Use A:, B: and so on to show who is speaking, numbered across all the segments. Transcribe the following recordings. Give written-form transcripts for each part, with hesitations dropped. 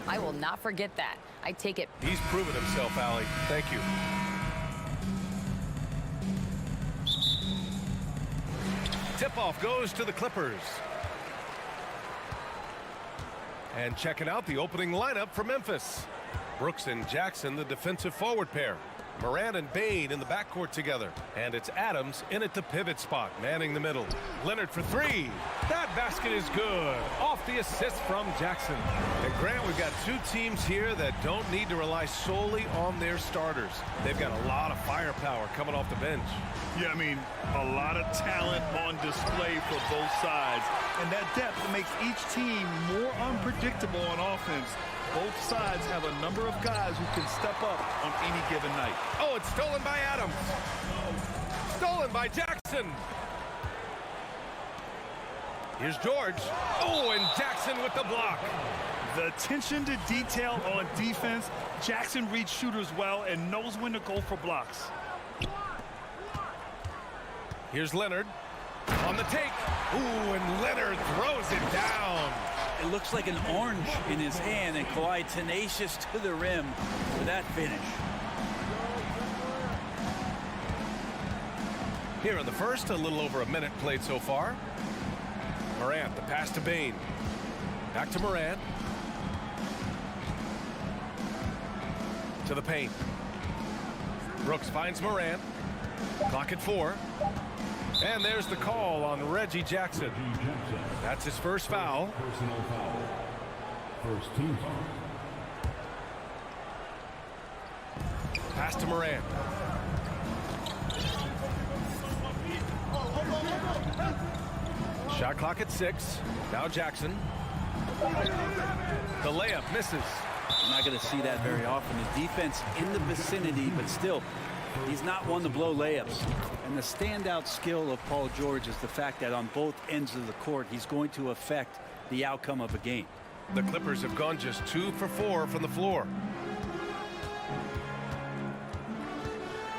A: I will not forget that. I take it.
B: He's proven himself, Allie. Thank you. Tip-off goes to the Clippers. And checking out the opening lineup for Memphis. Brooks and Jackson, the defensive forward pair. Morant and Bane in the backcourt together. And it's Adams in at the pivot spot, manning the middle. Leonard for three. That basket is good. Off the assist from Jackson. And Grant, we've got two teams here that don't need to rely solely on their starters. They've got a lot of firepower coming off the bench.
C: Yeah, I mean, a lot of talent on display for both sides. And that depth makes each team more unpredictable on offense. Both sides have a number of guys who can step up on any given night.
B: Oh, it's stolen by Adams. Stolen by Jackson. Here's George. Oh, and Jackson with the block.
C: The attention to detail on defense. Jackson reads shooters well and knows when to go for blocks.
B: Here's Leonard on the take. Ooh, and Leonard throws it down.
D: It looks like an orange in his hand, and Kawhi tenacious to the rim for that finish.
B: Here in the first, a little over a minute played so far. Morant, the pass to Bane. Back to Morant. To the paint. Brooks finds Morant. Clock at 4. And there's the call on Reggie Jackson. That's his first foul.
E: Personal foul. First team foul.
B: Pass to Morant. Shot clock at 6. Now Jackson. The layup misses.
D: You're not going to see that very often. The defense in the vicinity, but still, he's not one to blow layups. And the standout skill of Paul George is the fact that on both ends of the court, he's going to affect the outcome of a game.
B: The Clippers have gone just 2 for 4 from the floor.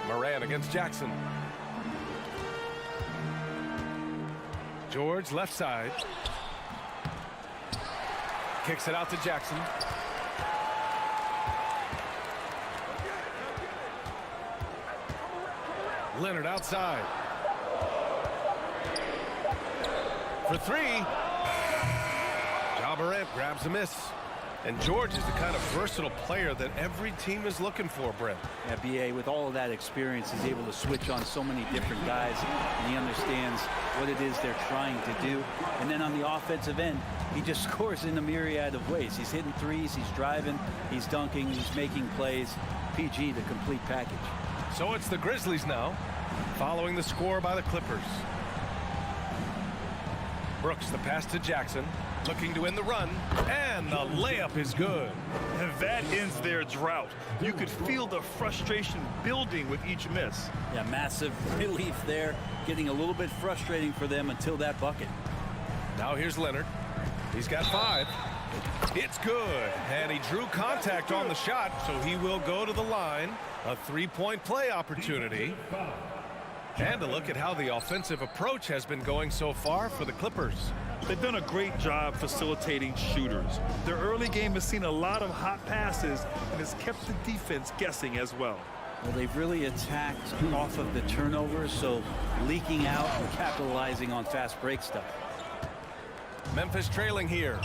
B: Morant against Jackson. George left side. Kicks it out to Jackson. Leonard outside. For 3. Ja Morant grabs a miss. And George is the kind of versatile player that every team is looking for, Brent.
D: Yeah, B.A., with all of that experience, he's able to switch on so many different guys, and he understands what it is they're trying to do. And then on the offensive end, he just scores in a myriad of ways. He's hitting threes, he's driving, he's dunking, he's making plays. PG, the complete package.
B: So it's the Grizzlies now, following the score by the Clippers. Brooks, the pass to Jackson, looking to end the run, and the layup is good.
C: And that ends their drought. You could feel the frustration building with each miss.
D: Yeah, massive relief there, getting a little bit frustrating for them until that bucket.
B: Now here's Leonard. He's got 5. It's good, and he drew contact on the shot, so he will go to the line. A 3-point play opportunity. And a look at how the offensive approach has been going so far for the Clippers.
C: They've done a great job facilitating shooters. Their early game has seen a lot of hot passes and has kept the defense guessing as well.
D: Well, they've really attacked off of the turnovers, so leaking out and capitalizing on fast break stuff.
B: Memphis trailing here.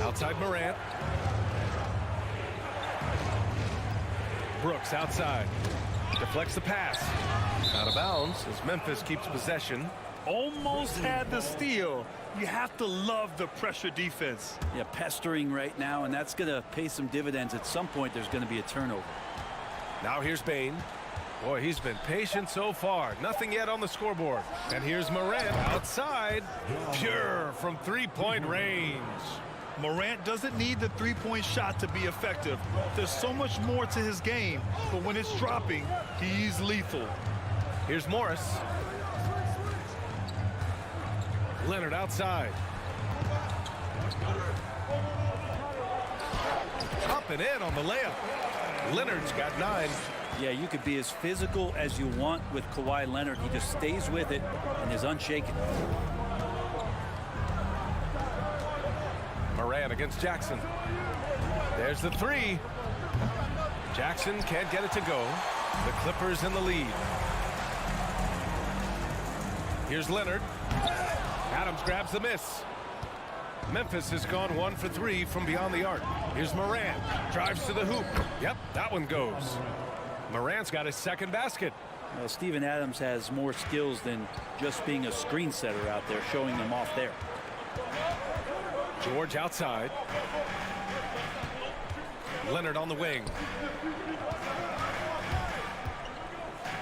B: Outside Morant. Brooks outside. Deflects the pass. Out of bounds as Memphis keeps possession.
C: Almost had the steal. You have to love the pressure defense.
D: Yeah, pestering right now, and that's going to pay some dividends. At some point, there's going to be a turnover.
B: Now here's Bane. Boy, he's been patient so far. Nothing yet on the scoreboard. And here's Morant outside. Pure from three-point range.
C: Morant doesn't need the three-point shot to be effective. There's so much more to his game, but when it's dropping, he's lethal.
B: Here's Morris. Leonard outside. Up and in on the layup. Leonard's got 9.
D: Yeah, you could be as physical as you want with Kawhi Leonard. He just stays with it and is unshaken.
B: Morant against Jackson. There's the 3. Jackson can't get it to go. The Clippers in the lead. Here's Leonard. Adams grabs the miss. Memphis has gone 1 for 3 from beyond the arc. Here's Morant. Drives to the hoop. Yep, that one goes. Morant's got his second basket.
D: Well, Steven Adams has more skills than just being a screen setter out there, showing them off there.
B: George outside. Leonard on the wing.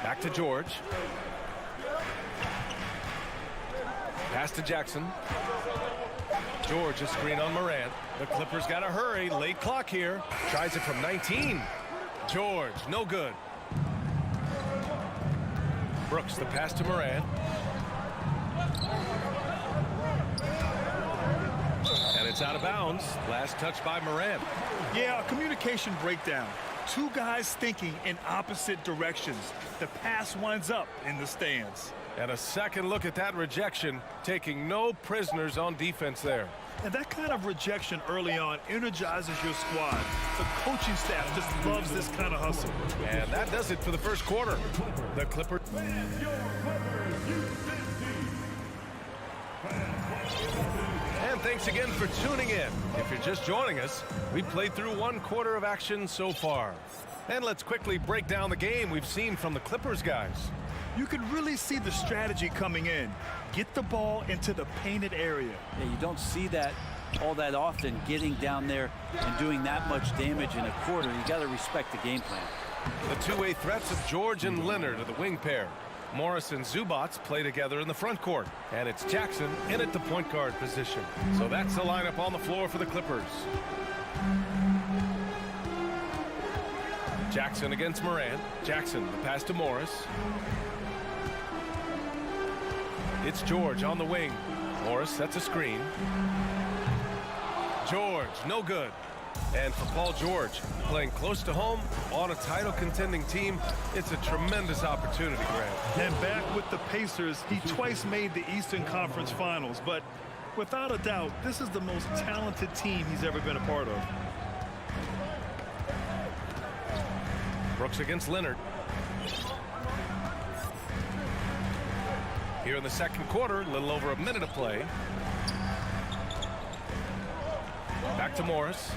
B: Back to George. Pass to Jackson. George, a screen on Morant. The Clippers got to hurry. Late clock here. Tries it from 19. George, no good. Brooks, the pass to Morant. And it's out of bounds. Last touch by Morant.
C: Yeah, a communication breakdown. Two guys thinking in opposite directions. The pass winds up in the stands.
B: And a second look at that rejection, taking no prisoners on defense there.
C: And that kind of rejection early on energizes your squad. The coaching staff just loves this kind of hustle.
B: And that does it for the first quarter. The Clippers. And thanks again for tuning in. If you're just joining us, we played through 1 quarter of action so far. And let's quickly break down the game we've seen from the Clippers guys.
C: You can really see the strategy coming in. Get the ball into the painted area.
D: Yeah, you don't see that all that often, getting down there and doing that much damage in a quarter. You got to respect the game plan.
B: The two-way threats of George and Leonard are the wing pair. Morris and Zubats play together in the front court. And it's Jackson in at the point guard position. So that's the lineup on the floor for the Clippers. Jackson against Morant. Jackson, the pass to Morris. It's George on the wing. Morris sets a screen. George, no good. And for Paul George, playing close to home on a title contending team, it's a tremendous opportunity, Grant.
C: And back with the Pacers, he twice made the Eastern Conference Finals. But without a doubt, this is the most talented team he's ever been a part of.
B: Brooks against Leonard. Here in the second quarter, a little over a minute of play. Back to Morris.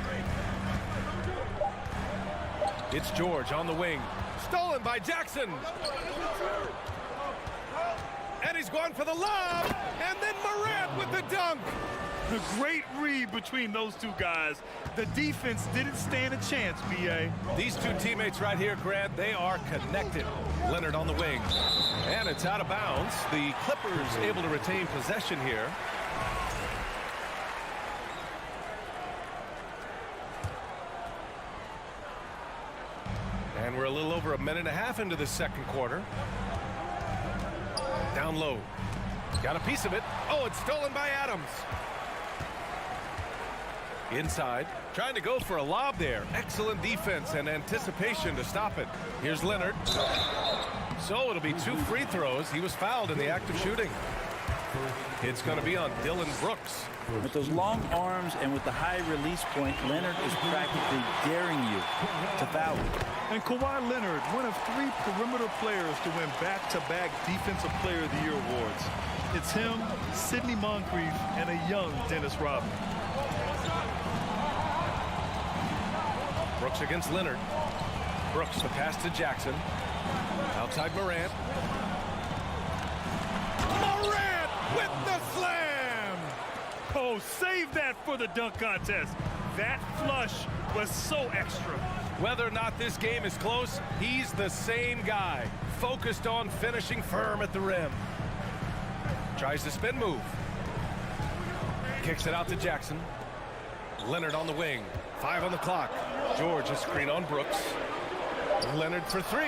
B: It's George on the wing. Stolen by Jackson. And he's going for the lob. And then Morant with the dunk.
C: The great read between those two guys. The defense didn't stand a chance, B.A.
B: These two teammates right here, Grant, they are connected. Leonard on the wing. And it's out of bounds. The Clippers able to retain possession here. And we're a little over a minute and a half into the second quarter. Down low. Got a piece of it. Oh, it's stolen by Adams. Inside. Trying to go for a lob there. Excellent defense and anticipation to stop it. Here's Leonard. So it'll be 2 free throws. He was fouled in the act of shooting. It's going to be on Dillon Brooks.
D: With those long arms and with the high release point, Leonard is practically daring you to foul.
C: And Kawhi Leonard, one of 3 perimeter players to win back-to-back Defensive Player of the Year awards. It's him, Sidney Moncrief, and a young Dennis Rodman.
B: Brooks against Leonard. Brooks, the pass to Jackson. Outside Morant. Morant with the slam!
C: Oh, save that for the dunk contest. That flush was so extra.
B: Whether or not this game is close, he's the same guy. Focused on finishing firm at the rim. Tries the spin move. Kicks it out to Jackson. Leonard on the wing. 5 on the clock. George, a screen on Brooks. Leonard for 3.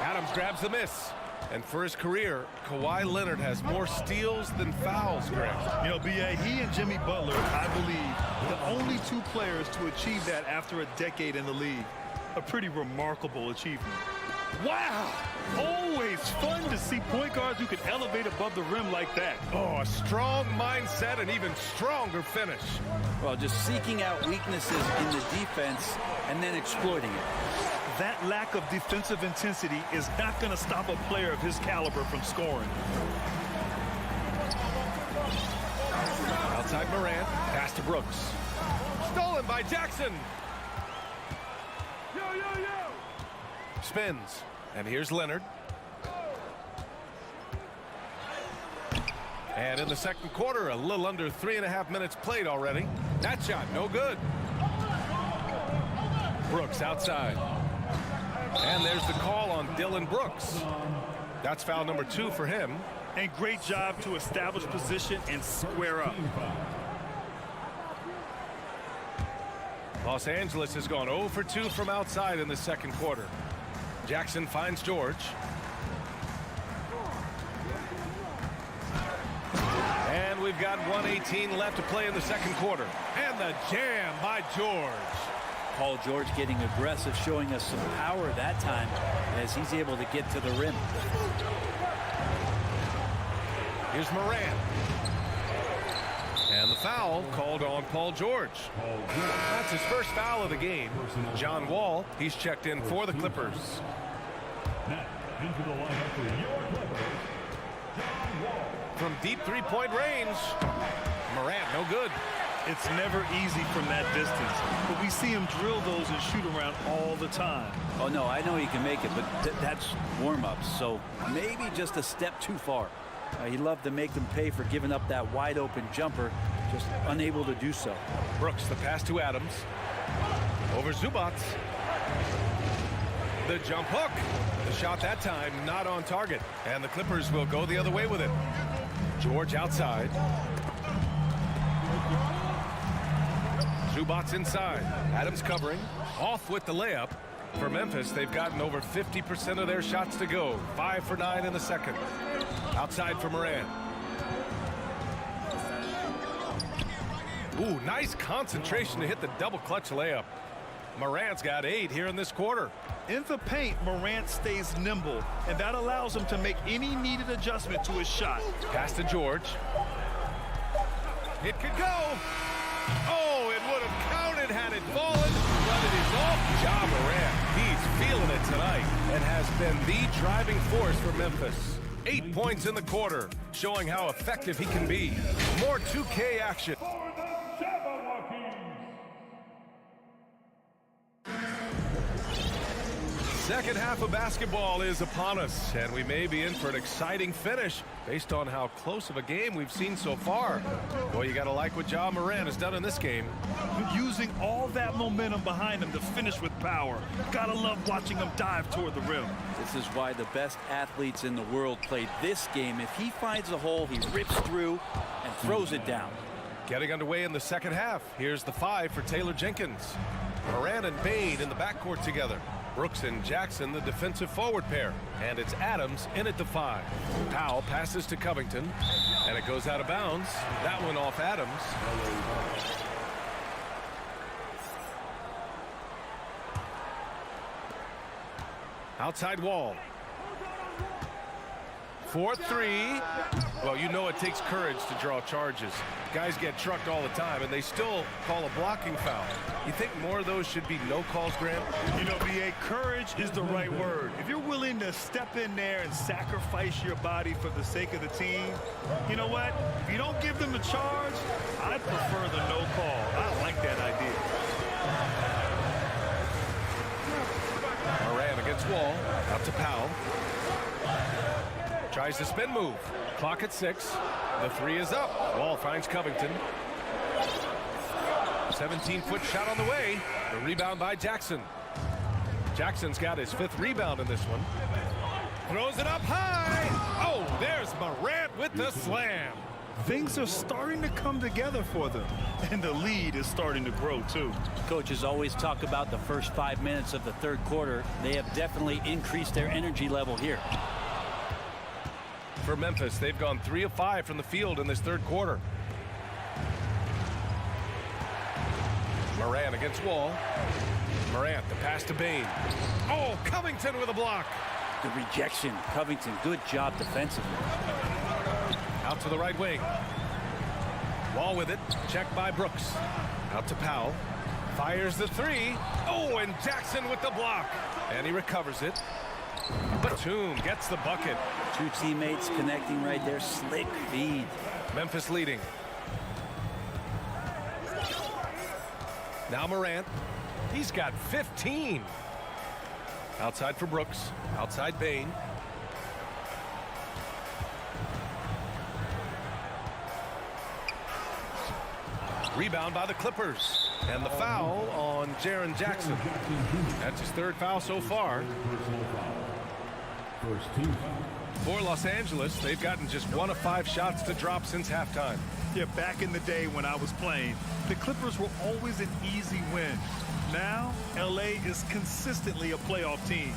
B: Adams grabs the miss. And for his career, Kawhi Leonard has more steals than fouls, Greg.
C: You know, B.A., he and Jimmy Butler, I believe, the only 2 players to achieve that after a decade in the league. A pretty remarkable achievement. Wow! Always fun to see point guards who can elevate above the rim like that.
B: Oh, a strong mindset and even stronger finish.
D: Well, just seeking out weaknesses in the defense and then exploiting it.
C: That lack of defensive intensity is not going to stop a player of his caliber from scoring.
B: Outside Morant, pass to Brooks. Stolen by Jackson. Spins, and here's Leonard. And in the second quarter, a little under 3.5 minutes played already. That shot, no good. Brooks outside. And there's the call on Dillon Brooks. That's foul number 2 for him.
C: And great job to establish position and square up.
B: Los Angeles has gone 0 for 2 from outside in the second quarter. Jackson finds George. And we've got 1:18 left to play in the second quarter. And the jam by George.
D: Paul George getting aggressive, showing us some power that time as he's able to get to the rim.
B: Here's Morant. And the foul called on Paul George. That's his first foul of the game. John Wall, he's checked in for the Clippers.
E: Into the lineup for your Clippers, John Wall.
B: From deep 3-point range, Morant, no good.
C: It's never easy from that distance, but we see him drill those and shoot around all the time.
D: Oh, no, I know he can make it, but that's warm-ups, so maybe just a step too far. He'd love to make them pay for giving up that wide-open jumper, just unable to do so.
B: Brooks, the pass to Adams. Over Zubac. The jump hook. The shot that time not on target, and the Clippers will go the other way with it. George outside. Zubac inside. Adams covering. Off with the layup. For Memphis, they've gotten over 50% of their shots to go. 5 for 9 in the second. Outside for Morant. Ooh, nice concentration to hit the double clutch layup. Morant's got 8 here in this quarter.
C: In the paint, Morant stays nimble, and that allows him to make any needed adjustment to his shot.
B: Pass to George. It could go. Oh, it would have counted had it fallen, but it is off. Ja Morant, he's feeling it tonight and has been the driving force for Memphis. 8 points in the quarter, showing how effective he can be. More 2K action. Second half of basketball is upon us, and we may be in for an exciting finish based on how close of a game we've seen so far. Boy, you got to like what Ja Morant has done in this game.
C: Using all that momentum behind him to finish with power. Gotta love watching him dive toward the rim.
D: This is why the best athletes in the world play this game. If he finds a hole, he rips through and throws it down.
B: Getting underway in the second half. Here's the 5 for Taylor Jenkins. Morant and Bain in the backcourt together. Brooks and Jackson, the defensive forward pair. And it's Adams in at the 5. Powell passes to Covington, and it goes out of bounds. That one off Adams. Outside Wall. 4-3. Well, you know it takes courage to draw charges. Guys get trucked all the time, and they still call a blocking foul. You think more of those should be no calls, Grant?
C: You know, BA, courage is the right word. If you're willing to step in there and sacrifice your body for the sake of the team, you know what? If you don't give them the charge, I prefer the no call. I like that idea.
B: Moran against Wall. Out to Powell. Tries the spin move. Clock at 6. The 3 is up. Wall finds Covington. 17-foot shot on the way. The rebound by Jackson. Jackson's got his 5th rebound in this one. Throws it up high. Oh, there's Morant with the slam.
C: Things are starting to come together for them, and the lead is starting to grow too.
D: Coaches always talk about the first 5 minutes of the third quarter. They have definitely increased their energy level here.
B: For Memphis, they've gone 3 of 5 from the field in this third quarter. Morant against Wall. Morant, the pass to Bain. Oh, Covington with a block.
D: The rejection. Covington, good job defensively.
B: Out to the right wing. Wall with it. Checked by Brooks. Out to Powell. Fires the 3. Oh, and Jackson with the block. And he recovers it. Batum gets the bucket.
D: Two teammates connecting right there. Slick feed.
B: Memphis leading. Now Morant. He's got 15. Outside for Brooks. Outside Bain. Rebound by the Clippers. And the foul on Jaren Jackson. That's his 3rd foul so far.
E: First team foul.
B: For Los Angeles, they've gotten just 1 of 5 shots to drop since halftime.
C: Yeah, back in the day when I was playing, the Clippers were always an easy win. Now, LA is consistently a playoff team.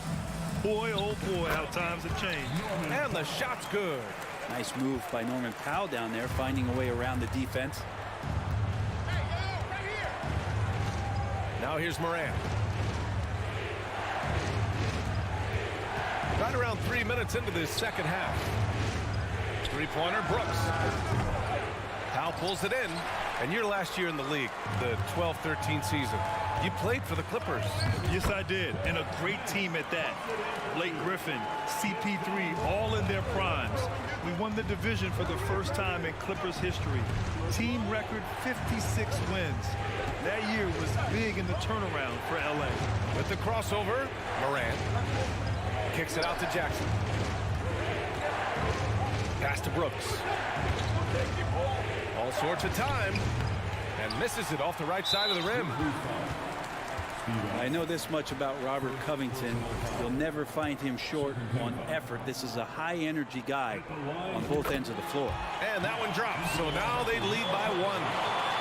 C: Boy, oh boy, how times have changed.
B: And the shot's good.
D: Nice move by Norman Powell down there, finding a way around the defense.
B: Now here's Morant. Right around 3 minutes into this second half. 3-pointer, Brooks. Powell pulls it in. And your last year in the league, the 12-13 season, you played for the Clippers.
C: Yes, I did. And a great team at that. Blake Griffin, CP3, all in their primes. We won the division for the first time in Clippers history. Team record 56 wins. That year was big in the turnaround for LA.
B: With the crossover, Morant kicks it out to Jackson. Pass to Brooks. All sorts of time. And misses it off the right side of the rim.
D: I know this much about Robert Covington. You'll never find him short on effort. This is a high-energy guy on both ends of the floor.
B: And that one drops. So now they lead by 1.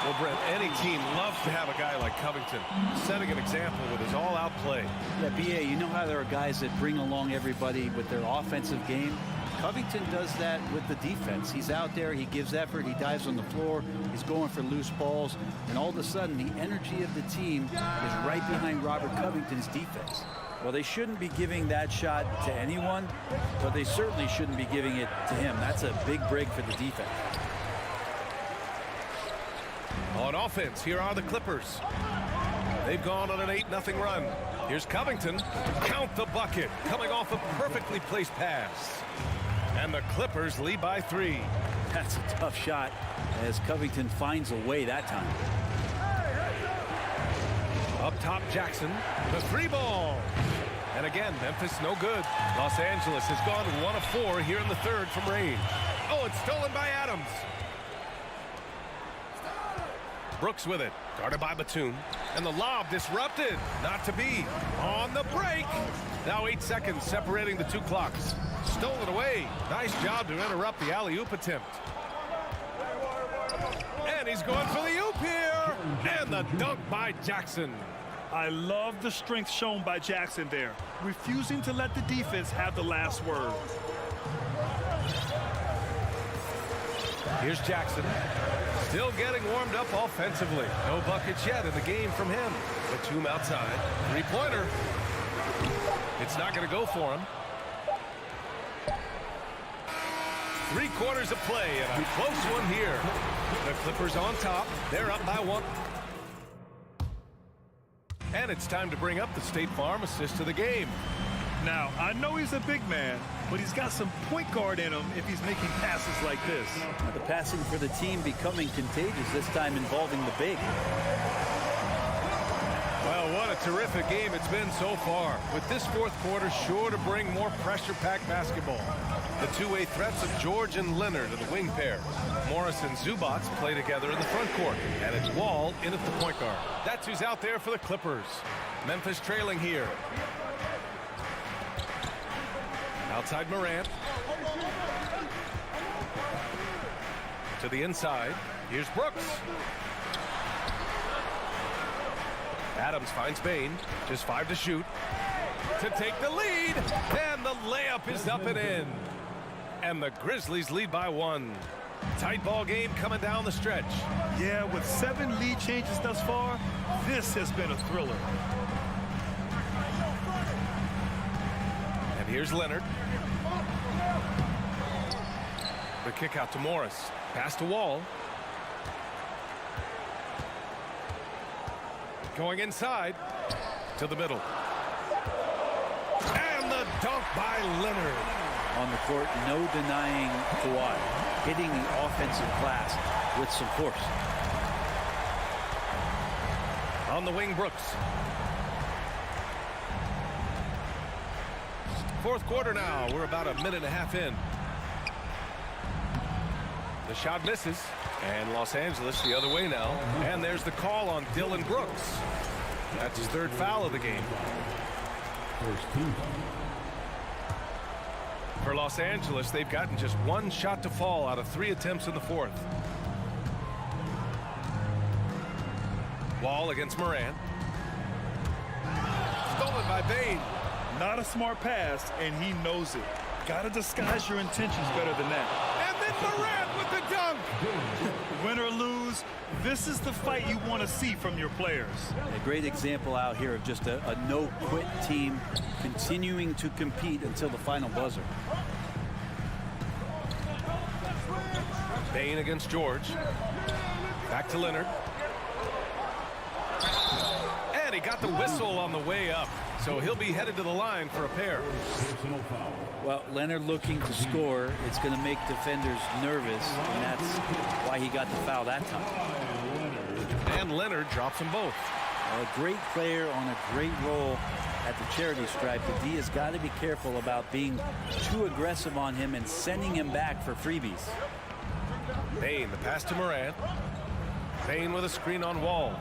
B: Well, Brent, any team loves to have a guy like Covington setting an example with his all-out play.
D: Yeah, BA, you know how there are guys that bring along everybody with their offensive game? Covington does that with the defense. He's out there, he gives effort, he dives on the floor, he's going for loose balls, and all of a sudden the energy of the team is right behind Robert Covington's defense. Well, they shouldn't be giving that shot to anyone, but they certainly shouldn't be giving it to him. That's a big break for the defense.
B: On offense, here are the Clippers. They've gone on an 8-0 run. Here's Covington. Count the bucket. Coming off a perfectly placed pass. And the Clippers lead by 3.
D: That's a tough shot as Covington finds a way that time.
B: Up top, Jackson. The 3-ball. And again, Memphis no good. Los Angeles has gone 1 of 4 here in the third from range. Oh, it's stolen by Adams. Brooks with it. Guarded by Batum. And the lob disrupted. Not to be. On the break. Now 8 seconds separating the 2 clocks. Stolen away. Nice job to interrupt the alley-oop attempt. And he's going for the oop here. And the dunk by Jackson.
C: I love the strength shown by Jackson there, refusing to let the defense have the last word.
B: Here's Jackson. Still getting warmed up offensively. No buckets yet in the game from him. Batum outside. 3-pointer. It's not going to go for him. 3/4 of play and a close one here. The Clippers on top. They're up by 1. And it's time to bring up the State Farm assist of the game.
C: Now, I know he's a big man, but he's got some point guard in him if he's making passes like this.
D: The passing for the team becoming contagious, this time involving the big.
B: Well, what a terrific game it's been so far, with this 4th quarter sure to bring more pressure-packed basketball. The two-way threats of George and Leonard in the wing pair. Morris and Zubats play together in the front court, and it's Wall in at the point guard. That's who's out there for the Clippers. Memphis trailing here. Outside Morant. To the inside. Here's Brooks. Adams finds Bain. Just 5 to shoot. To take the lead. And the layup is up and in. And the Grizzlies lead by 1. Tight ball game coming down the stretch.
C: Yeah, with 7 lead changes thus far, this has been a thriller.
B: And here's Leonard. The kick out to Morris. Pass to Wall. Going inside to the middle. And the dunk by Leonard.
D: On the court, no denying Kawhi. Hitting the offensive glass with some force.
B: On the wing, Brooks. 4th quarter now. We're about a minute and a half in. The shot misses. And Los Angeles the other way now. And there's the call on Dylan Brooks. That's his 3rd foul of the game. For Los Angeles, they've gotten just 1 shot to fall out of 3 attempts in the 4th. Wall against Morant. Stolen by Bain.
C: Not a smart pass, and he knows it. Got to disguise your intentions better than that.
B: And then Morant with the dunk.
C: Win or lose, this is the fight you want to see from your players.
D: A great example out here of just a no-quit team continuing to compete until the final buzzer.
B: Bain against George. Back to Leonard. And he got the whistle on the way up. So he'll be headed to the line for a pair.
D: Well, Leonard looking to score. It's going to make defenders nervous, and that's why he got the foul that time.
B: And Leonard drops them both.
D: A great player on a great roll at the charity stripe. The D has got to be careful about being too aggressive on him and sending him back for freebies.
B: Bain, the pass to Morant. Bain with a screen on Wall.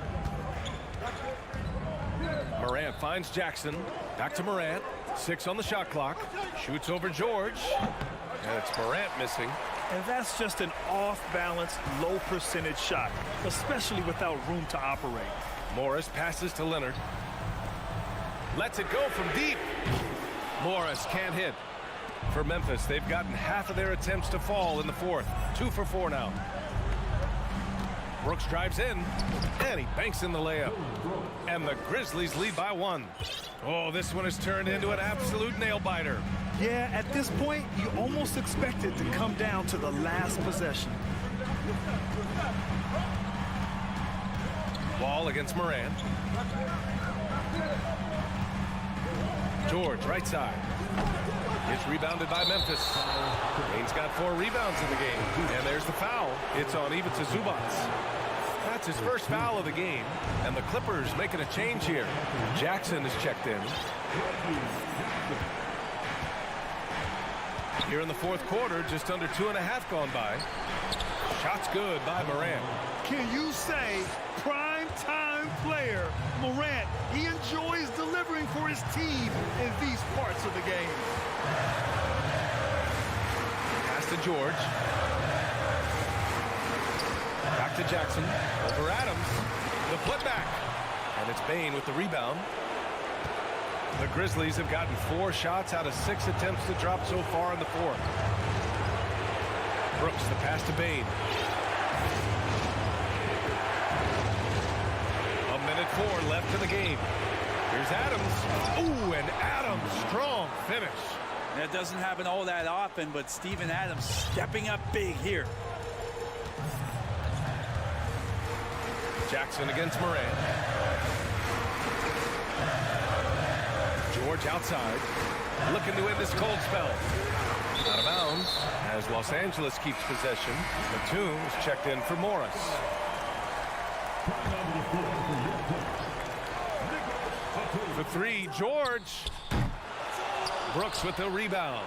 B: Morant finds Jackson. Back to Morant. 6 on the shot clock. Shoots over George. And it's Morant missing.
C: And that's just an off-balance, low-percentage shot, especially without room to operate.
B: Morris passes to Leonard. Lets it go from deep. Morris can't hit. For Memphis, they've gotten half of their attempts to fall in the 4th. 2 for 4 now. Brooks drives in, and he banks in the layup. And the Grizzlies lead by 1. Oh, this one has turned into an absolute nail-biter.
C: Yeah, at this point, you almost expect it to come down to the last possession.
B: Wall against Morant. George, right side. It's rebounded by Memphis. Bain's got 4 rebounds in the game. And there's the foul. It's on Ivica Zubats. That's his first foul of the game. And the Clippers making a change here. Jackson is checked in. Here in the 4th quarter, just under 2.5 gone by. Shot's good by Morant.
C: Can you say prime-time player Morant? He enjoys delivering for his team in these parts of the game.
B: Pass to George. Back to Jackson. Over Adams. The putback. And it's Bain with the rebound. The Grizzlies have gotten 4 shots out of 6 attempts to drop so far in the 4th. Brooks, the pass to Bain. A minute 4 left in the game. Here's Adams. Ooh, and Adams, strong finish.
D: That doesn't happen all that often, but Steven Adams stepping up big here.
B: Jackson against Moran. George outside, looking to end this cold spell. Out of bounds as Los Angeles keeps possession. Batum is checked in for Morris. For three, George. Brooks with the rebound.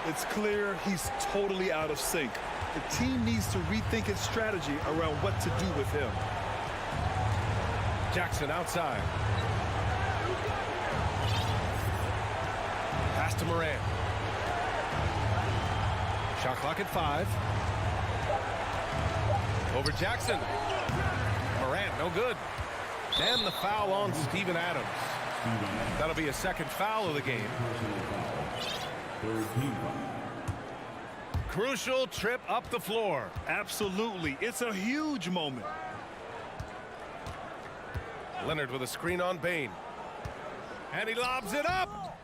C: It's clear he's totally out of sync. The team needs to rethink its strategy around what to do with him.
B: Jackson outside. Pass to Moran. Shot clock at 5. Over Jackson. Morant, no good. And the foul on Steven Adams. That'll be a second foul of the game. Crucial trip up the floor.
C: Absolutely. It's a huge moment.
B: Leonard with a screen on Bane. And he lobs it up.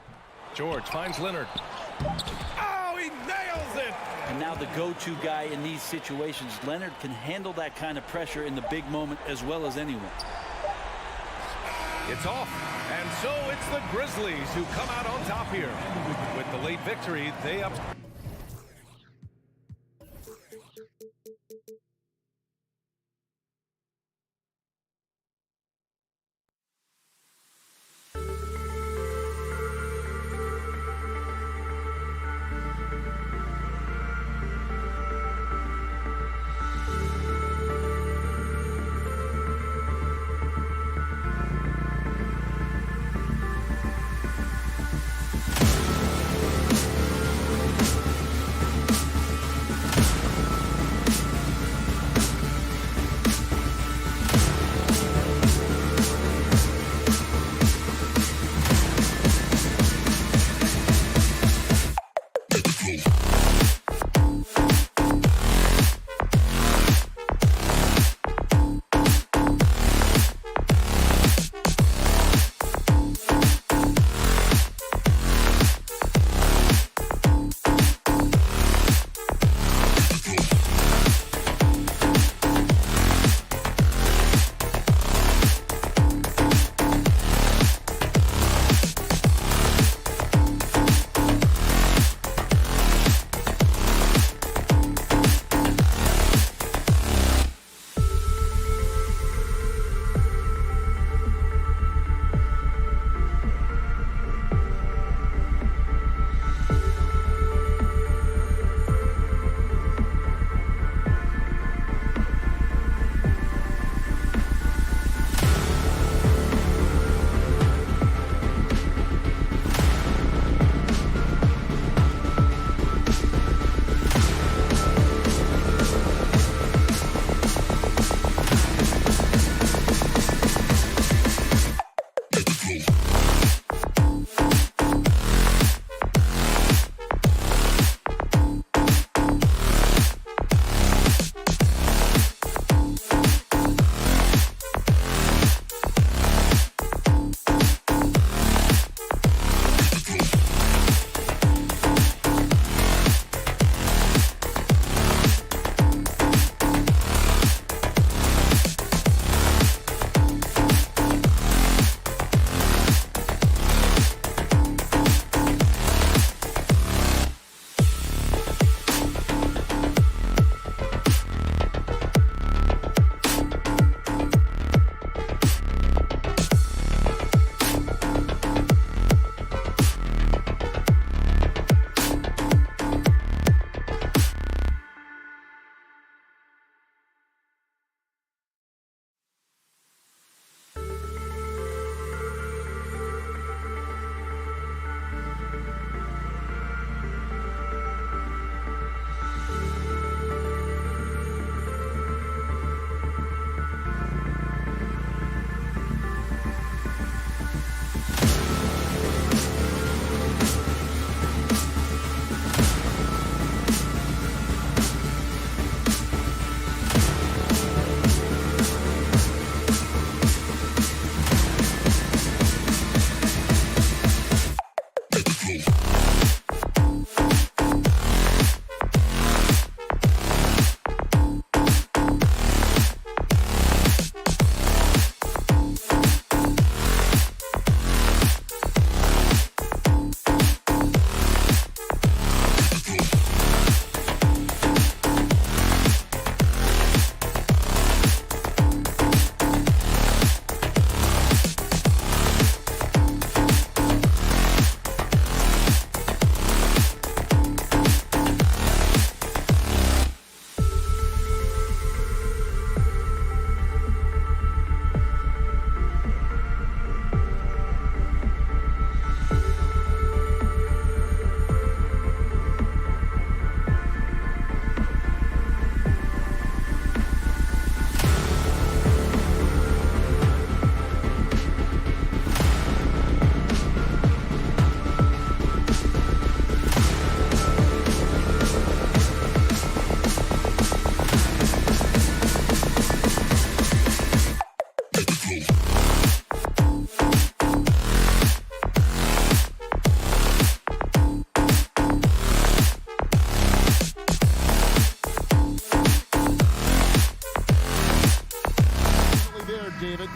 B: George finds Leonard. Oh, he nails it.
D: And now the go-to guy in these situations. Leonard can handle that kind of pressure in the big moment as well as anyone.
B: It's off. And so it's the Grizzlies who come out on top here. With the late victory, they up.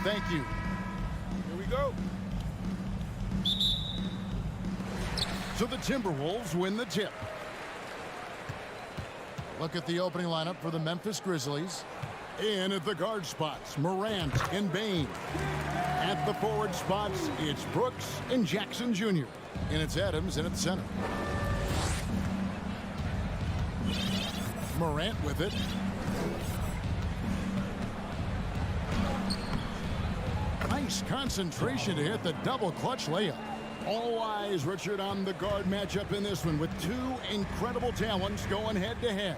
F: Thank you.
B: Here we go.
F: So the Timberwolves win the tip. Look at the opening lineup for the Memphis Grizzlies. In at the guard spots, Morant and Bane. At the forward spots, it's Brooks and Jackson Jr. And it's Adams in at the center. Morant with it. Nice concentration to hit the double clutch layup. All eyes, Richard, on the guard matchup in this one with two incredible talents going head-to-head.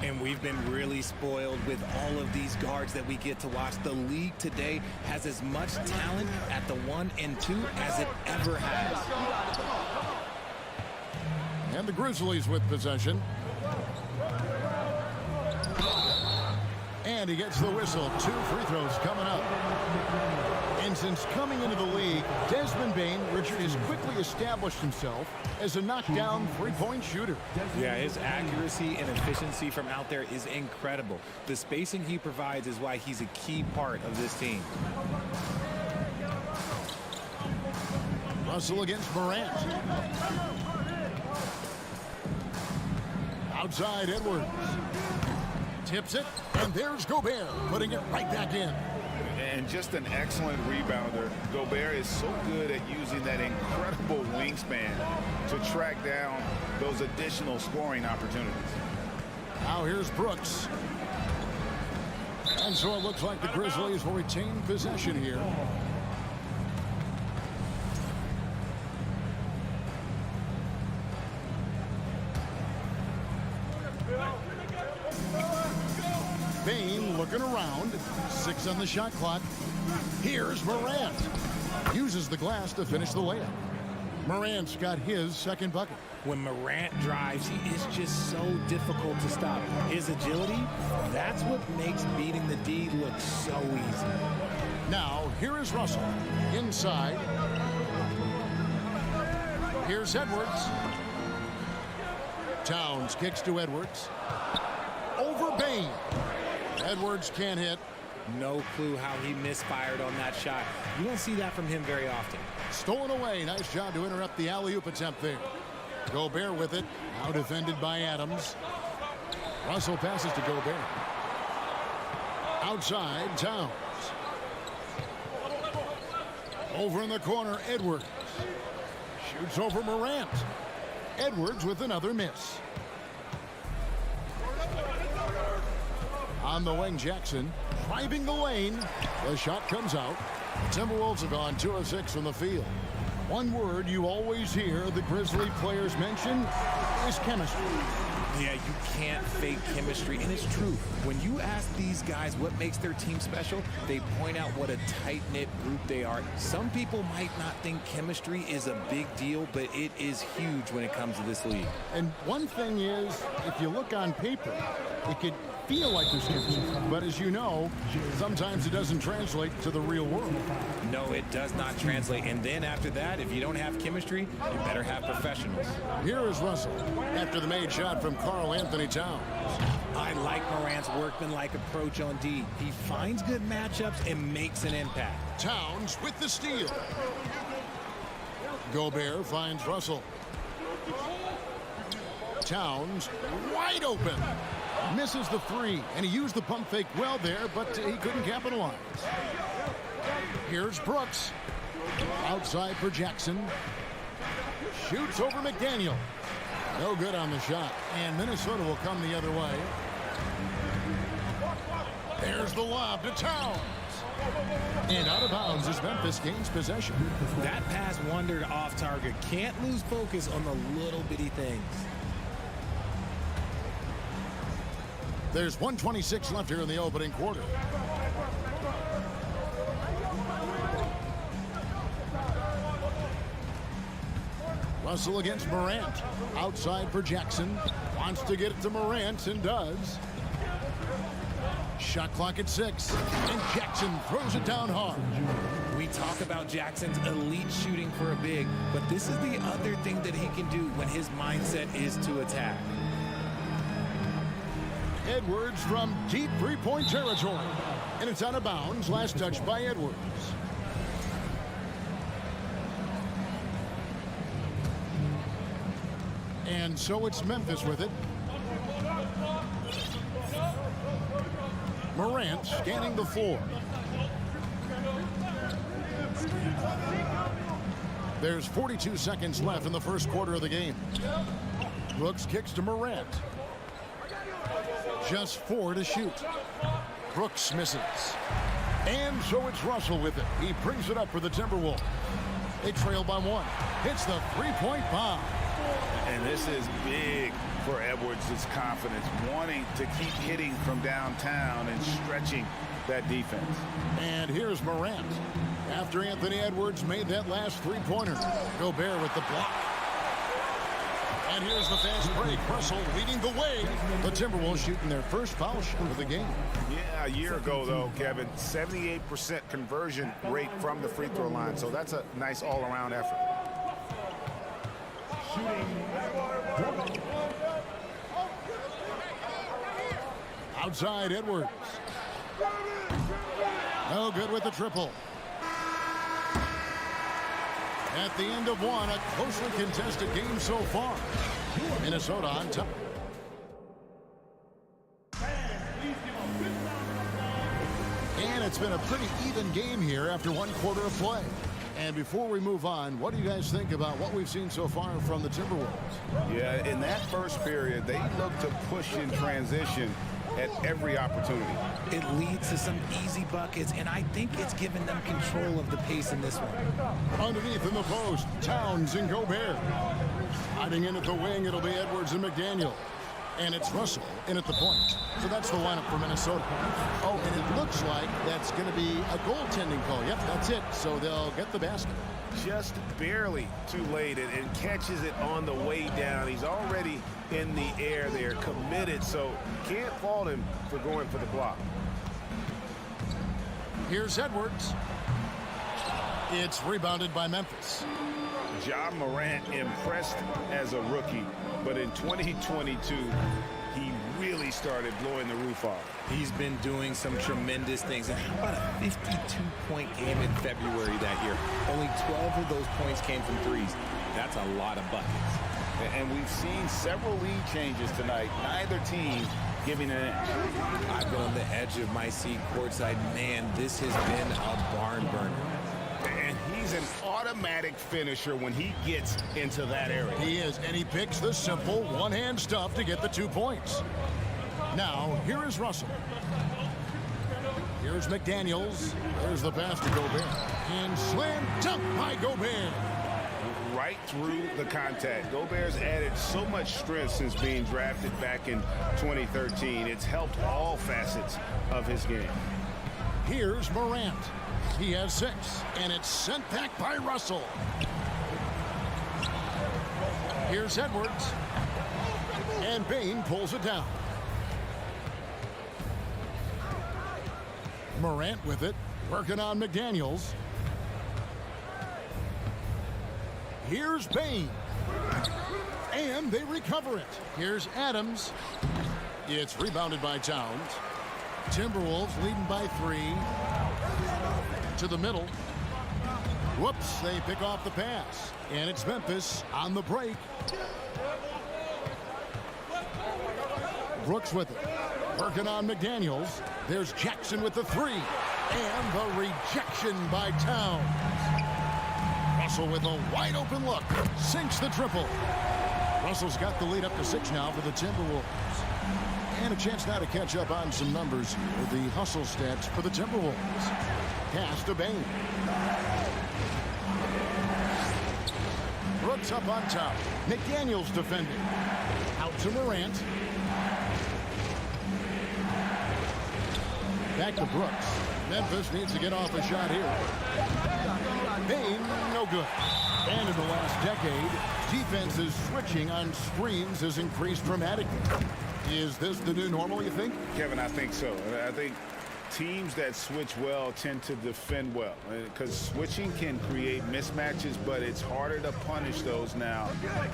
G: And we've been really spoiled with all of these guards that we get to watch. The league today has as much talent at the 1 and 2 as it ever has.
F: And the Grizzlies with possession. And he gets the whistle. 2 free throws coming up. And since coming into the league, Desmond Bane, Richard, has quickly established himself as a knockdown three-point shooter.
G: Yeah, his accuracy and efficiency from out there is incredible. The spacing he provides is why he's a key part of this team.
F: Russell against Morant. Outside Edwards. Tips it, and there's Gobert, putting it right back in.
C: And just an excellent rebounder. Gobert is so good at using that incredible wingspan to track down those additional scoring opportunities.
F: Now here's Brooks. And so it looks like the Grizzlies will retain possession here. Bane looking around. 6 on the shot clock. Here's Morant. Uses the glass to finish the layup. Morant's got his second bucket.
G: When Morant drives, he is just so difficult to stop. His agility, that's what makes beating the D look so easy.
F: Now, here is Russell. Inside. Here's Edwards. Towns kicks to Edwards. Over Bane. Edwards can't hit.
G: No clue how he misfired on that shot. You don't see that from him very often.
F: Stolen away. Nice job to interrupt the alley-oop attempt there. Gobert with it. Now defended by Adams. Russell passes to Gobert. Outside, Towns. Over in the corner, Edwards. Shoots over Morant. Edwards with another miss. On the wing, Jackson driving the lane. The shot comes out. Timberwolves have gone 2 of 6 from the field. One word you always hear the Grizzly players mention is chemistry.
G: Yeah, you can't fake chemistry, and it's true. When you ask these guys what makes their team special, they point out what a tight-knit group they are. Some people might not think chemistry is a big deal, but it is huge when it comes to this league.
F: And one thing is, if you look on paper, it could feel like there's chemistry. But as you know, sometimes it doesn't translate to the real world.
G: No, it does not translate. And then after that, if you don't have chemistry, you better have professionals.
F: Here is Russell after the made shot from Karl Anthony Towns.
G: I like Morant's workmanlike approach on D. He finds good matchups and makes an impact.
F: Towns with the steal. Gobert finds Russell. Towns wide open. Misses the 3, and he used the pump fake well there, but he couldn't capitalize. Here's Brooks. Outside for Jackson. Shoots over McDaniel. No good on the shot, and Minnesota will come the other way. There's the lob to Towns. And out of bounds as Memphis gains possession.
G: That pass wandered off target. Can't lose focus on the little bitty things.
F: There's 1:26 left here in the opening quarter. Russell against Morant. Outside for Jackson. Wants to get it to Morant and does. Shot clock at 6. And Jackson throws it down hard.
G: We talk about Jackson's elite shooting for a big, but this is the other thing that he can do when his mindset is to attack.
F: Edwards from deep three-point territory. And it's out of bounds. Last touch by Edwards. And so it's Memphis with it. Morant scanning the floor. There's 42 seconds left in the first quarter of the game. Brooks kicks to Morant. Just 4 to shoot. Brooks misses. And so it's Russell with it. He brings it up for the Timberwolves. They trail by 1. Hits the three-point bomb.
H: And this is big for Edwards' confidence, wanting to keep hitting from downtown and stretching that defense.
F: And here's Morant. After Anthony Edwards made that last three-pointer. Gobert with the block. And here's the fast break. Russell leading the way. The Timberwolves shooting their first foul shot of the game.
H: Yeah, a year ago, though, Kevin, 78% conversion rate from the free throw line. So that's a nice all-around effort.
F: Outside Edwards. No good with the triple. At the end of one, a closely contested game so far. Minnesota on top. And it's been a pretty even game here after one quarter of play. And before we move on, what do you guys think about what we've seen so far from the Timberwolves?
H: Yeah, in that first period, they looked to push in transition at every opportunity.
G: It leads to some easy buckets, and I think it's given them control of the pace in this one.
F: Underneath in the post, Towns and Gobert. Hiding in at the wing, it'll be Edwards and McDaniel. And it's Russell in at the point. So that's the lineup for Minnesota. Oh, and it looks like that's going to be a goaltending call. Yep, that's it. So they'll get the basket.
H: Just barely too late and catches it on the way down. He's already in the air there, committed, so can't fault him for going for the block.
F: Here's Edwards. It's rebounded by Memphis.
H: Ja Morant impressed as a rookie, but in 2022, he really started blowing the roof off.
G: He's been doing some tremendous things. And how about a 52-point game in February that year? Only 12 of those points came from threes. That's a lot of buckets.
H: And we've seen several lead changes tonight. Neither team giving an inch.
G: I've been on the edge of my seat courtside. Man, this has been a barn burner.
H: And he's an automatic finisher when he gets into that area.
F: He is, and he picks the simple one-hand stuff to get the 2 points. Now, here is Russell. Here's McDaniels. There's the pass to Gobert. And slam dunk by Gobert.
H: Right through the contact. Gobert's added so much strength since being drafted back in 2013. It's helped all facets of his game.
F: Here's Morant. He has 6, and it's sent back by Russell. Here's Edwards. And Bane pulls it down. Morant with it, working on McDaniels. Here's Bane. And they recover it. Here's Adams. It's rebounded by Towns. Timberwolves leading by 3. To the middle. Whoops, they pick off the pass. And it's Memphis on the break. Brooks with it. Working on McDaniels. There's Jackson with the 3. And the rejection by Towns. Russell with a wide open look. Sinks the triple. Russell's got the lead up to 6 now for the Timberwolves. And a chance now to catch up on some numbers with the hustle stats for the Timberwolves. Pass to Bane. Brooks up on top. McDaniels defending. Out to Morant. Back to Brooks. Memphis needs to get off a shot here. Bane, no good. And in the last decade, defenses switching on screens has increased dramatically. Is this the new normal, you think?
H: Kevin, I think so. I think teams that switch well tend to defend well, because switching can create mismatches, but it's harder to punish those now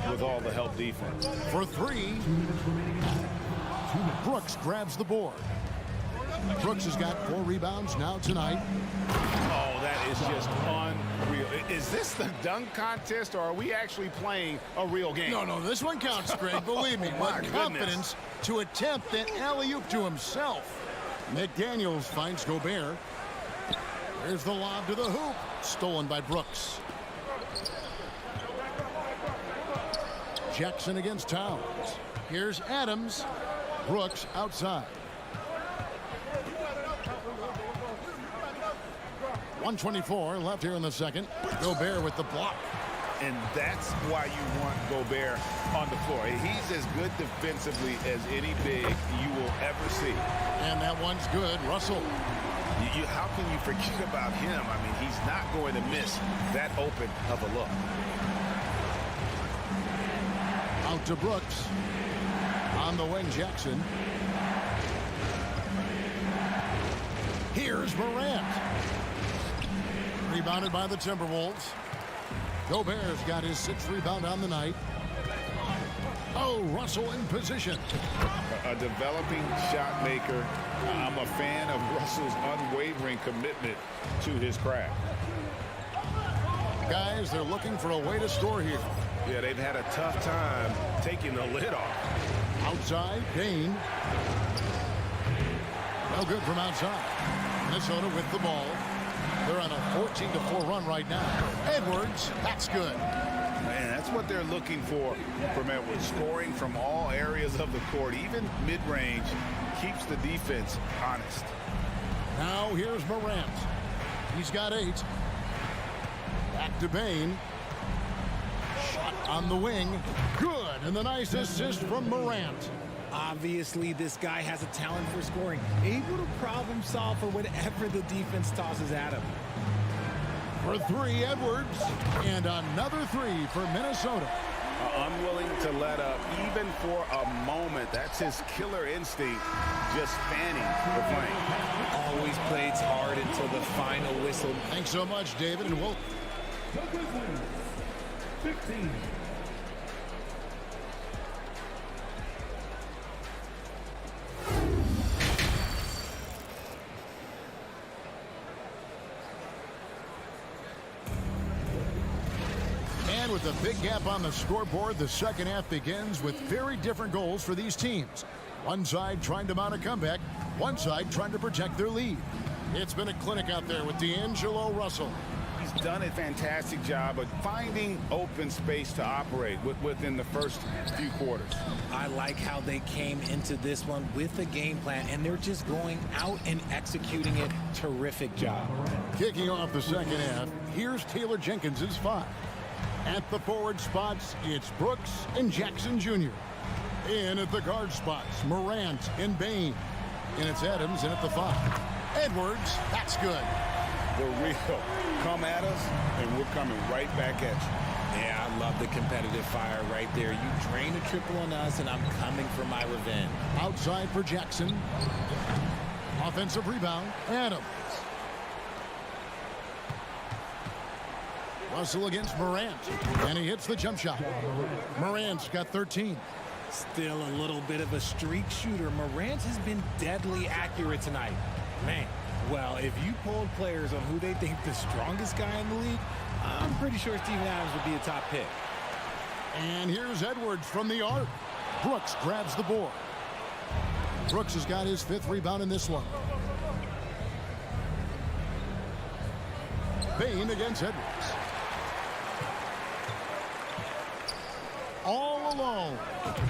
H: with all the help defense.
F: For 3. Brooks grabs the board. Brooks has got 4 rebounds now tonight.
H: Oh, that is just unreal. Is this the dunk contest, or are we actually playing a real game?
F: No, this one counts, Greg. Believe me.
H: My
F: With confidence to attempt that alley-oop to himself. McDaniels finds Gobert. There's the lob to the hoop. Stolen by Brooks. Jackson against Towns. Here's Adams. Brooks outside. 1:24 left here in the second. Gobert with the block.
H: And that's why you want Gobert on the floor. He's as good defensively as any big you will ever see.
F: And that one's good. Russell.
H: How can you forget about him? I mean, he's not going to miss that open of a look.
F: Out to Brooks. On the wing, Jackson. Here's Morant. Rebounded by the Timberwolves. Gobert's got his 6th rebound on the night. Oh, Russell in position.
H: A developing shot maker. I'm a fan of Russell's unwavering commitment to his craft.
F: Guys, they're looking for a way to score here.
B: Yeah, they've had a tough time taking the lid off.
F: Outside, Dane. No good from outside. Minnesota with the ball. They're on a 14-4 run right now. Edwards, that's good.
H: Man, that's what they're looking for from Edwards. Scoring from all areas of the court, even mid-range, keeps the defense honest.
F: Now here's Morant. He's got 8. Back to Bane. Shot on the wing. Good. And the nice assist from Morant.
G: Obviously, this guy has a talent for scoring, able to problem solve for whatever the defense tosses at him.
F: For 3, Edwards. And another 3 for Minnesota.
H: Unwilling to let up even for a moment. That's his killer instinct, just fanning the flame.
G: Always plays hard until the final whistle.
F: Thanks so much, David. And we'll...
E: The Grizzlies, 15.
F: And with a big gap on the scoreboard, the second half begins with very different goals for these teams. One side trying to mount a comeback, one side trying to protect their lead. It's been a clinic out there with D'Angelo Russell.
H: He's done a fantastic job of finding open space to operate within the first few quarters.
G: I like how they came into this one with a game plan, and they're just going out and executing it. Terrific job.
F: Kicking off the second half, here's Taylor Jenkins's 5. At the forward spots, it's Brooks and Jackson Jr. In at the guard spots, Morant and Bane. And it's Adams in at the 5. Edwards, that's good.
H: The real come at us, and we're coming right back at you.
G: Yeah, I love the competitive fire right there. You drain a triple on us, and I'm coming for my revenge.
F: Outside for Jackson. Offensive rebound, Adams. Russell against Morant, and he hits the jump shot. Morant's got 13.
G: Still a little bit of a streak shooter. Morant has been deadly accurate tonight. Man, well, if you polled players on who they think the strongest guy in the league, I'm pretty sure Steven Adams would be a top pick.
F: And here's Edwards from the arc. Brooks grabs the board. Brooks has got his 5th rebound in this one. Bane against Edwards. All alone.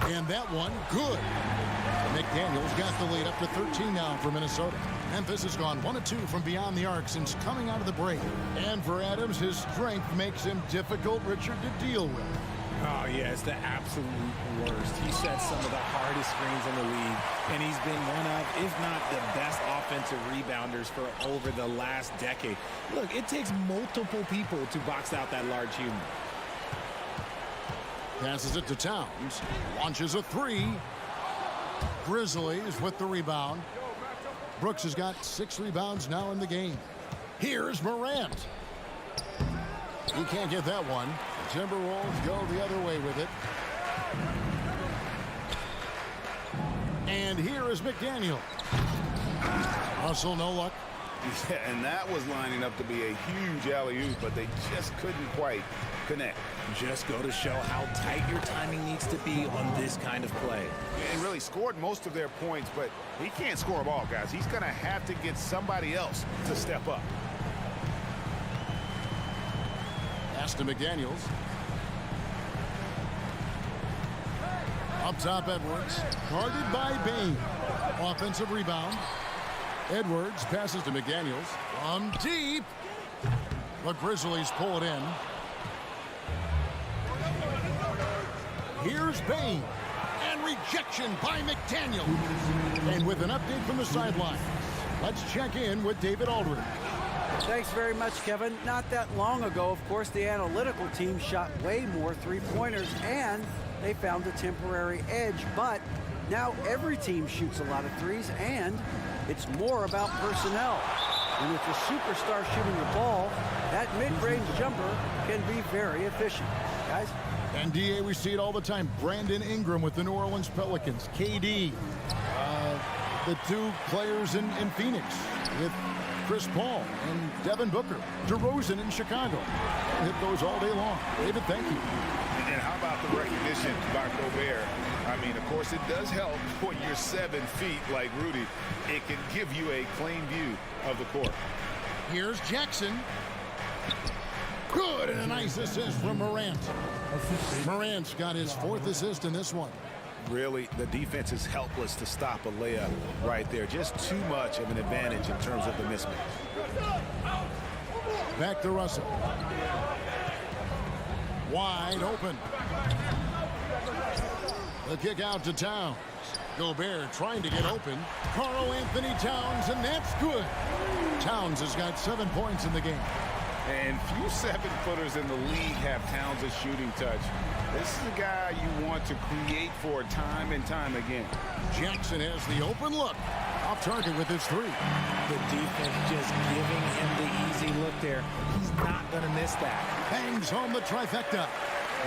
F: And that one, good. McDaniels got the lead up to 13 now for Minnesota. Memphis has gone 1 of 2 from beyond the arc since coming out of the break. And for Adams, his strength makes him difficult, Richard, to deal with.
G: Oh, yeah, it's the absolute worst. He sets some of the hardest screens in the league, and he's been one of, if not the best offensive rebounders for over the last decade. Look, it takes multiple people to box out that large human.
F: Passes it to Towns. Launches a 3. Grizzlies with the rebound. Brooks has got 6 rebounds now in the game. Here's Morant. He can't get that one. The Timberwolves go the other way with it. And here is McDaniel. Russell, no luck.
H: Yeah, and that was lining up to be a huge alley-oop, but they just couldn't quite connect.
G: Just go to show how tight your timing needs to be on this kind of play.
H: And really scored most of their points, but he can't score them all, guys. He's going to have to get somebody else to step up.
F: Pass to McDaniels. Up top, Edwards. Guarded by Bain. Offensive rebound. Edwards passes to McDaniels. From deep. The Grizzlies pull it in. Here's Bain. And rejection by McDaniel. And with an update from the sideline, let's check in with David Aldridge.
D: Thanks very much, Kevin. Not that long ago, of course, the analytical team shot way more three-pointers, and they found a temporary edge. But now every team shoots a lot of threes, and it's more about personnel. And with the superstar shooting the ball, that mid-range jumper can be very efficient. Guys?
F: And DA, we see it all the time. Brandon Ingram with the New Orleans Pelicans. KD. The two players in Phoenix with Chris Paul and Devin Booker. DeRozan in Chicago. Hit those all day long. David, thank you.
H: And how about the recognition by Gobert? I mean, of course, it does help when you're 7 feet like Rudy. It can give you a clean view of the court.
F: Here's Jackson. Good, and a nice assist from Morant. Morant's got his 4th assist in this one.
H: Really, the defense is helpless to stop a layup right there. Just too much of an advantage in terms of the mismatch.
F: Back to Russell. Wide open. The kick out to Towns. Gobert trying to get open. Karl Anthony Towns, and that's good. Towns has got 7 points in the game.
H: And few 7-footers in the league have Towns' shooting touch. This is a guy you want to create for time and time again.
F: Jackson has the open look. Off target with his 3.
G: The defense just giving him the easy look there. He's not going to miss that.
F: Bangs home the trifecta.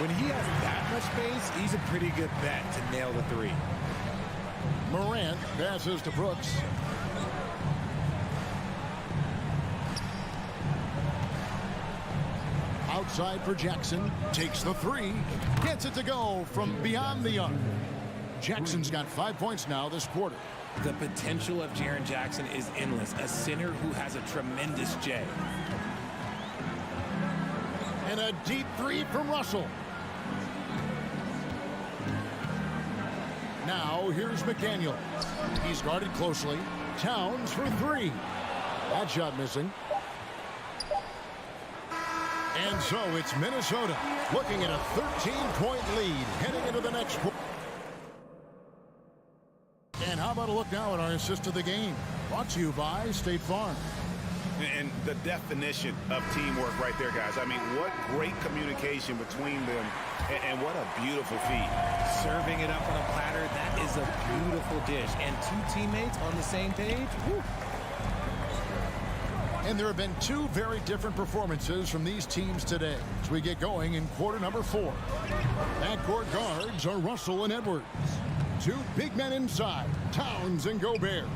G: When he has that much space, he's a pretty good bet to nail the 3.
F: Morant passes to Brooks. Outside for Jackson. Takes the 3. Gets it to go from beyond the arc. Jackson's got 5 points now this quarter.
G: The potential of Jaren Jackson is endless. A center who has a tremendous J.
F: And a deep 3 from Russell. Now here's McDaniel. He's guarded closely. Towns for 3. That shot missing. And so it's Minnesota looking at a 13-point lead heading into the next quarter. And how about a look now at our assist of the game? Brought to you by State Farm.
H: And the definition of teamwork right there, guys. I mean, what great communication between them, and what a beautiful feed.
G: Serving it up on a platter, that is a beautiful dish. And 2 teammates on the same page, whew.
F: And there have been 2 very different performances from these teams today as we get going in quarter number 4. Backcourt guards are Russell and Edwards. 2 big men inside, Towns and Gobert.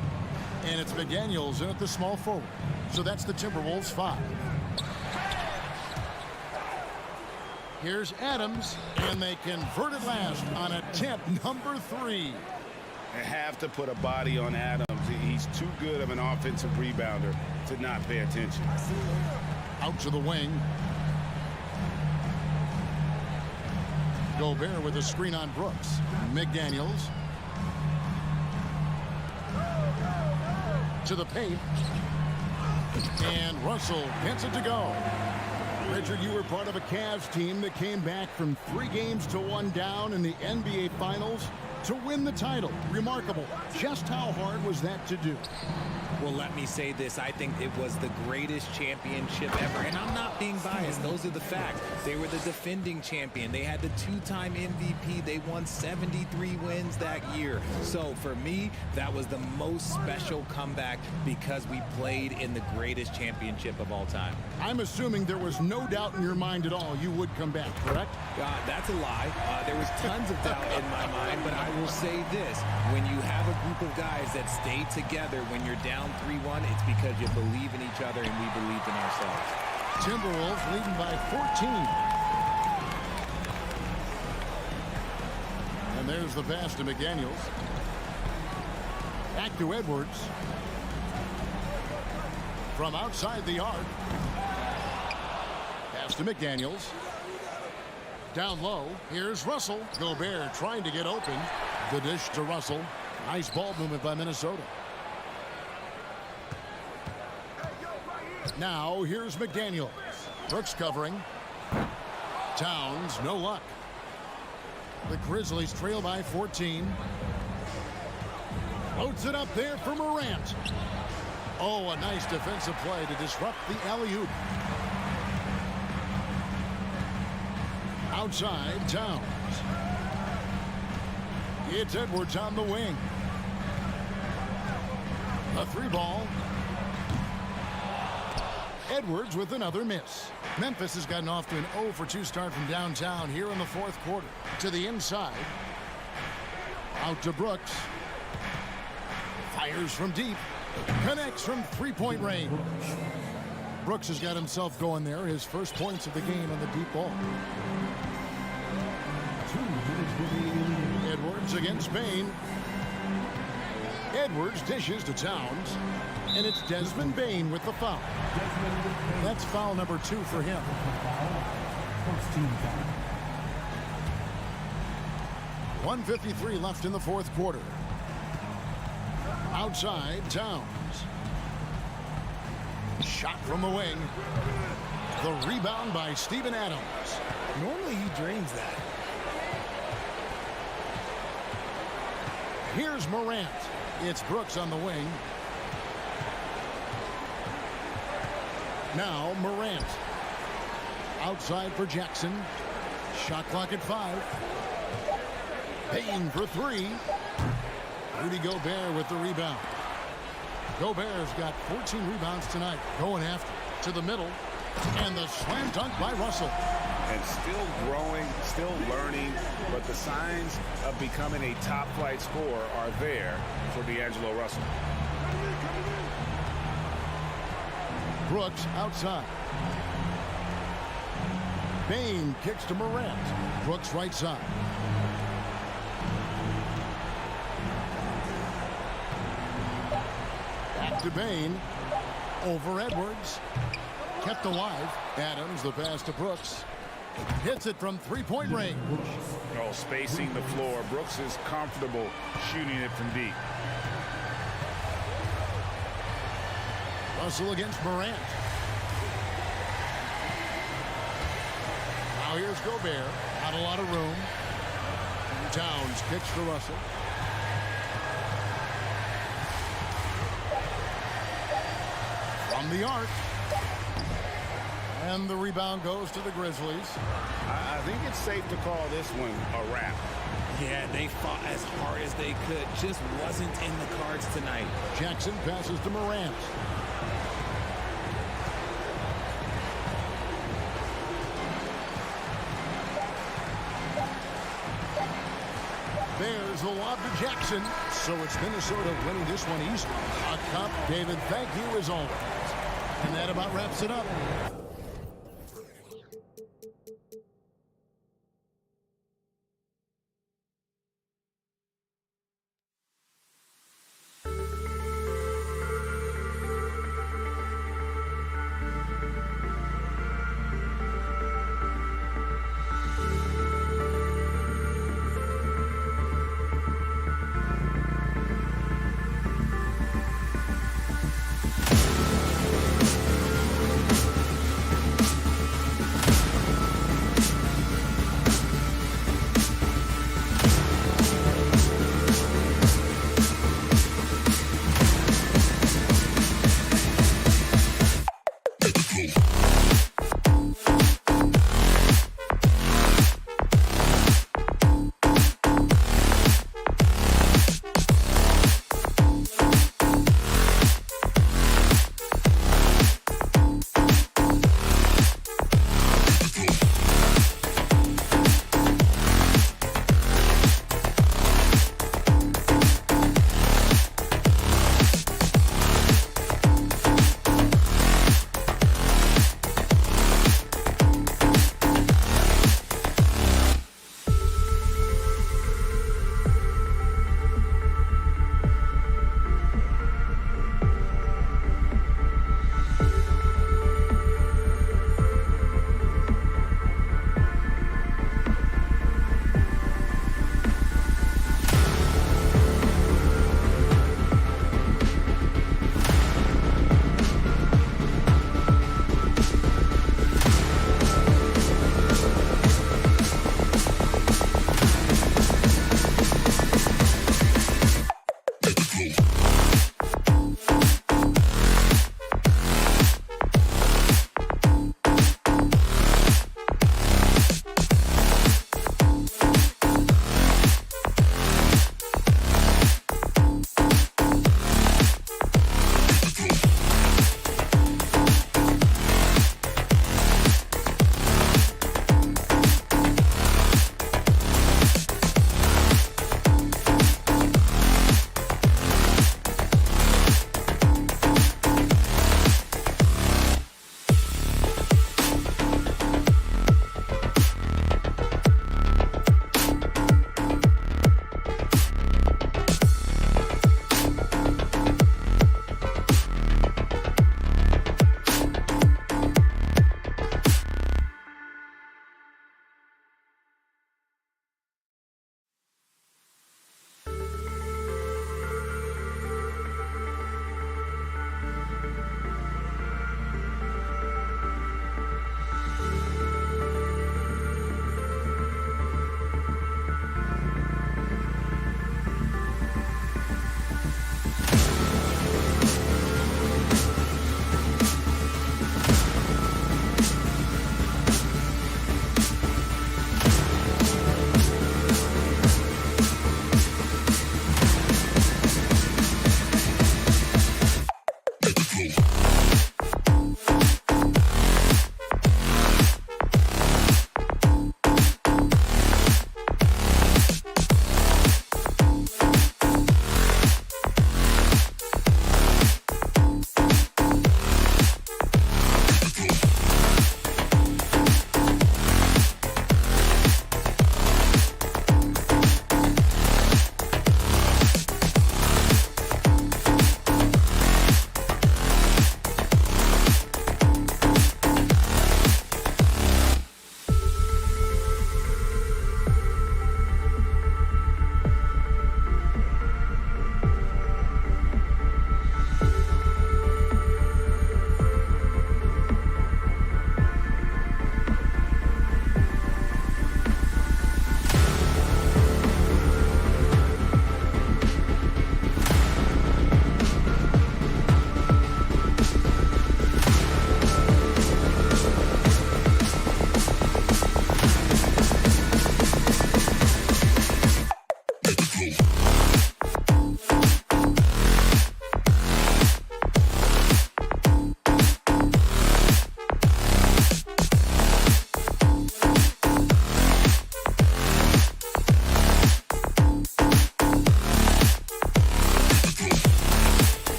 F: And it's McDaniels in at the small forward. So that's the Timberwolves 5. Here's Adams, and they convert it last on attempt number 3.
H: They have to put a body on Adams. He's too good of an offensive rebounder to not pay attention.
F: Out to the wing. Gobert with a screen on Brooks. McDaniels. To the paint. And Russell gets it to go. Richard, you were part of a Cavs team that came back from 3 games to 1 down in the NBA Finals to win the title. Remarkable. Just how hard was that to do?
G: Well, let me say this. I think it was the greatest championship ever. And I'm not being biased. Those are the facts. They were the defending champion. They had the 2-time MVP. They won 73 wins that year. So for me, that was the most special comeback because we played in the greatest championship of all time.
F: I'm assuming there was no doubt in your mind at all you would come back, correct?
G: That's a lie. There was tons of doubt in my mind, but I will say this. When you have a group of guys that stay together when you're down 3-1, it's because you believe in each other and we believed in ourselves.
F: Timberwolves leading by 14. And there's the pass to McDaniels. Back to Edwards. From outside the arc. Pass to McDaniels. Down low. Here's Russell. Gobert trying to get open. The dish to Russell. Nice ball movement by Minnesota. Now here's McDaniels. Brooks covering. Towns, no luck. The Grizzlies trail by 14. Loads it up there for Morant. Oh, a nice defensive play to disrupt the alley-oop. Outside, Towns. It's Edwards on the wing. A 3-ball. Edwards with another miss. Memphis has gotten off to an 0-for-2 start from downtown here in the fourth quarter. To the inside. Out to Brooks. Fires from deep. Connects from three-point range. Brooks has got himself going there. His first points of the game on the deep ball. Edwards against Bane. Edwards dishes to Towns. And it's Desmond Bane with the foul. That's foul number 2 for him.
E: First team foul.
F: 1:53 left in the fourth quarter. Outside, Towns. Shot from the wing. The rebound by Steven Adams.
G: Normally he drains that.
F: Here's Morant. It's Brooks on the wing. Now Morant. Outside for Jackson. Shot clock at 5. Payne for 3. Rudy Gobert with the rebound. Gobert's got 14 rebounds tonight. Going after to the middle. And the slam dunk by Russell.
H: And still growing, still learning, but the signs of becoming a top-flight scorer are there for D'Angelo Russell.
F: Brooks outside. Bane kicks to Morant. Brooks right side. Back to Bane. Over Edwards. Kept alive. Adams, the pass to Brooks. Hits it from three-point range.
H: Oh, spacing the floor. Brooks is comfortable shooting it from deep.
F: Russell against Morant. Now here's Gobert. Not a lot of room. Towns kicks to Russell. From the arc. And the rebound goes to the Grizzlies.
H: I think it's safe to call this one a wrap.
G: Yeah, they fought as hard as they could. Just wasn't in the cards tonight.
F: Jackson passes to Morant. There's the lob to Jackson. So it's Minnesota winning this one easily. A cup, David, thank you as always. And that about wraps it up.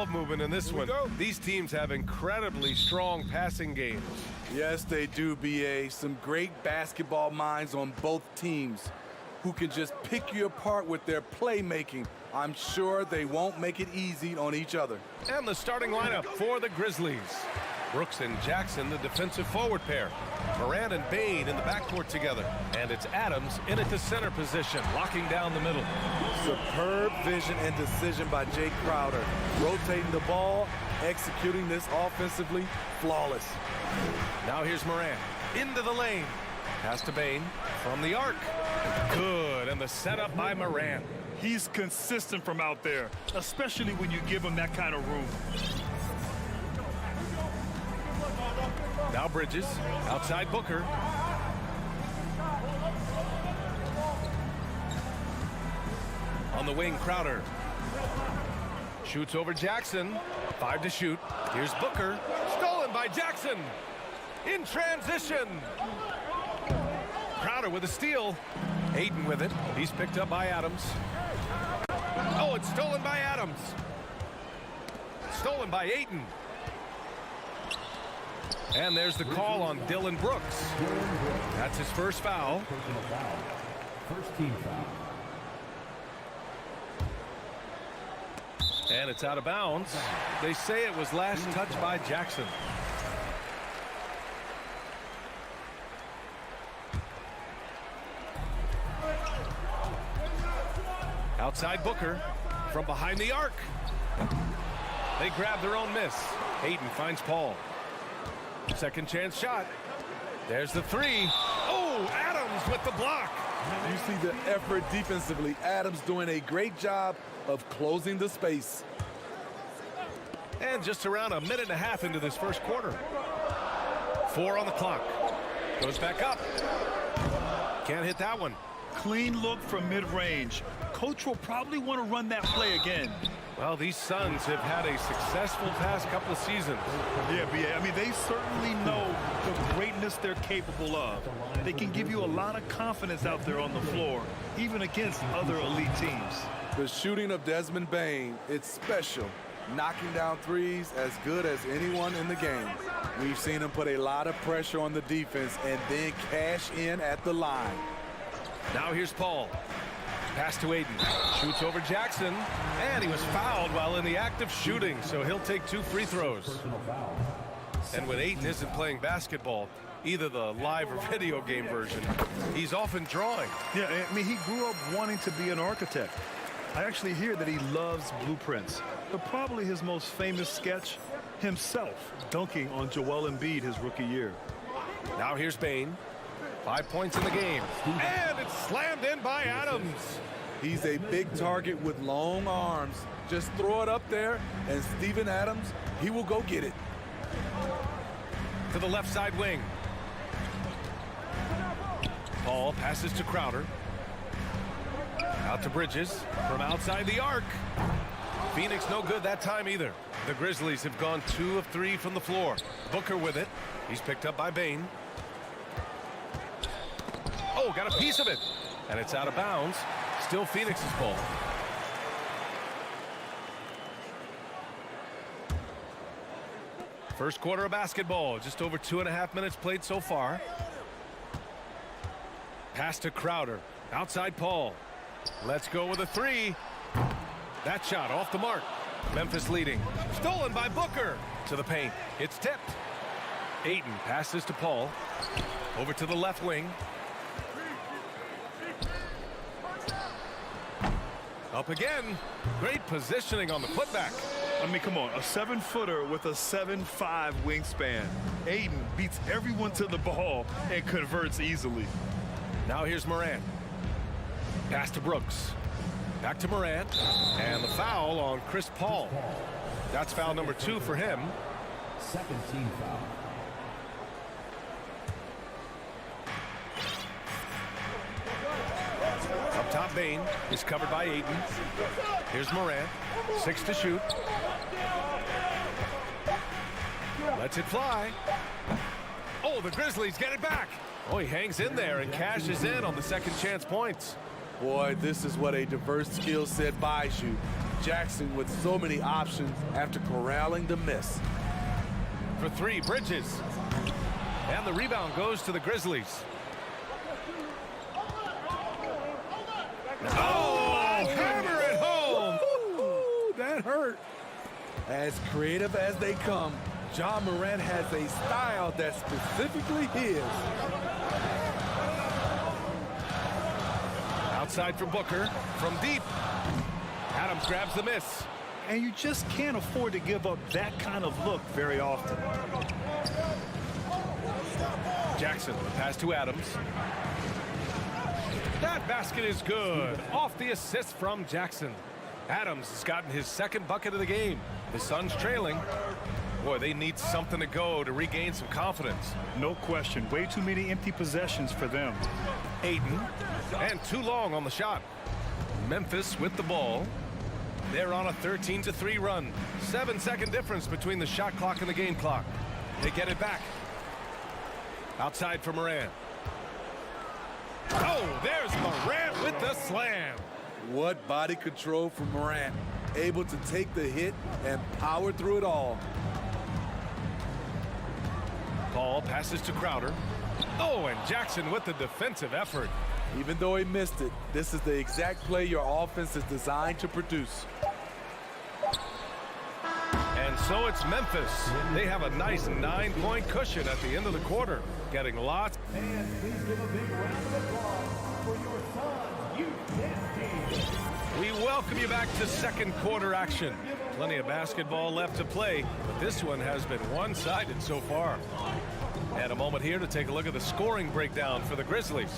B: ball movement in this one. These teams have incredibly strong passing games.
I: Yes, they do, BA. Some great basketball minds on both teams who can just pick you apart with their playmaking. I'm sure they won't make it easy on each other.
B: And the starting lineup for the Grizzlies. Brooks and Jackson, the defensive forward pair. Morant and Bane in the backcourt together. And it's Adams in at the center position, locking down the middle.
I: Superb vision and decision by Jay Crowder. Rotating the ball, executing this offensively, flawless.
B: Now here's Morant into the lane. Pass to Bane from the arc. Good, and the setup by Morant.
C: He's consistent from out there, especially when you give him that kind of room.
B: Now Bridges, outside Booker. On the wing, Crowder. Shoots over Jackson. 5 to shoot. Here's Booker. Stolen by Jackson. In transition. Crowder with a steal. Ayton with it. He's picked up by Adams. Oh, it's stolen by Adams. Stolen by Ayton. And there's the call on Dylan Brooks. That's his first foul.
E: Personal foul. First team foul.
B: And it's out of bounds. They say it was last touched by Jackson. Outside Booker from behind the arc. They grab their own miss. Ayton finds Paul. Second chance shot. There's the three. Oh, Adams with the block.
I: You see the effort defensively. Adams doing a great job of closing the space.
B: And just around a minute and a half into this first quarter. 4 on the clock. Goes back up. Can't hit that one.
C: Clean look from mid-range. Coach will probably want to run that play again.
B: Well, these Suns have had a successful past couple of seasons.
C: Yeah, BA. I mean, they certainly know the greatness they're capable of. They can give you a lot of confidence out there on the floor, even against other elite teams.
I: The shooting of Desmond Bane, it's special. Knocking down threes as good as anyone in the game. We've seen him put a lot of pressure on the defense and then cash in at the line.
B: Now here's Paul. Pass to Ayton. Shoots over Jackson. And he was fouled while in the act of shooting, so he'll take 2 free throws.
E: Personal foul.
B: And when Ayton isn't playing basketball, either the live or video game version, he's often drawing.
C: Yeah, I mean, he grew up wanting to be an architect. I actually hear that he loves blueprints. But probably his most famous sketch, himself dunking on Joel Embiid his rookie year.
B: Now here's Bane. 5 points in the game. And it's slammed in by Adams.
I: He's a big target with long arms. Just throw it up there, and Steven Adams, he will go get it.
B: To the left side wing. Paul passes to Crowder. Out to Bridges from outside the arc. Phoenix no good that time either. The Grizzlies have gone 2 of 3 from the floor. Booker with it. He's picked up by Bane. Oh, got a piece of it. And it's out of bounds. Still Phoenix's ball. First quarter of basketball. Just over 2.5 minutes played so far. Pass to Crowder. Outside Paul. Let's go with a 3. That shot off the mark. Memphis leading. Stolen by Booker. To the paint. It's tipped. Ayton passes to Paul. Over to the left wing. Up again. Great positioning on the putback.
C: I mean, come on, a 7-footer with a 7'5" wingspan. Ayton beats everyone to the ball and converts easily.
B: Now here's Morant. Pass to Brooks. Back to Morant. And the foul on Chris Paul. That's foul number 2 for him.
E: Second team foul.
B: Up top, Bane is covered by Ayton. Here's Morant. 6 to shoot. Lets it fly. Oh, the Grizzlies get it back. Oh, he hangs in there and cashes in on the second chance points.
I: Boy, this is what a diverse skill set buys you. Jackson with so many options after corralling the miss.
B: For three, Bridges. And the rebound goes to the Grizzlies. Oh, hammer it home!
I: Ooh, that hurt. As creative as they come, Ja Morant has a style that's specifically his.
B: Outside for Booker, from deep. Adams grabs the miss.
C: And you just can't afford to give up that kind of look very often.
B: Jackson, the pass to Adams. That basket is good. Off the assist from Jackson. Adams has gotten his second bucket of the game. The Suns trailing. Boy, they need something to go to regain some confidence.
C: No question. Way too many empty possessions for them.
B: Ayton, and too long on the shot. Memphis with the ball. They're on a 13-3 run. 7-second difference between the shot clock and the game clock. They get it back. Outside for Morant. Oh, there's Morant with the slam.
I: What body control from Morant. Able to take the hit and power through it all.
B: Ball passes to Crowder. Oh, and Jackson with the defensive effort.
I: Even though he missed it, this is the exact play your offense is designed to produce.
B: And so it's Memphis. They have a nice 9-point cushion at the end of the quarter, getting lots.
E: And please give a big round of applause for your Suns youth team.
B: We welcome you back to second quarter action. Plenty of basketball left to play, but this one has been one-sided so far. And a moment here to take a look at the scoring breakdown for the Grizzlies.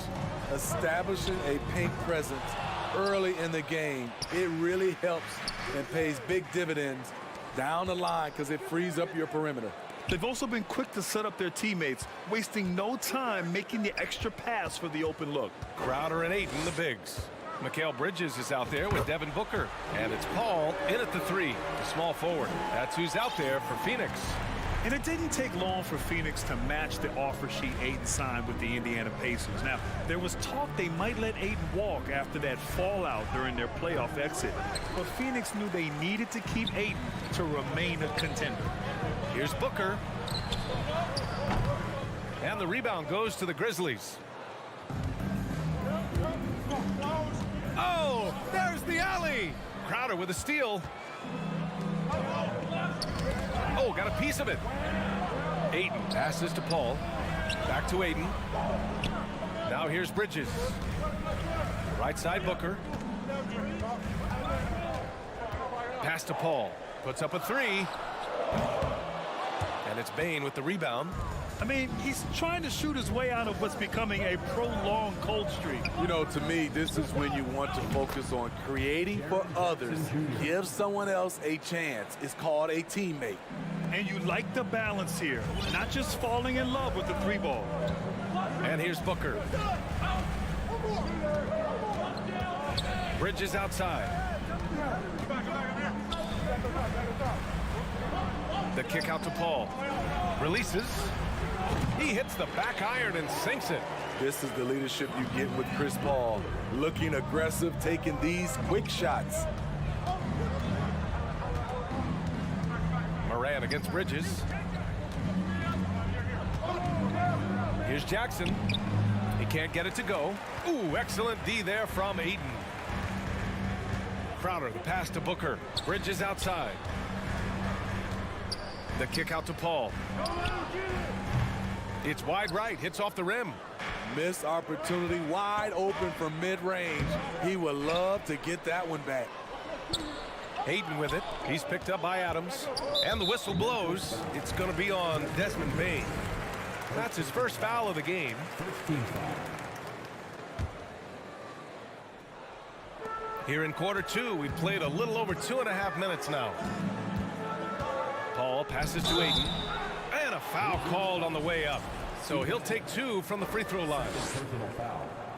I: Establishing a paint presence early in the game, it really helps and pays big dividends down the line because it frees up your perimeter.
C: They've also been quick to set up their teammates, wasting no time making the extra pass for the open look.
B: Crowder and Ayton, the bigs. Mikal Bridges is out there with Devin Booker. And it's Paul in at the three, the small forward. That's who's out there for Phoenix.
C: And it didn't take long for Phoenix to match the offer sheet Ayton signed with the Indiana Pacers. Now, there was talk they might let Ayton walk after that fallout during their playoff exit. But Phoenix knew they needed to keep Ayton to remain a contender.
B: Here's Booker. And the rebound goes to the Grizzlies. Oh, there's the alley. Crowder with a steal. Oh, got a piece of it. Ayton passes to Paul. Back to Ayton. Now here's Bridges. Right side Booker. Pass to Paul. Puts up a three. And it's Bane with the rebound.
C: I mean, he's trying to shoot his way out of what's becoming a prolonged cold streak.
I: You know, to me, this is when you want to focus on creating for others. Give someone else a chance. It's called a teammate.
C: And you like the balance here, not just falling in love with the three ball.
B: And here's Booker. Bridges outside. The kick out to Paul. Releases. He hits the back iron and sinks it.
I: This is the leadership you get with Chris Paul. Looking aggressive, taking these quick shots.
B: Morant against Bridges. Here's Jackson. He can't get it to go. Ooh, excellent D there from Ayton. Crowder, the pass to Booker. Bridges outside. The kick out to Paul. It's wide right, hits off the rim.
I: Missed opportunity, wide open from mid-range. He would love to get that one back.
B: Ayton with it. He's picked up by Adams. And the whistle blows. It's going to be on Desmond Bane. That's his first foul of the game. Here in quarter two, we've played a little over 2.5 minutes now. Paul passes to Ayton. And a foul called on the way up. So he'll take two from the free throw line.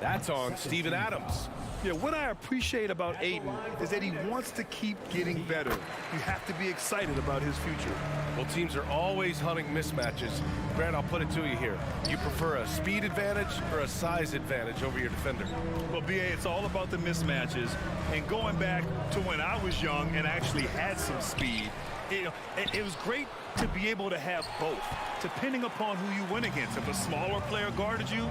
B: That's on Steven Adams.
C: Yeah, what I appreciate about Aiden is that he wants to keep getting better. You have to be excited about his future.
B: Well, teams are always hunting mismatches. Grant, I'll put it to you here. You prefer a speed advantage or a size advantage over your defender?
C: Well, BA, it's all about the mismatches. And going back to when I was young and actually had some speed, it was great to be able to have both, depending upon who you went against. If a smaller player guarded you,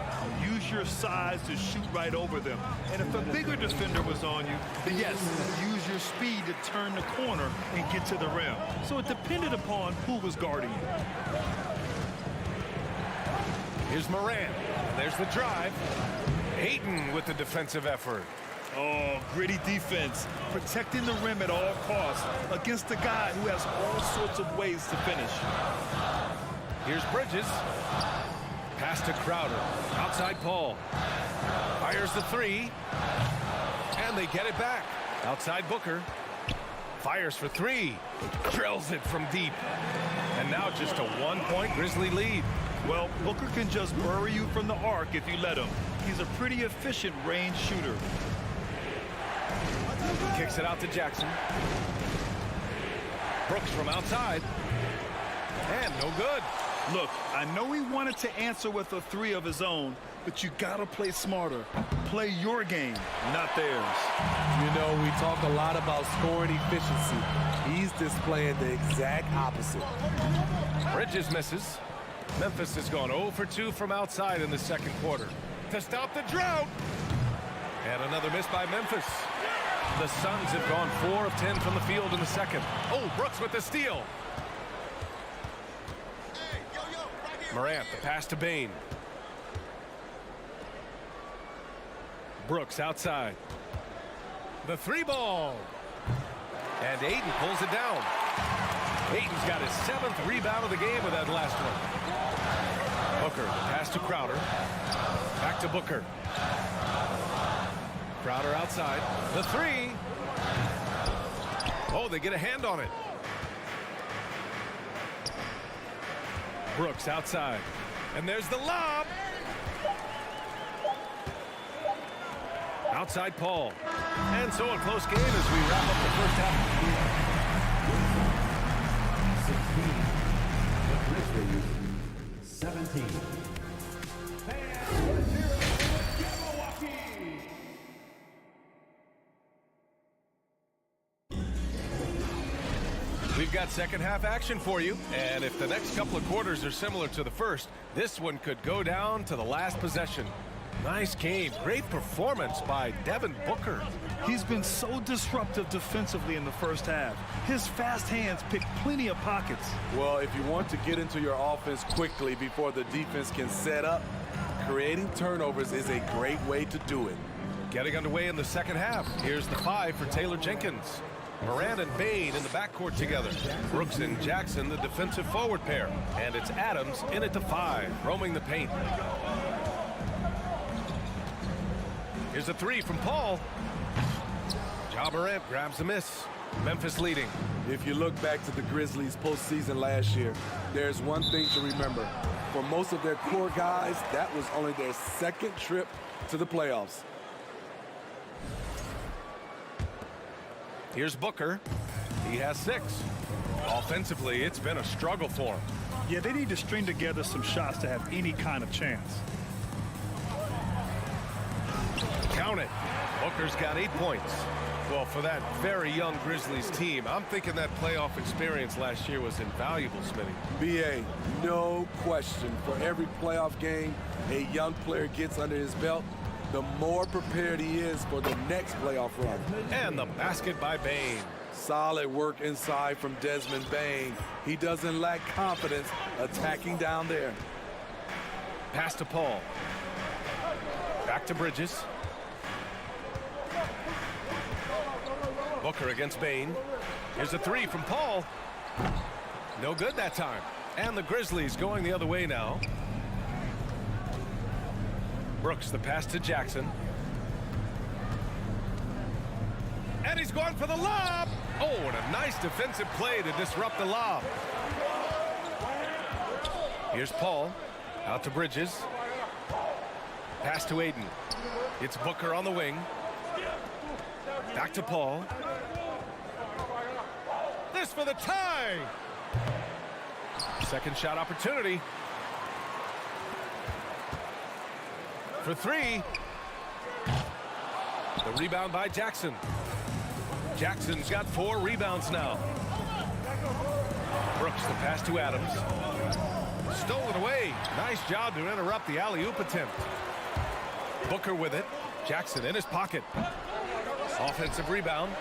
C: use your size to shoot right over them. And if a bigger defender was on you, then yes, use your speed to turn the corner and get to the rim. So it depended upon who was guarding you.
B: Here's Morant. There's the drive. Ayton with the defensive effort.
C: Oh, gritty defense, protecting the rim at all costs against a guy who has all sorts of ways to finish.
B: Here's Bridges. Pass to Crowder. Outside Paul. Fires the three. And they get it back. Outside Booker. Fires for three. Drills it from deep. And now just a one-point Grizzly lead.
C: Well, Booker can just bury you from the arc if you let him. He's a pretty efficient range shooter.
B: Kicks it out to Jackson. Brooks from outside. And no good.
C: Look, I know he wanted to answer with a three of his own, but you gotta play smarter. Play your game, not theirs.
I: You know, we talk a lot about scoring efficiency. He's displaying the exact opposite.
B: Bridges misses. Memphis has gone 0 for 2 from outside in the second quarter. To stop the drought. And another miss by Memphis. The Suns have gone 4 of 10 from the field in the second. Oh, Brooks with the steal. Morant, the pass to Bane. Brooks outside. The three ball. And Ayton pulls it down. Ayton's got his 7th rebound of the game with that last one. Booker, the pass to Crowder. Back to Booker. Crowder outside. The three. Oh, they get a hand on it. Brooks outside. And there's the lob. Outside Paul. And so a close game as we wrap up the first half.
E: 16. The Grizzlies, 17.
B: We've got second half action for you, and if the next couple of quarters are similar to the first, this one could go down to the last possession. Nice game. Great performance by Devin Booker.
C: He's been so disruptive defensively in the first half. His fast hands pick plenty of pockets.
I: Well, if you want to get into your offense quickly before the defense can set up, creating turnovers is a great way to do it.
B: Getting underway in the second half. Here's the 5 for Taylor Jenkins. Morant and Bane in the backcourt together. Brooks and Jackson, the defensive forward pair. And it's Adams in at the 5, roaming the paint. Here's a 3 from Paul. Ja Morant grabs the miss. Memphis leading.
I: If you look back to the Grizzlies postseason last year, there's one thing to remember. For most of their core guys, that was only their second trip to the playoffs.
B: Here's Booker. He has 6. Offensively, it's been a struggle for him.
C: Yeah, they need to string together some shots to have any kind of chance.
B: Count it. Booker's got 8 points. Well, for that very young Grizzlies team, I'm thinking that playoff experience last year was invaluable, Smitty.
I: BA, no question. For every playoff game a young player gets under his belt, the more prepared he is for the next playoff run.
B: And the basket by Bane.
I: Solid work inside from Desmond Bane. He doesn't lack confidence attacking down there.
B: Pass to Paul. Back to Bridges. Booker against Bane. Here's a 3 from Paul. No good that time. And the Grizzlies going the other way now. Brooks, the pass to Jackson. And he's going for the lob. Oh, and a nice defensive play to disrupt the lob. Here's Paul. Out to Bridges. Pass to Ayton. It's Booker on the wing. Back to Paul. This for the tie. Second shot opportunity. For three. The rebound by Jackson. Jackson's got 4 rebounds now. Brooks, the pass to Adams. Stolen away. Nice job to interrupt the alley-oop attempt. Booker with it. Jackson in his pocket. Offensive rebound.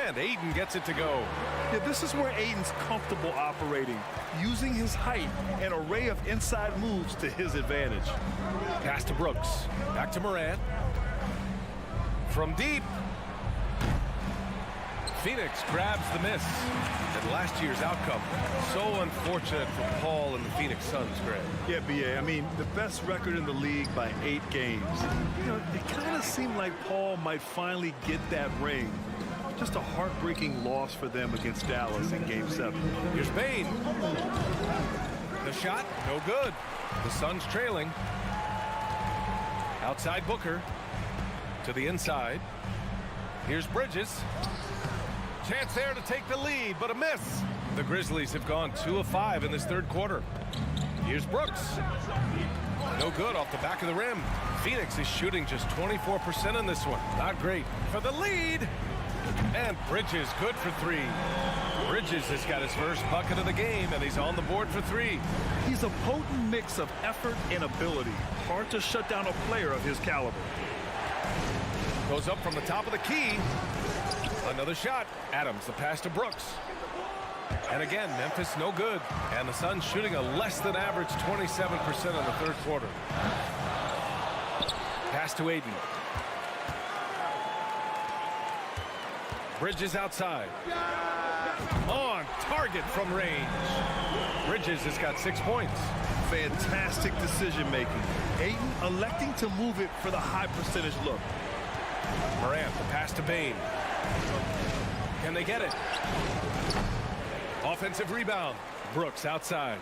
B: And Aiden gets it to go.
C: Yeah, this is where Aiden's comfortable operating, using his height and array of inside moves to his advantage.
B: Pass to Brooks. Back to Morant. From deep. Phoenix grabs the miss. And last year's outcome. So unfortunate for Paul and the Phoenix Suns, Greg.
C: Yeah, B.A., I mean, the best record in the league by 8 games. You know, it kind of seemed like Paul might finally get that ring. Just a heartbreaking loss for them against Dallas in Game 7.
B: Here's Bane. The shot, no good. The Suns trailing. Outside Booker. To the inside. Here's Bridges. Chance there to take the lead, but a miss. The Grizzlies have gone 2 of 5 in this third quarter. Here's Brooks. No good off the back of the rim. Phoenix is shooting just 24% in this one. Not great. For the lead. And Bridges good for 3. Bridges has got his first bucket of the game, and he's on the board for 3.
C: He's a potent mix of effort and ability. Hard to shut down a player of his caliber.
B: Goes up from the top of the key. Another shot. Adams, the pass to Brooks. And again, Memphis no good. And the Suns shooting a less than average 27% in the third quarter. Pass to Aiden. Bridges outside. On target from range. Bridges has got 6 points.
C: Fantastic decision making. Aiden electing to move it for the high percentage look.
B: Morant, the pass to Bane. Can they get it? Offensive rebound. Brooks outside.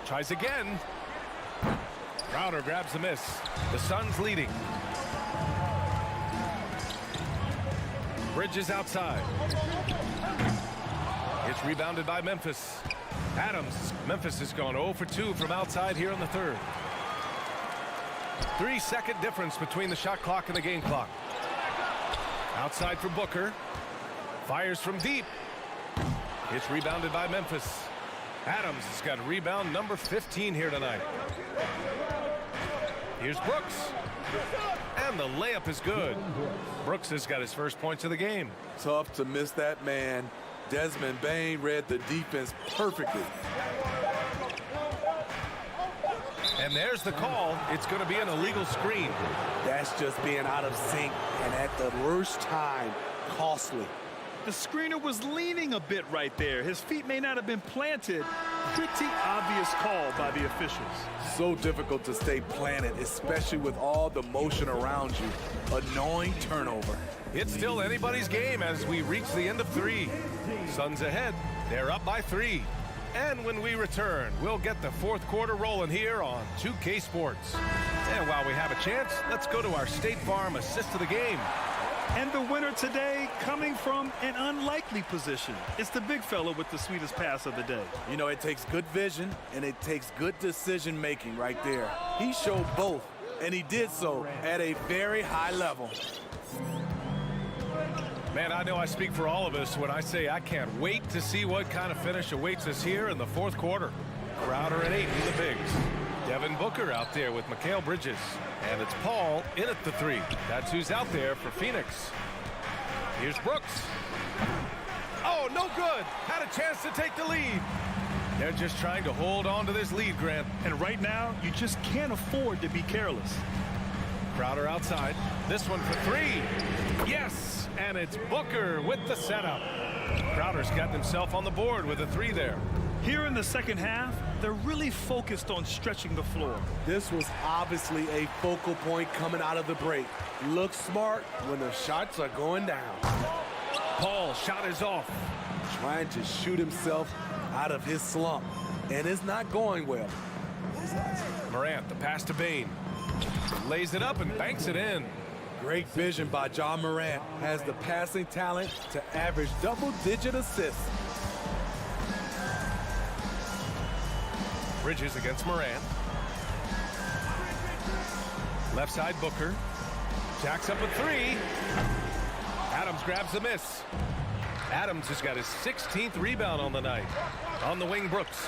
B: Tries again. Crowder grabs the miss. The Suns leading. Bridges outside. It's rebounded by Memphis. Adams. Memphis has gone 0 for 2 from outside here in the third. 3-second difference between the shot clock and the game clock. Outside for Booker. Fires from deep. It's rebounded by Memphis. Adams has got rebound number 15 here tonight. Here's Brooks. And the layup is good. Brooks has got his first points of the game.
I: Tough to miss that man. Desmond Bane read the defense perfectly.
B: And there's the call. It's going to be an illegal screen.
I: That's just being out of sync and at the worst time, costly.
C: The screener was leaning a bit right there. His feet may not have been planted. Pretty obvious call by the officials.
I: So difficult to stay planted, especially with all the motion around you. Annoying turnover.
B: It's still anybody's game as we reach the end of 3. Suns ahead. They're up by 3. And when we return, we'll get the fourth quarter rolling here on 2K Sports. And while we have a chance, let's go to our State Farm assist of the game.
C: And the winner today coming from an unlikely position. It's the big fella with the sweetest pass of the day.
I: You know, it takes good vision and it takes good decision making right there. He showed both, and he did so at a very high level.
B: Man, I know I speak for all of us when I say I can't wait to see what kind of finish awaits us here in the fourth quarter. Crowder and Aiden, the bigs. Devin Booker out there with Mikal Bridges. And it's Paul in at the 3. That's who's out there for Phoenix. Here's Brooks. Oh, no good. Had a chance to take the lead. They're just trying to hold on to this lead, Grant.
C: And right now, you just can't afford to be careless.
B: Crowder outside. This one for 3. Yes, and it's Booker with the setup. Crowder's got himself on the board with a 3 there.
C: Here in the second half, they're really focused on stretching the floor.
I: This was obviously a focal point coming out of the break. Look smart when the shots are going down.
B: Paul shot is off.
I: Trying to shoot himself out of his slump, and it's not going well.
B: Morant, the pass to Bane. Lays it up and banks it in.
I: Great vision by John Morant. Has the passing talent to average double-digit assists.
B: Bridges against Morant. Left side Booker. Jacks up a three. Adams grabs the miss. Adams has got his 16th rebound on the night. On the wing, Brooks.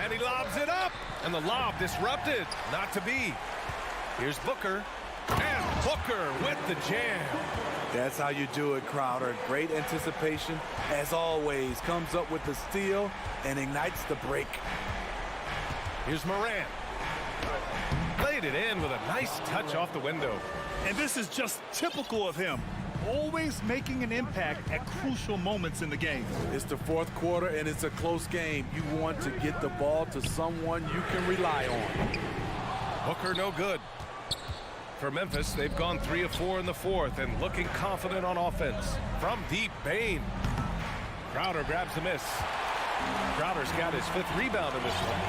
B: And he lobs it up. And the lob disrupted. Not to be. Here's Booker. And Booker with the jam.
I: That's how you do it, Crowder. Great anticipation, as always. Comes up with the steal and ignites the break.
B: Here's Morant. Laid it in with a nice touch off the window.
C: And this is just typical of him. Always making an impact at crucial moments in the game.
I: It's the fourth quarter, and it's a close game. You want to get the ball to someone you can rely on.
B: Booker no good. For Memphis, they've gone 3 of 4 in the fourth and looking confident on offense. From deep, Bane. Crowder grabs the miss. Crowder's got his 5th rebound in this one.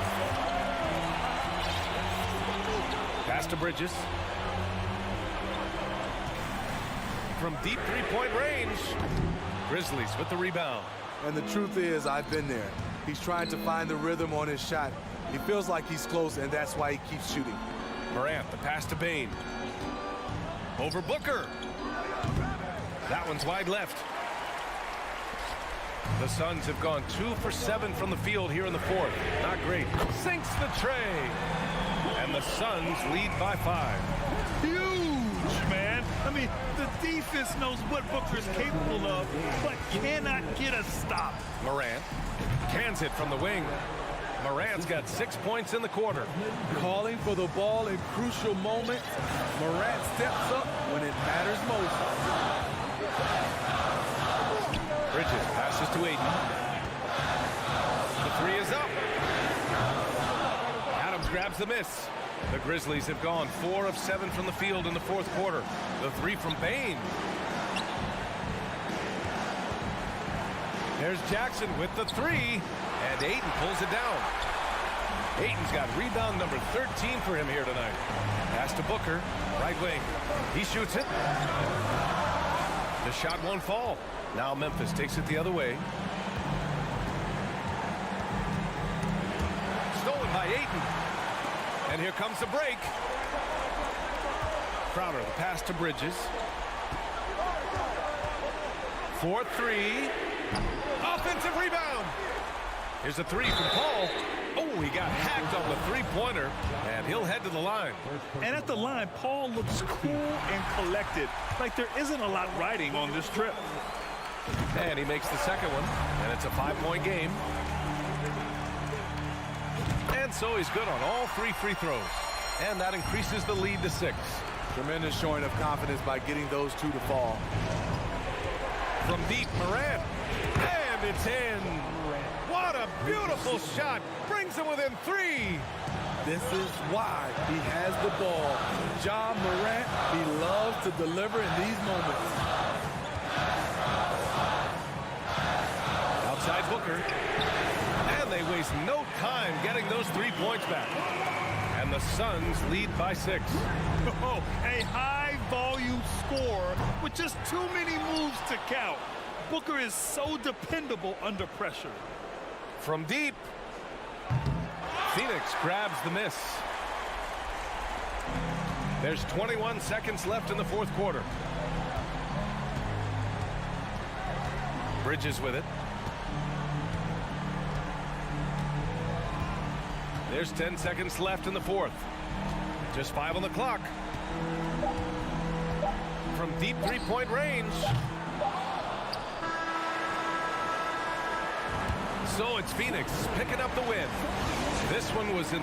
B: Pass to Bridges. From deep three-point range. Grizzlies with the rebound.
I: And the truth is, I've been there. He's trying to find the rhythm on his shot. He feels like he's close, and that's why he keeps shooting.
B: Morant, the pass to Bane. Over Booker. That one's wide left. The Suns have gone 2 for 7 from the field here in the fourth. Not great. Sinks the tray. And the Suns lead by 5.
C: Huge, man. I mean, the defense knows what Booker's capable of, but cannot get a stop.
B: Morant cans it from the wing. Morant's got 6 points in the quarter.
I: Calling for the ball in crucial moments. Morant steps up when it matters most.
B: Bridges passes to Aiden. The 3 is up. Adams grabs the miss. The Grizzlies have gone 4 of 7 from the field in the fourth quarter. The 3 from Bane. There's Jackson with the 3. And Ayton pulls it down. Ayton's got rebound number 13 for him here tonight. Pass to Booker, right wing. He shoots it. The shot won't fall. Now Memphis takes it the other way. Stolen by Ayton. And here comes the break. Crowder, the pass to Bridges. 4-3. Offensive rebound. Here's a 3 from Paul. Oh, he got hacked on the three-pointer, and he'll head to the line.
C: And at the line, Paul looks cool and collected, like there isn't a lot riding on this trip.
B: And he makes the second one, and it's a 5-point game. And so he's good on all 3 free throws. And that increases the lead to 6.
I: Tremendous showing of confidence by getting those 2 to fall.
B: From deep, Morant. And it's in. What a beautiful shot. Brings him within 3.
I: This is why he has the ball. John Morant, he loves to deliver in these moments.
B: Outside Booker. And they waste no time getting those 3 points back. And the Suns lead by 6.
C: Oh, a high-volume score with just too many moves to count. Booker is so dependable under pressure.
B: From deep, Phoenix grabs the miss. There's 21 seconds left in the fourth quarter. Bridges with it. There's 10 seconds left in the fourth. Just 5 on the clock. From deep three-point range. So it's Phoenix picking up the win. This one was in...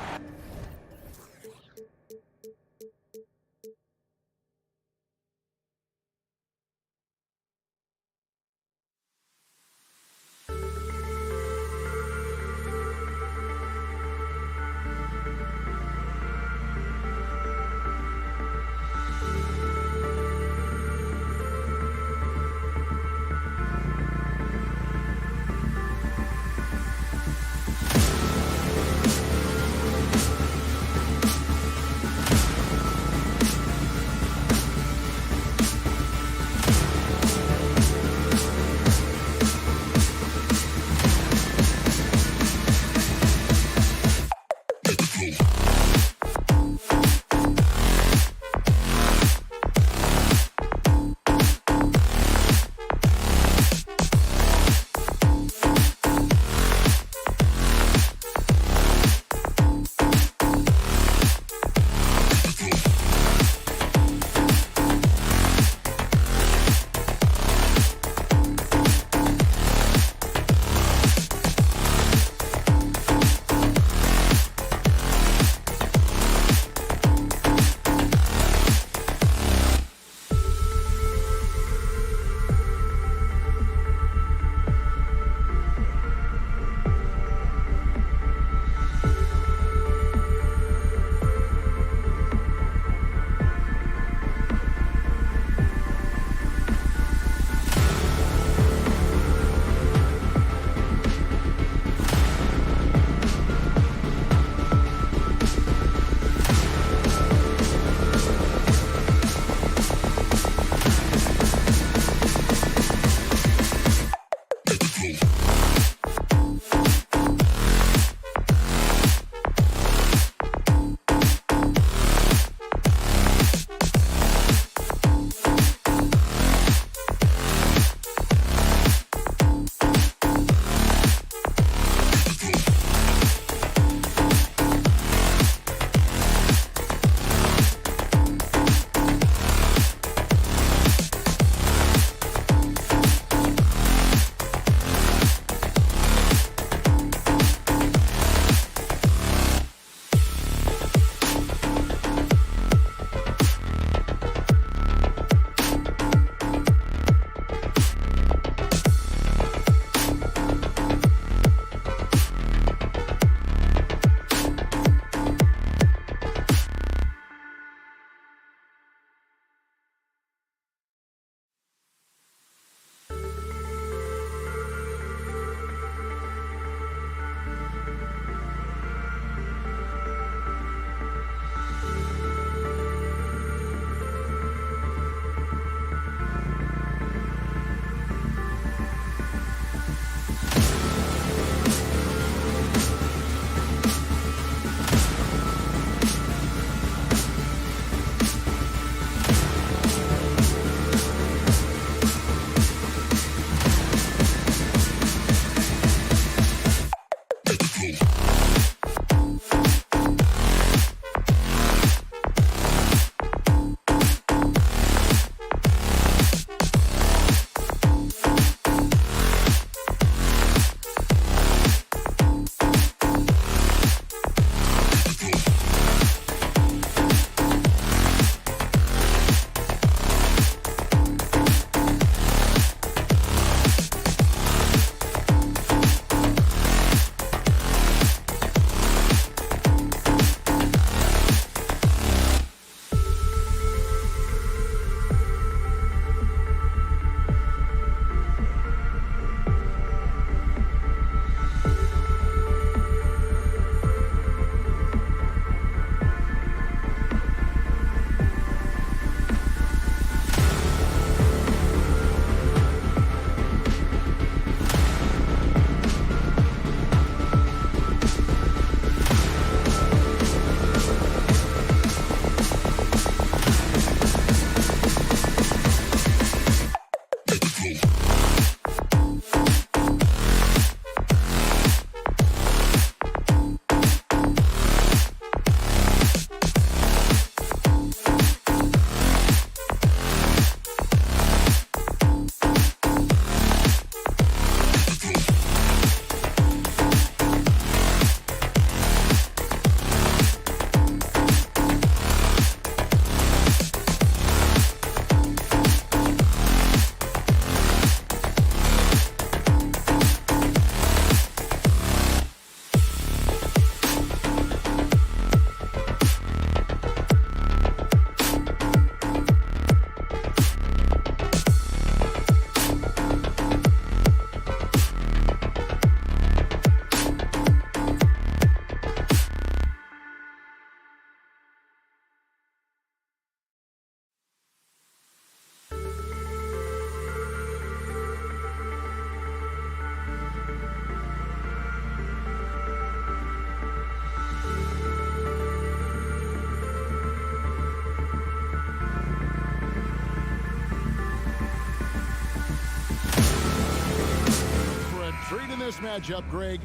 F: this matchup, Greg,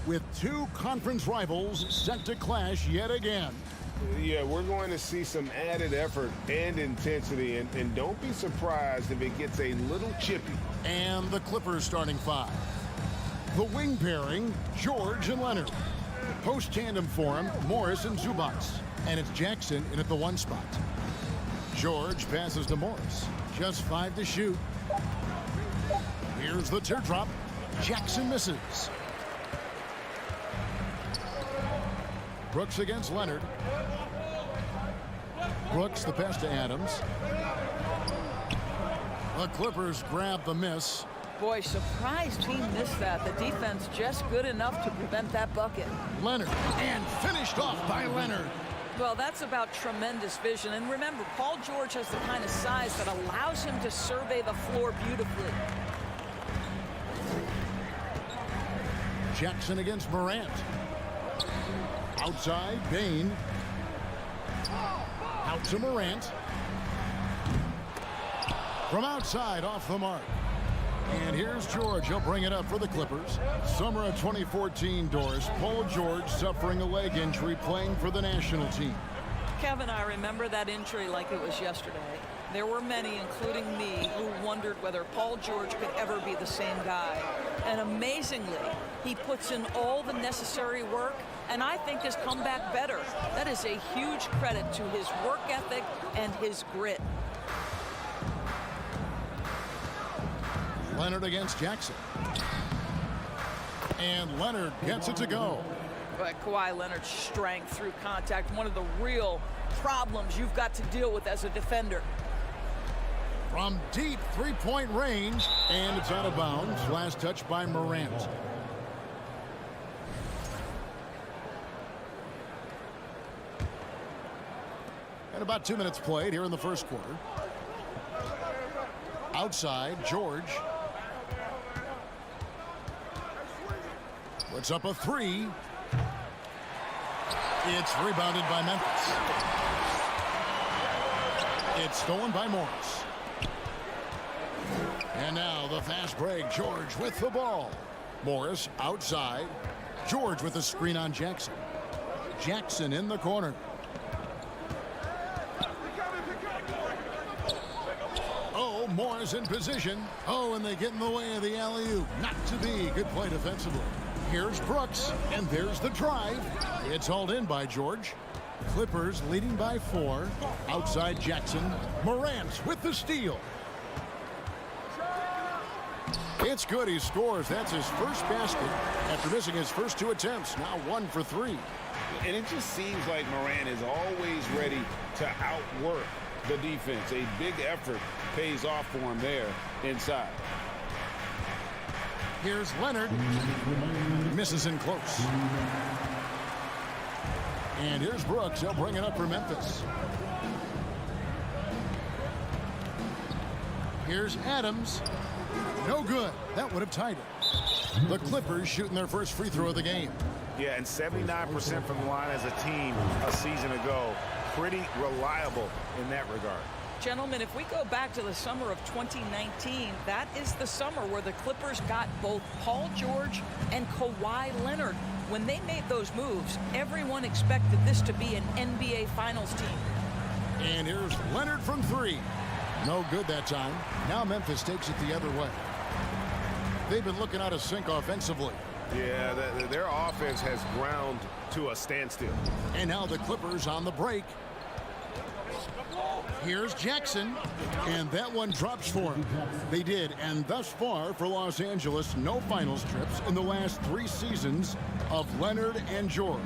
F: with two conference rivals set to clash yet again.
H: Yeah, we're going to see some added effort and intensity, and don't be surprised if it gets a little chippy.
F: And the Clippers starting five. The wing pairing, George and Leonard. Post tandem for him, Morris and Zubac. And it's Jackson in at the one spot. George passes to Morris. Just 5 to shoot. Here's the teardrop. Jackson misses. Brooks against Leonard. Brooks the pass to Adams. The Clippers grab the miss.
J: Boy, surprised he missed that. The defense just good enough to prevent that bucket.
F: Leonard, and finished off by Leonard.
J: Well, that's about tremendous vision. And remember, Paul George has the kind of size that allows him to survey the floor beautifully.
F: Jackson against Morant. Outside, Bain. Out to Morant. From outside, off the mark. And here's George. He'll bring it up for the Clippers. Summer of 2014, Doris. Paul George suffering a leg injury playing for the national team.
J: Kevin, I remember that injury like it was yesterday. There were many, including me, who wondered whether Paul George could ever be the same guy. And amazingly, he puts in all the necessary work, and I think has come back better. That is a huge credit to his work ethic and his grit.
F: Leonard against Jackson. And Leonard gets it to go.
J: But Kawhi Leonard's strength through contact, one of the real problems you've got to deal with as a defender.
F: From deep three-point range, and it's out of bounds. Last touch by Morant. And about 2 minutes played here in the first quarter. Outside, George. Puts up a three. It's rebounded by Memphis. It's stolen by Morris. And now the fast break. George with the ball. Morris outside. George with the screen on Jackson. Jackson in the corner. Oh, Morris in position. Oh, and they get in the way of the alley-oop. Not to be. Good play defensively. Here's Brooks, and there's the drive. It's hauled in by George. Clippers leading by 4. Outside Jackson. Morant with the steal. It's good. He scores. That's his first basket after missing his first 2 attempts. Now 1 for 3.
H: And it just seems like Morant is always ready to outwork the defense. A big effort pays off for him there inside.
F: Here's Leonard. Misses in close. And here's Brooks. He'll bring it up for Memphis. Here's Adams. No good. That would have tied it. The Clippers shooting their first free throw of the game.
H: Yeah, and 79% from the line as a team a season ago. Pretty reliable in that regard.
J: Gentlemen, if we go back to the summer of 2019, that is the summer where the Clippers got both Paul George and Kawhi Leonard. When they made those moves, everyone expected this to be an NBA Finals team.
F: And here's Leonard from 3. No good that time. Now Memphis takes it the other way. They've been looking out of sync offensively.
H: Yeah, their offense has ground to a standstill.
F: And now the Clippers on the break. Here's Jackson, and that one drops for him. They did, and thus far for Los Angeles, no finals trips in the last 3 seasons of Leonard and George.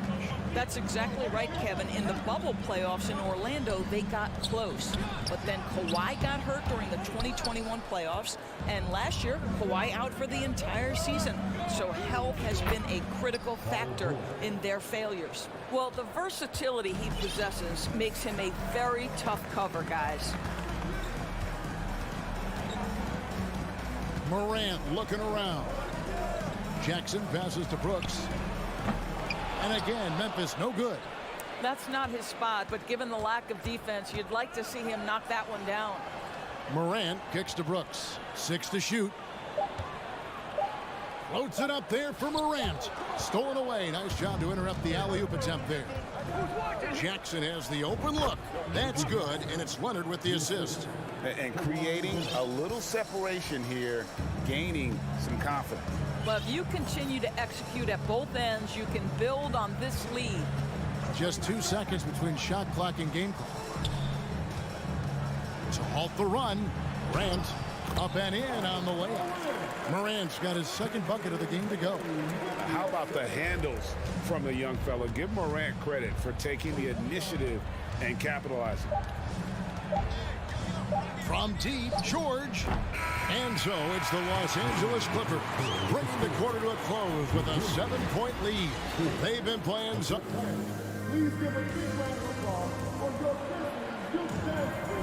J: That's exactly right, Kevin. In the bubble playoffs in Orlando, they got close. But then Kawhi got hurt during the 2021 playoffs, and last year, Kawhi out for the entire season. So health has been a critical factor in their failures. Well, the versatility he possesses makes him a very tough cover, guys.
F: Morant looking around. Jackson passes to Brooks. And again, Memphis no good.
J: That's not his spot, but given the lack of defense, you'd like to see him knock that one down.
F: Morant kicks to Brooks. 6 to shoot. Floats it up there for Morant. Stolen away. Nice job to interrupt the alley-oop attempt there. Jackson has the open look. That's good, and it's Leonard with the assist.
H: And creating a little separation here, gaining some confidence.
J: But if you continue to execute at both ends, you can build on this lead.
F: Just 2 seconds between shot clock and game clock. To halt the run, Morant up and in on the layup. Morant's got his second bucket of the game to go.
H: How about the handles from the young fella? Give Morant credit for taking the initiative and capitalizing.
F: From deep, George. And so it's the Los Angeles Clippers bringing the quarter to a close with a 7-point lead. They've been playing
E: Please give a big round of applause for your Grizzlies youth dance team.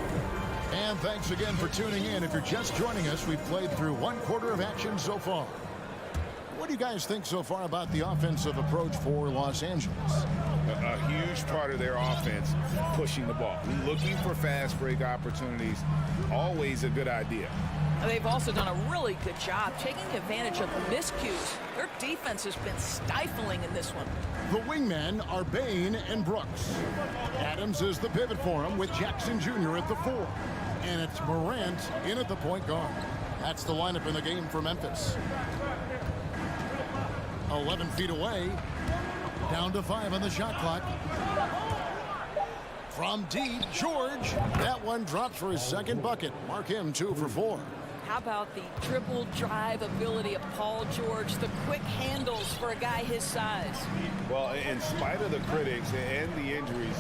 F: And thanks again for tuning in. If you're just joining us, we've played through 1 quarter of action so far. What do you guys think so far about the offensive approach for Los Angeles?
H: A huge part of their offense, pushing the ball. Looking for fast break opportunities, always a good idea.
J: They've also done a really good job taking advantage of miscues. Their defense has been stifling in this one.
F: The wingmen are Bane and Brooks. Adams is the pivot for him with Jackson Jr. at the 4. And it's Morant in at the point guard. That's the lineup in the game for Memphis. 11 feet away. Down to 5 on the shot clock. From deep, George. That one drops for his second bucket. Mark him 2 for 4.
J: How about the dribble drive ability of Paul George, the quick handles for a guy his size?
H: Well, in spite of the critics and the injuries,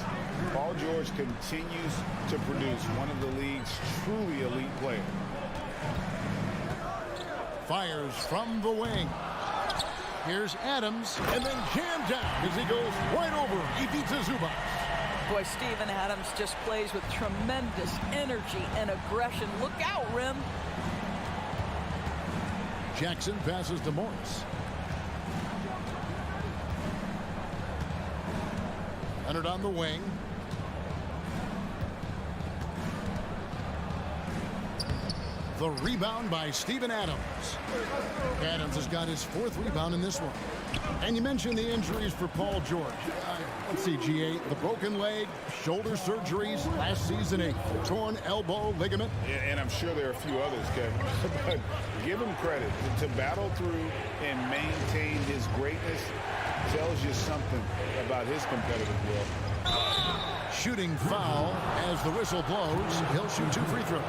H: Paul George continues to produce one of the league's truly elite players.
F: Fires from the wing. Here's Adams, and then jammed down as he goes right over Ivica Zubac.
J: Boy, Steven Adams just plays with tremendous energy and aggression. Look out, Rim.
F: Jackson passes to Morris. Leonard on the wing. The rebound by Steven Adams. Adams has got his 4th rebound in this one. And you mentioned the injuries for Paul George. Let's see, G8, the broken leg, shoulder surgeries, last season a torn elbow ligament.
H: And I'm sure there are a few others, Kevin. But give him credit. To battle through and maintain his greatness tells you something about his competitive will.
F: Shooting foul as the whistle blows. He'll shoot 2 free throws.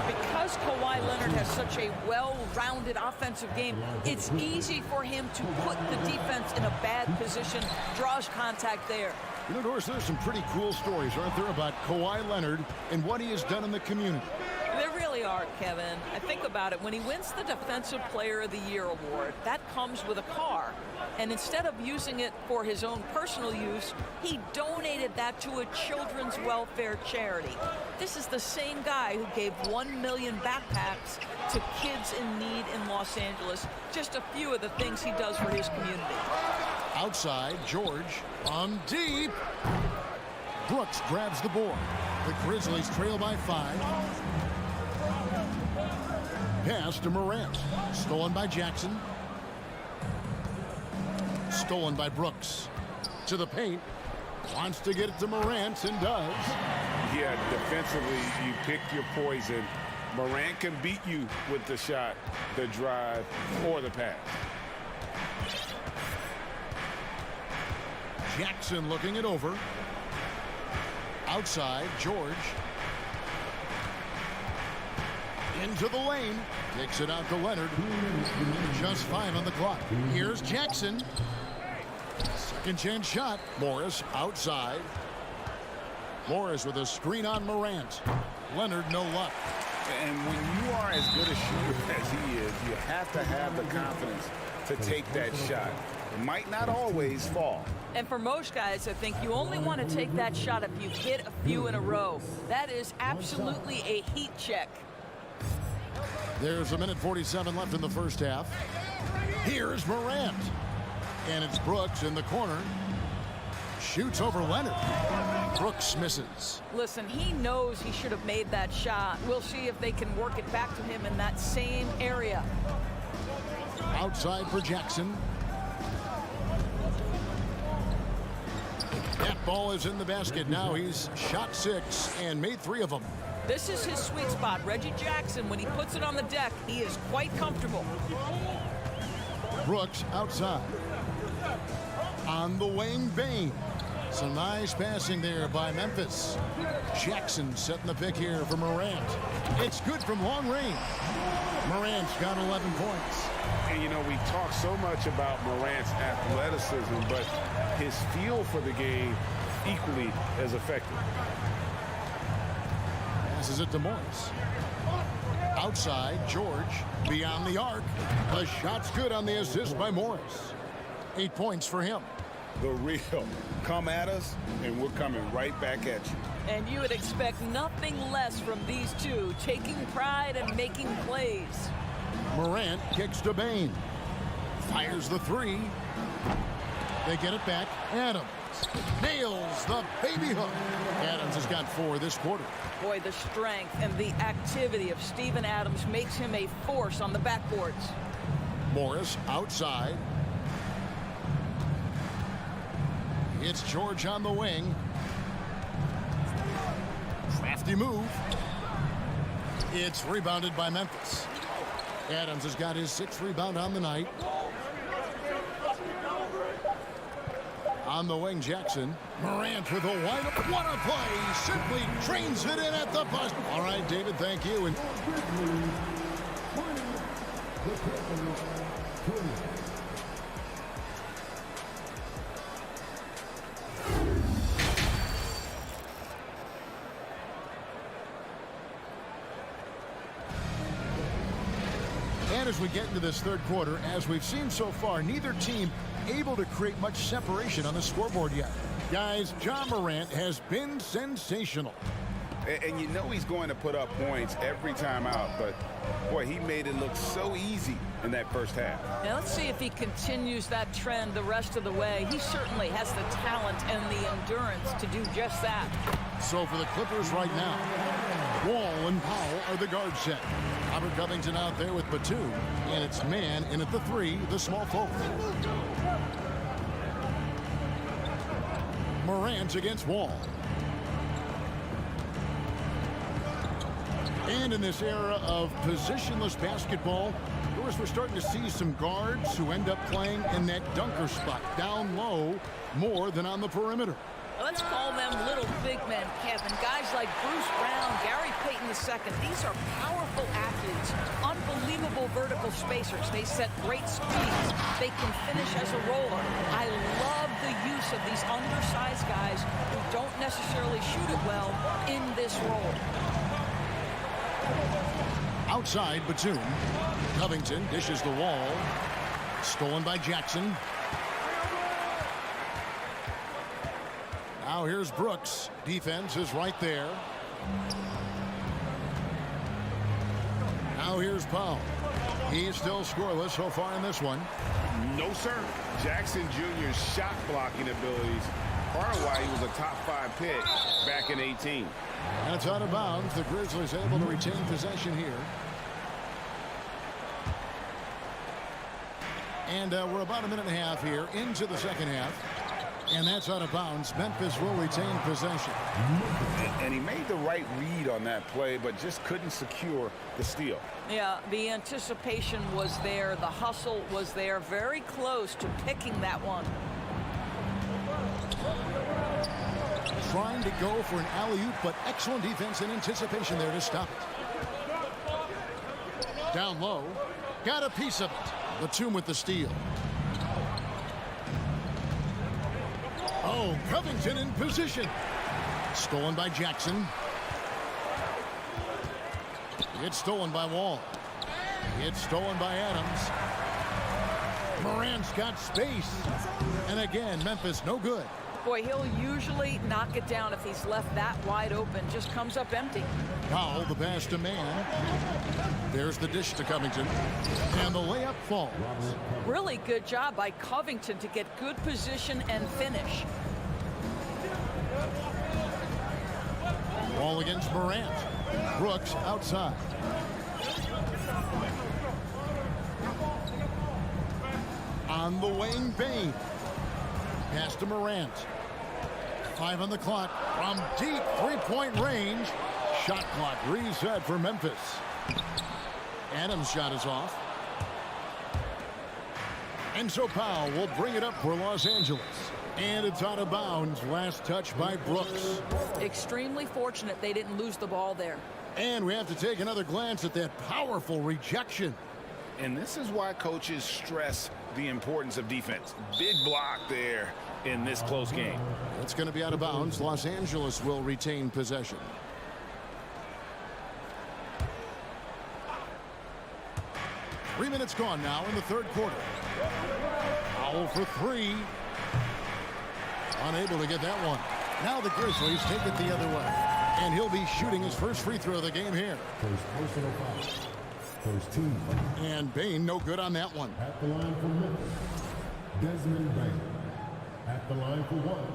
J: Because Kawhi Leonard has such a well-rounded offensive game, it's easy for him to put the defense in a bad position, draws contact there.
F: You know, Doris, there's some pretty cool stories, aren't there, about Kawhi Leonard and what he has done in the community.
J: There really are, Kevin. I think about it. When he wins the Defensive Player of the Year award, that comes with a car. And instead of using it for his own personal use, he donated that to a children's welfare charity. This is the same guy who gave 1 million backpacks to kids in need in Los Angeles. Just a few of the things he does for his community.
F: Outside, George on deep. Brooks grabs the board. The Grizzlies trail by 5. Pass to Morant. Stolen by Jackson. Stolen by Brooks. To the paint. Wants to get it to Morant and does.
H: Yeah, defensively, you picked your poison. Morant can beat you with the shot, the drive, or the pass.
F: Jackson looking it over. Outside, George. Into the lane. Kicks it out to Leonard. Just 5 on the clock. Here's Jackson. Second chance shot. Morris outside. Morris with a screen on Morant. Leonard, no luck.
H: And when you are as good a shooter as he is, you have to have the confidence to take that shot. It might not always fall.
J: And for most guys, I think you only want to take that shot if you hit a few in a row. That is absolutely a heat check.
F: There's 1:47 left in the first half. Here's Morant. And it's Brooks in the corner. Shoots over Leonard. Brooks misses.
J: Listen, he knows he should have made that shot. We'll see if they can work it back to him in that same area.
F: Outside for Jackson. That ball is in the basket. Now he's shot 6 and made 3 of them.
J: This is his sweet spot. Reggie Jackson, when he puts it on the deck, he is quite comfortable.
F: Brooks outside. On the wing, Bane. Some nice passing there by Memphis. Jackson setting the pick here for Morant. It's good from long range. Morant's got 11 points.
H: And, you know, we talk so much about Morant's athleticism, but his feel for the game equally as effective.
F: Passes it to Morris. Outside, George beyond the arc. The shot's good on the assist by Morris. 8 points for him.
H: The real. Come at us, and we're coming right back at you.
J: And you would expect nothing less from these two, taking pride and making plays.
F: Morant kicks to Bane. Fires the 3. They get it back. Adams nails the baby hook. Adams has got 4 this quarter.
J: Boy, the strength and the activity of Steven Adams makes him a force on the backboards.
F: Morris outside. It's George on the wing. Crafty move. It's rebounded by Memphis. Adams has got his 6th rebound on the night. On the wing, Jackson. Morant with a wide open. What a play. Simply trains it in at the buzzer. All right, David, thank you. And as we get into this 3rd quarter, as we've seen so far, neither team able to create much separation on the scoreboard yet. Guys, Ja Morant has been sensational.
H: And you know he's going to put up points every time out, but boy, he made it look so easy in that first half.
J: Now let's see if he continues that trend the rest of the way. He certainly has the talent and the endurance to do just that.
F: So for the Clippers right now, Wall and Powell are the guard set. Robert Covington out there with Batum, and it's man in at the 3, the small forward. Morant against Wall. And in this era of positionless basketball, of course, we're starting to see some guards who end up playing in that dunker spot, down low, more than on the perimeter.
J: Let's call them little big men, Kevin. Guys like Bruce Brown, Gary Payton II. These are powerful athletes, unbelievable vertical spacers. They set great speeds. They can finish as a roller. I love the use of these undersized guys who don't necessarily shoot it well in this role.
F: Outside, Batum. Covington dishes the Wall. Stolen by Jackson. Now here's Brooks. Defense is right there. Now here's Powell. He's still scoreless so far in this one.
H: No, sir. Jackson Jr.'s shot blocking abilities, part of why he was a top 5 pick back in 18.
F: And it's out of bounds. The Grizzlies able to retain possession here. And we're about a minute and a half here into the 2nd half. And that's out of bounds. Memphis will retain possession.
H: And he made the right read on that play, but just couldn't secure the steal.
J: Yeah, the anticipation was there. The hustle was there. Very close to picking that one.
F: Trying to go for an alley-oop, but excellent defense and anticipation there to stop it. Down low. Got a piece of it. Batum with the steal. Oh, Covington in position. Stolen by Jackson. It's stolen by Wall. It's stolen by Adams. Morant's got space. And again, Memphis no good.
J: Boy, he'll usually knock it down if he's left that wide open. Just comes up empty.
F: Powell, the pass to man. There's the dish to Covington. And the layup falls.
J: Really good job by Covington to get good position and finish.
F: Ball against Morant. Brooks outside. the wing, Bain. Pass to Morant. 5 on the clock. From deep three-point range. Shot clock reset for Memphis. Adams' shot is off. And so Powell will bring it up for Los Angeles. And it's out of bounds. Last touch by Brooks.
J: Extremely fortunate they didn't lose the ball there.
F: And we have to take another glance at that powerful rejection.
H: And this is why coaches stress the importance of defense. Big block there in this close game.
F: It's going to be out of bounds. Los Angeles will retain possession. Three minutes gone now in the third quarter. Powell for three. Unable to get that one. Now the Grizzlies take it the other way. And he'll be shooting his first free throw of the game here.
E: First personal foul. First team foul.
F: And Bain no good on that one.
E: At the line for Memphis, Desmond Bain. At the line for one.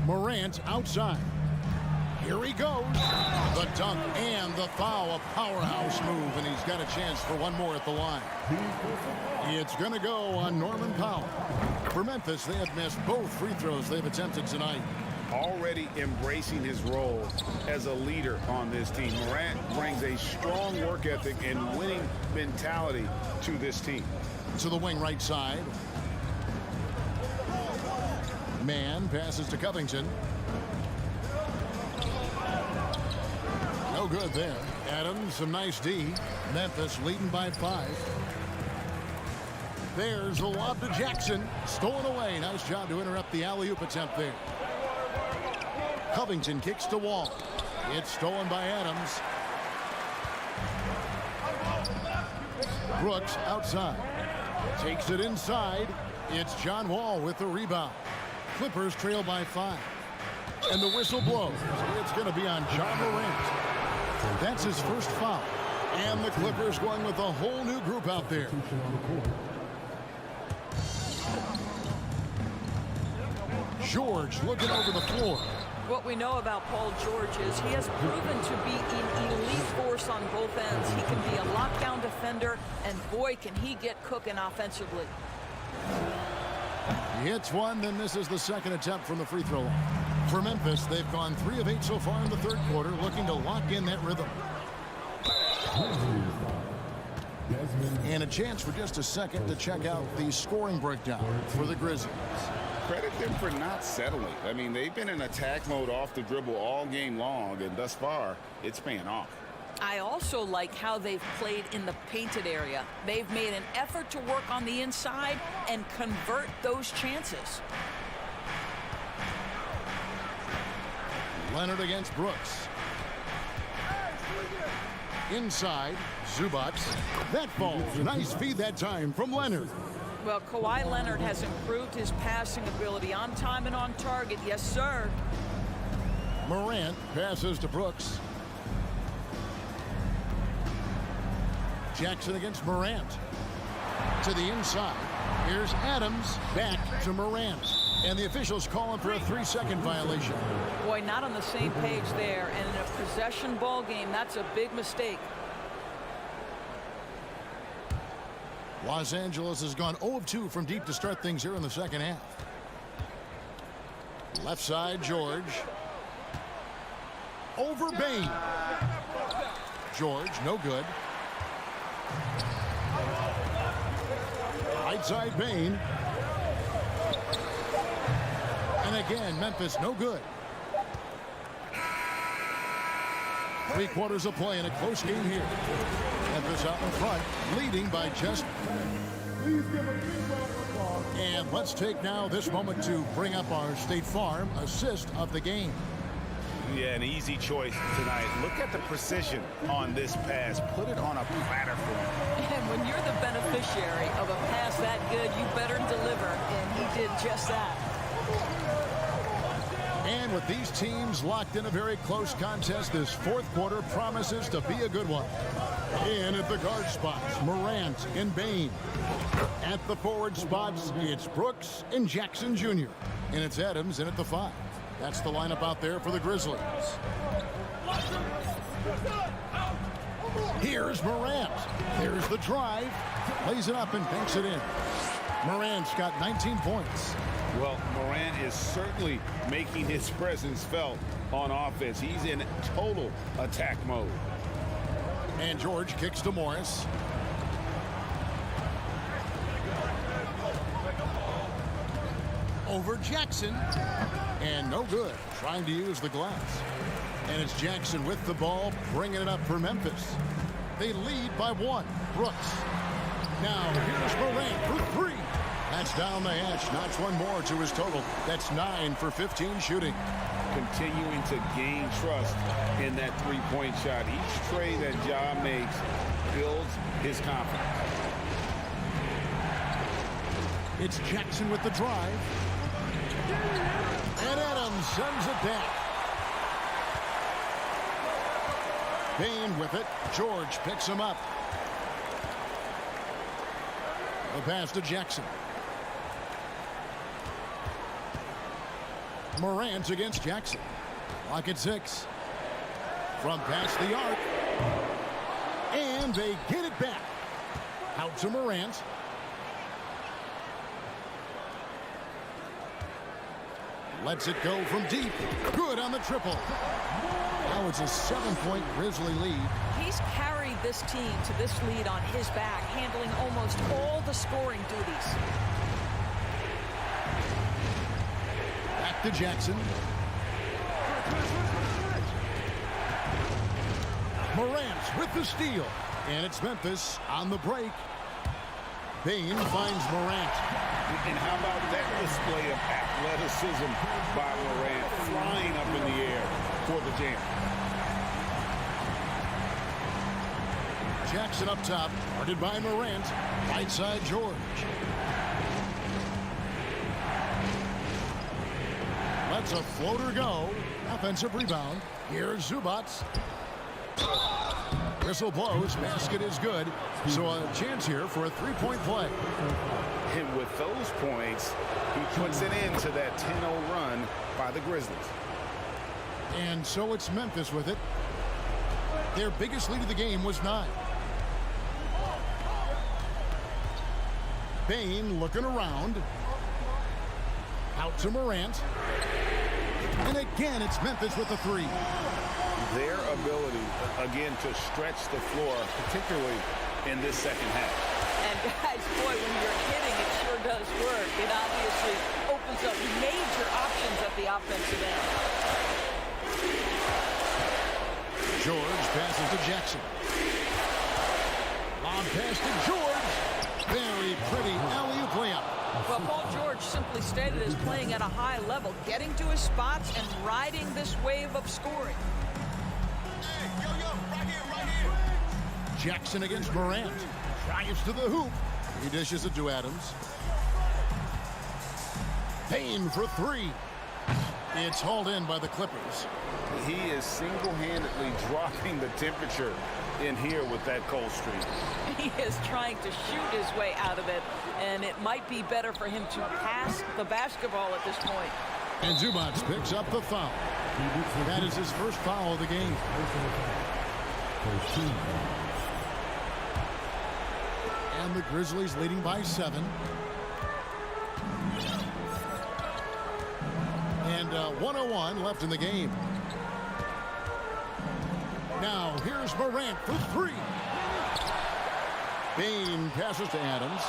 F: Morant outside. Here he goes. The dunk and the foul. A powerhouse move, and he's got a chance for one more at the line. It's going to go on Norman Powell. For Memphis, they have missed both free throws they've attempted tonight.
H: Already embracing his role as a leader on this team. Morant brings a strong work ethic and winning mentality to this team.
F: To the wing right side. Man passes to Covington. No good there. Adams, some nice D. Memphis leading by 5. There's a lob to Jackson. Stolen away. Nice job to interrupt the alley-oop attempt there. Covington kicks to Wall. It's stolen by Adams. Brooks outside. Takes it inside. It's John Wall with the rebound. Clippers trail by 5. And the whistle blows. It's going to be on John Morant. That's his first foul. And the Clippers going with a whole new group out there. George looking over the floor.
J: What we know about Paul George is he has proven to be an elite force on both ends. He can be a lockdown defender, and boy, can he get cooking offensively.
F: He hits one, then this is the second attempt from the free throw line. For Memphis, they've gone 3 of 8 so far in the third quarter, looking to lock in that rhythm. And a chance for just a second to check out the scoring breakdown for the Grizzlies.
H: Credit them for not settling. I mean, they've been in attack mode off the dribble all game long, and thus far, it's paying off.
J: I also like how they've played in the painted area. They've made an effort to work on the inside and convert those chances.
F: Leonard against Brooks. Inside, Zubac. That falls. Nice feed that time from Leonard.
J: Well, Kawhi Leonard has improved his passing ability on time and on target. Yes, sir.
F: Morant passes to Brooks. Jackson against Morant. To the inside. Here's Adams back to Morant. And the officials calling for a 3-second violation.
J: Boy, not on the same page there. And in a possession ball game, that's a big mistake.
F: Los Angeles has gone 0 of 2 from deep to start things here in the second half. Left side, George. Over Bain. George, no good. Right side, Bain. And again, Memphis, no good. 3 quarters of play in a close game here. Memphis out in front, leading by just. And let's take now this moment to bring up our State Farm assist of the game.
H: Yeah, an easy choice tonight. Look at the precision on this pass. Put it on a platter for him.
J: And when you're the beneficiary of a pass that good, you better deliver. And he did just that.
F: And with these teams locked in a very close contest, this fourth quarter promises to be a good one. In at the guard spots, Morant and Bain. At the forward spots, it's Brooks and Jackson Jr. And it's Adams in at the 5. That's the lineup out there for the Grizzlies. Here's Morant. There's the drive. Lays it up and banks it in. Morant's got 19 points.
H: Well, Morant is certainly making his presence felt on offense. He's in total attack mode.
F: And George kicks to Morris. Over Jackson. And no good. Trying to use the glass. And it's Jackson with the ball, bringing it up for Memphis. They lead by 1. Brooks. Now here's Morant for 3. That's down the hatch. Knocks one more to his total. That's 9 for 15 shooting.
H: Continuing to gain trust in that three-point shot. Each trade that Ja makes builds his confidence.
F: It's Jackson with the drive. And Adams sends it back. Payne with it. George picks him up. The pass to Jackson. Morant against Jackson. Clock at 6. From past the arc. And they get it back. Out to Morant. Lets it go from deep. Good on the triple. Now it's a 7-point Grizzly lead.
J: He's carried this team to this lead on his back, handling almost all the scoring duties.
F: Back to Jackson. Morant with the steal. And it's Memphis on the break. Payne finds Morant.
H: And how about that display of athleticism by Morant, flying up in the air for the jam.
F: Jackson up top, guarded by Morant. Right side George. Lets a floater go. Offensive rebound. Here's Zubac. Whistle blows. Basket is good. So a chance here for a three-point play.
H: And with those points, he puts it into that 10-0 run by the Grizzlies.
F: And so it's Memphis with it. Their biggest lead of the game was 9. Payne looking around. Out to Morant. And again, it's Memphis with the 3.
H: Their ability, again, to stretch the floor, particularly in this second half.
J: And guys, boy, when you're hitting, it sure does work. It obviously opens up major options at the offensive end.
F: George passes to Jackson. Long pass to George. Very pretty alley-oop layup.
J: Well, Paul George simply stated as playing at a high level, getting to his spots and riding this wave of scoring.
F: Jackson against Morant. Drives to the hoop. He dishes it to Adams. Payne for 3. It's hauled in by the Clippers.
H: He is single-handedly dropping the temperature in here with that cold streak.
J: He is trying to shoot his way out of it, and it might be better for him to pass the basketball at this point.
F: And Zubac picks up the foul. That is his first foul of the game. And the Grizzlies leading by 7. And 1:01 left in the game. Now here's Morant for 3. Payne passes to Adams.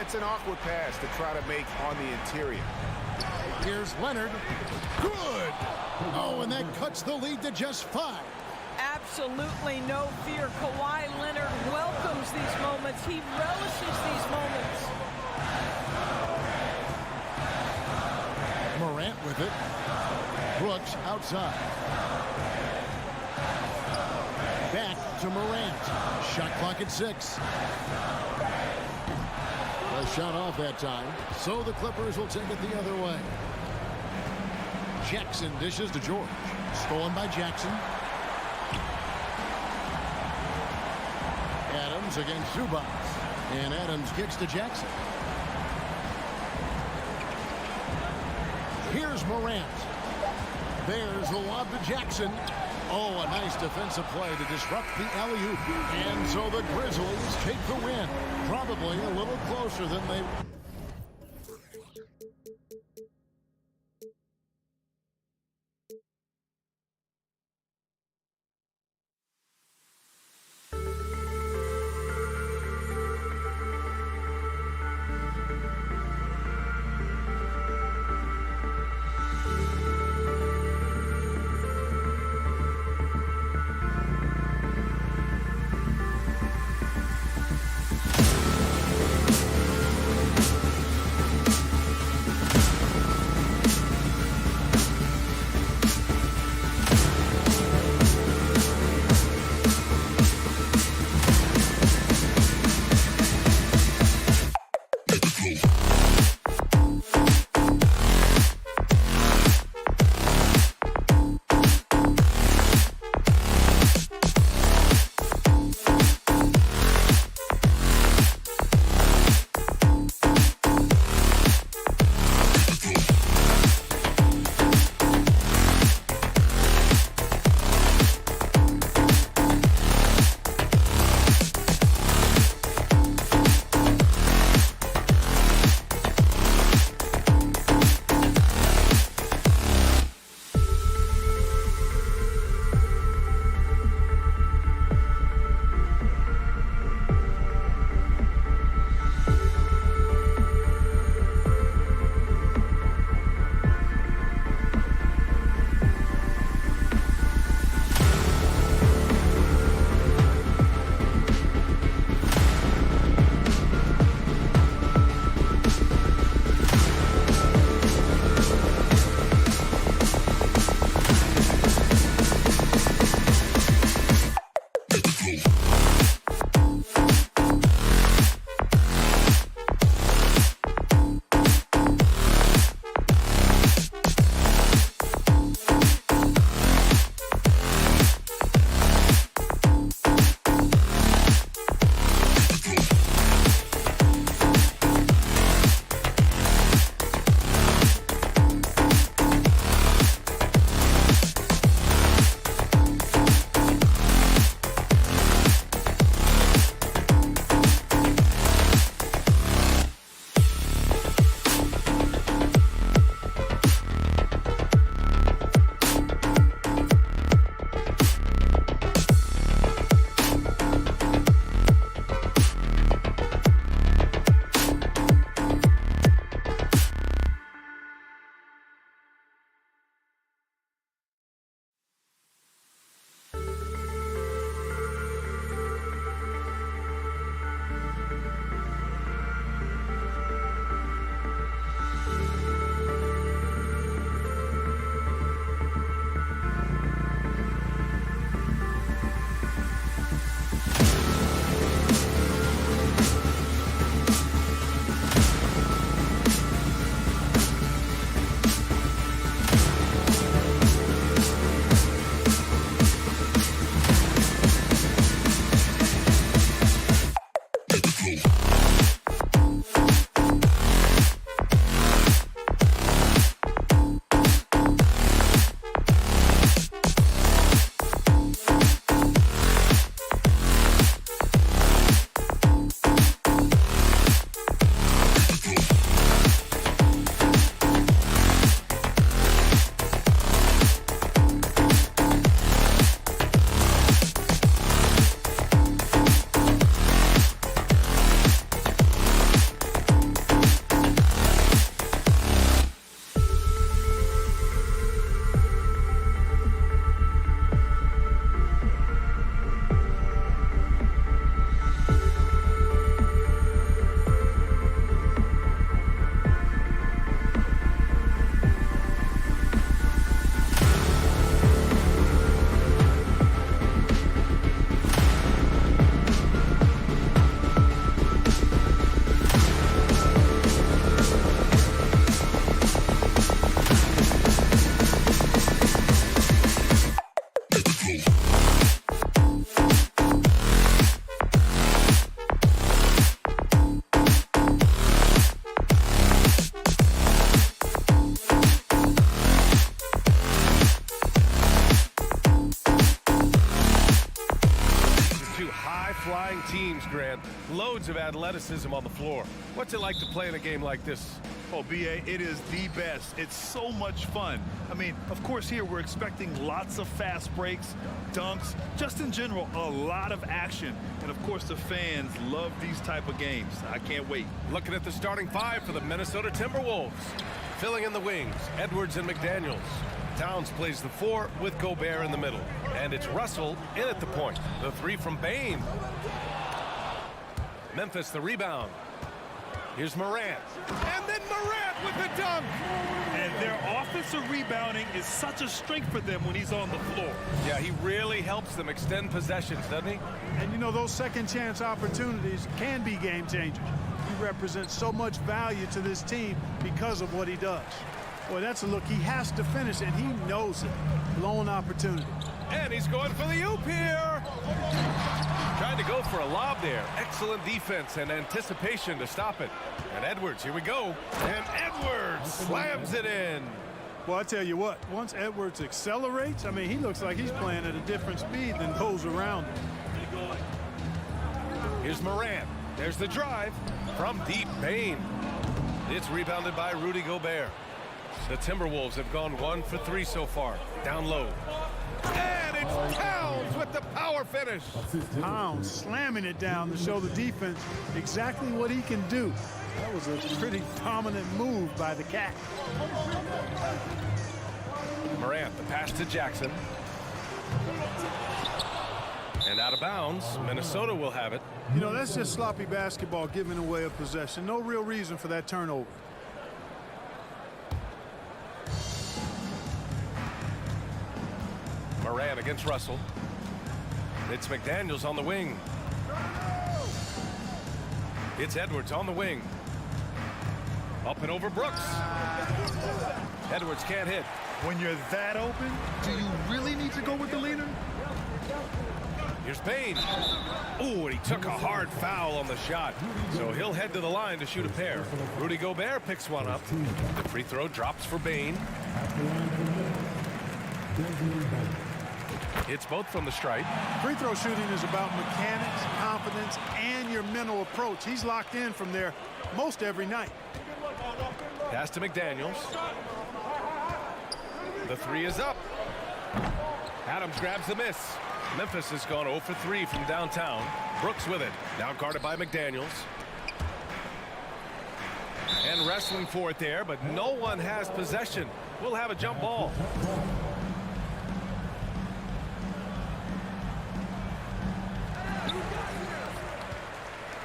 H: It's an awkward pass to try to make on the interior.
F: Here's Leonard. Good. Oh, and that cuts the lead to just 5.
J: Absolutely no fear. Kawhi Leonard welcomes these moments. He relishes these moments.
F: Morant with it. Brooks outside. Back to Morant. Shot clock at 6. A shot off that time. So the Clippers will take it the other way. Jackson dishes to George. Stolen by Jackson. Adams against Zubac. And Adams kicks to Jackson. Here's Morant. There's the lob to Jackson. Oh, a nice defensive play to disrupt the alley-oop. And so the Grizzlies take the win. Probably a little closer than they...
B: teams, Grant. Loads of athleticism on the floor. What's it like to play in a game like this?
C: Oh, B.A., it is the best. It's so much fun. I mean, of course, here we're expecting lots of fast breaks, dunks, just in general, a lot of action. And, of course, the fans love these type of games. I can't wait.
B: Looking at the starting five for the Minnesota Timberwolves. Filling in the wings, Edwards and McDaniels. Towns plays the 4 with Gobert in the middle. And it's Russell in at the point. The 3 from Bane. Memphis the rebound. Here's Morant. And then Morant with the dunk.
C: And their offensive rebounding is such a strength for them when he's on the floor.
B: Yeah, he really helps them extend possessions, doesn't he?
K: And, you know, those second chance opportunities can be game changers. He represents so much value to this team because of what he does. Boy, that's a look he has to finish, and he knows it. Lone opportunity.
B: And he's going for the oop here. Trying to go for a lob there. Excellent defense and anticipation to stop it. And Edwards, here we go. And Edwards slams it in.
K: Well, I tell you what, once Edwards accelerates, I mean, he looks like he's playing at a different speed than those around him.
B: Here's Morant. There's the drive from deep. Bane. It's rebounded by Rudy Gobert. The Timberwolves have gone 1 for 3 so far. Down low. And it's Towns with the power finish.
K: Towns slamming it down to show the defense exactly what he can do. That was a pretty dominant move by the Cat.
B: Morant, the pass to Jackson. And out of bounds. Minnesota will have it.
K: You know, that's just sloppy basketball giving away a possession. No real reason for that turnover.
B: Morant against Russell. It's McDaniels on the wing. It's Edwards on the wing. Up and over Brooks. Edwards can't hit.
C: When you're that open, do you really need to go with the leader?
B: Here's Bane. Ooh, and he took a hard foul on the shot. So he'll head to the line to shoot a pair. Rudy Gobert picks one up. The free throw drops for Bane. It's both from the stripe.
K: Free throw shooting is about mechanics, confidence, and your mental approach. He's locked in from there most every night.
B: Pass to McDaniels. The 3 is up. Adams grabs the miss. Memphis has gone 0 for 3 from downtown. Brooks with it. Now guarded by McDaniels. And wrestling for it there, but no one has possession. We'll have a jump ball.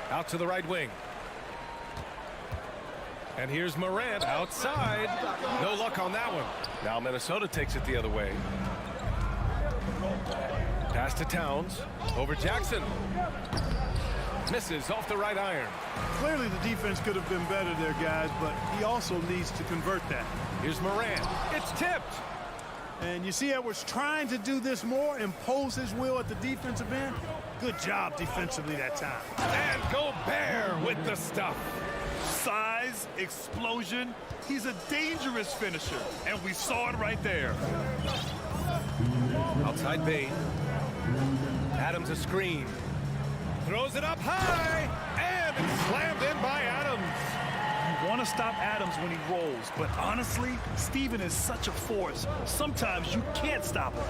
B: Out to the right wing. And here's Morant outside. No luck on that one. Now Minnesota takes it the other way. Pass to Towns. Over Jackson. Misses off the right iron.
K: Clearly the defense could have been better there, guys, but he also needs to convert that.
B: Here's Morant. It's tipped.
K: And you see Edwards trying to do this more, impose his will at the defensive end. Good job defensively that time.
B: And Gobert with the stuff.
C: Size, explosion. He's a dangerous finisher, and we saw it right there.
B: Outside Bane. Adams a screen. Throws it up high, and it's slammed in by Adams.
C: You want to stop Adams when he rolls, but honestly, Steven is such a force. Sometimes you can't stop him.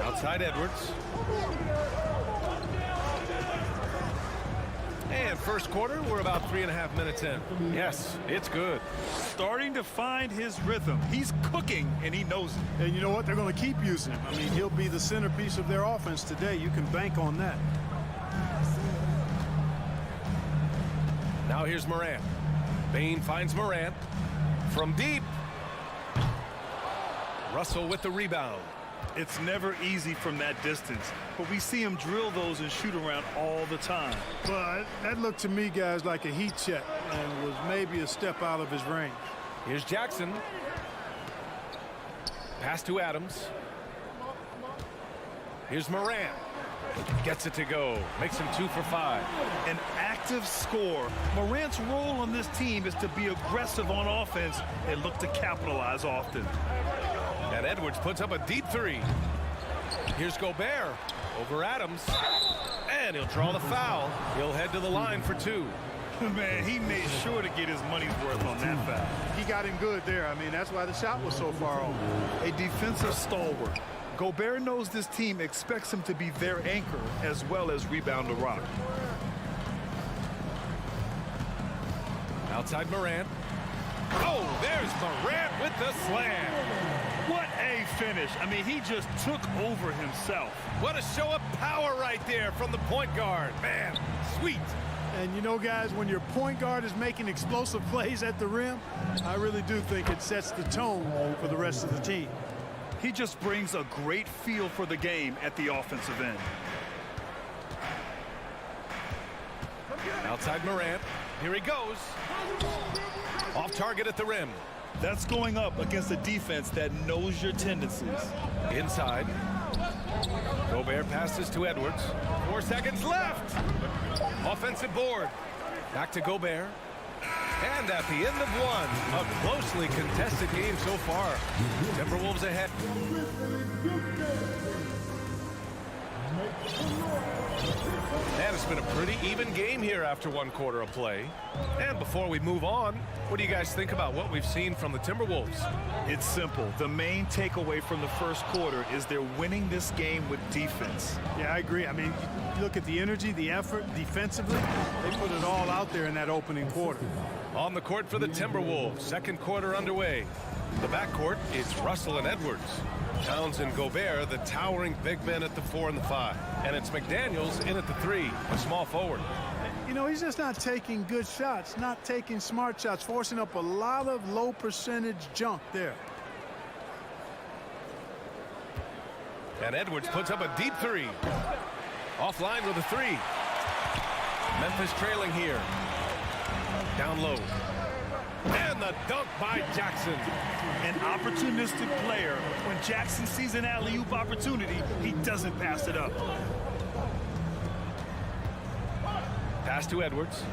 B: Outside Edwards. And first quarter, we're about 3.5 minutes in. Yes, it's good.
C: Starting to find his rhythm. He's cooking, and he knows it.
K: And you know what? They're going to keep using him. I mean, he'll be the centerpiece of their offense today. You can bank on that.
B: Now here's Morant. Bane finds Morant. From deep. Russell with the rebound.
C: It's never easy from that distance, but we see him drill those and shoot around all the time.
K: But that looked to me, guys, like a heat check and was maybe a step out of his range.
B: Here's Jackson. Pass to Adams. Here's Morant. Gets it to go. Makes him 2 for 5.
C: An active scorer. Morant's role on this team is to be aggressive on offense and look to capitalize often.
B: And Edwards puts up a deep 3. Here's Gobert. Over Adams. And he'll draw the foul. He'll head to the line for 2.
C: Man, he made sure to get his money's worth on that foul.
K: He got him good there. I mean, that's why the shot was so far off.
C: A defensive stalwart. Gobert knows this team expects him to be their anchor as well as rebound the rock.
B: Outside Morant. Oh, there's Morant with the slam.
C: What a finish. I mean, he just took over himself.
B: What a show of power right there from the point guard. Man, sweet.
K: And you know, guys, when your point guard is making explosive plays at the rim, I really do think it sets the tone for the rest of the team.
C: He just brings a great feel for the game at the offensive end.
B: Outside Morant. Here he goes. Off target at the rim.
C: That's going up against a defense that knows your tendencies.
B: Inside. Gobert passes to Edwards. 4 seconds left. Offensive board. Back to Gobert. And at the end of 1, a closely contested game so far. Timberwolves ahead. And it's been a pretty even game here after 1 quarter of play. And before we move on, what do you guys think about what we've seen from the Timberwolves?
C: It's simple. The main takeaway from the first quarter is they're winning this game with defense.
K: Yeah, I agree. I mean, you look at the energy, the effort defensively. They put it all out there in that opening quarter.
B: On the court for the Timberwolves, second quarter underway. The backcourt, it's Russell and Edwards. Towns and Gobert, the towering big men at the 4 and the 5. And it's McDaniels in at the 3, a small forward.
K: You know, he's just not taking good shots, not taking smart shots, forcing up a lot of low percentage junk there.
B: And Edwards puts up a deep 3. Offline with a 3. Memphis trailing here. Down low. And the dunk by Jackson.
C: An opportunistic player. When Jackson sees an alley-oop opportunity, he doesn't pass it up.
B: Pass to Edwards.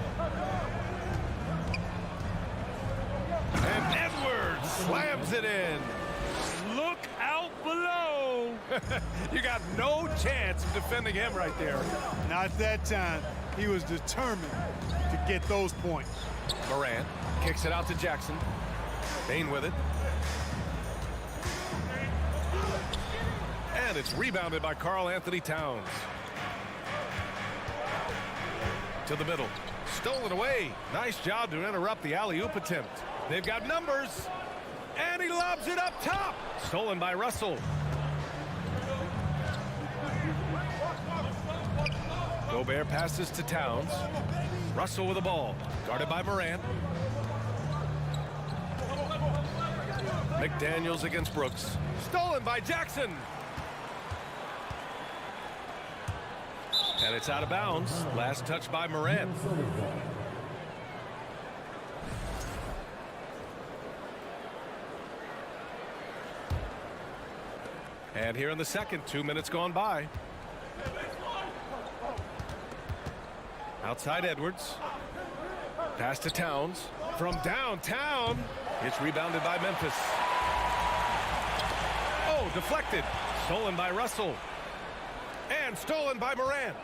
B: And Edwards slams it in.
C: Look out below.
B: You got no chance of defending him right there.
K: Not that time. He was determined to get those points.
B: Morant kicks it out to Jackson. Bane with it. And it's rebounded by Karl Anthony Towns. To the middle. Stolen away. Nice job to interrupt the alley-oop attempt. They've got numbers. And he lobs it up top. Stolen by Russell. Gobert passes to Towns. Russell with the ball. Guarded by Morant. McDaniels against Brooks. Stolen by Jackson. And it's out of bounds. Last touch by Morant. And here in the second, 2 minutes gone by. Outside Edwards. Pass to Towns. From downtown. It's rebounded by Memphis. Oh, deflected. Stolen by Russell. And stolen by Morant.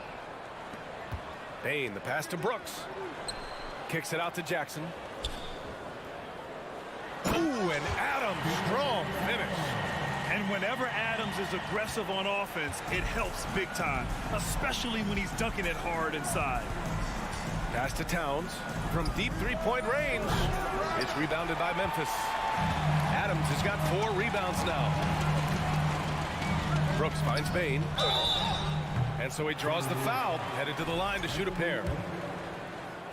B: Bane, the pass to Brooks. Kicks it out to Jackson. Ooh, and Adams, strong finish.
C: And whenever Adams is aggressive on offense, it helps big time, especially when he's dunking it hard inside.
B: Pass to Towns from deep three-point range. It's rebounded by Memphis. Adams has got 4 rebounds now. Brooks finds Bane. And so he draws the foul, headed to the line to shoot a pair.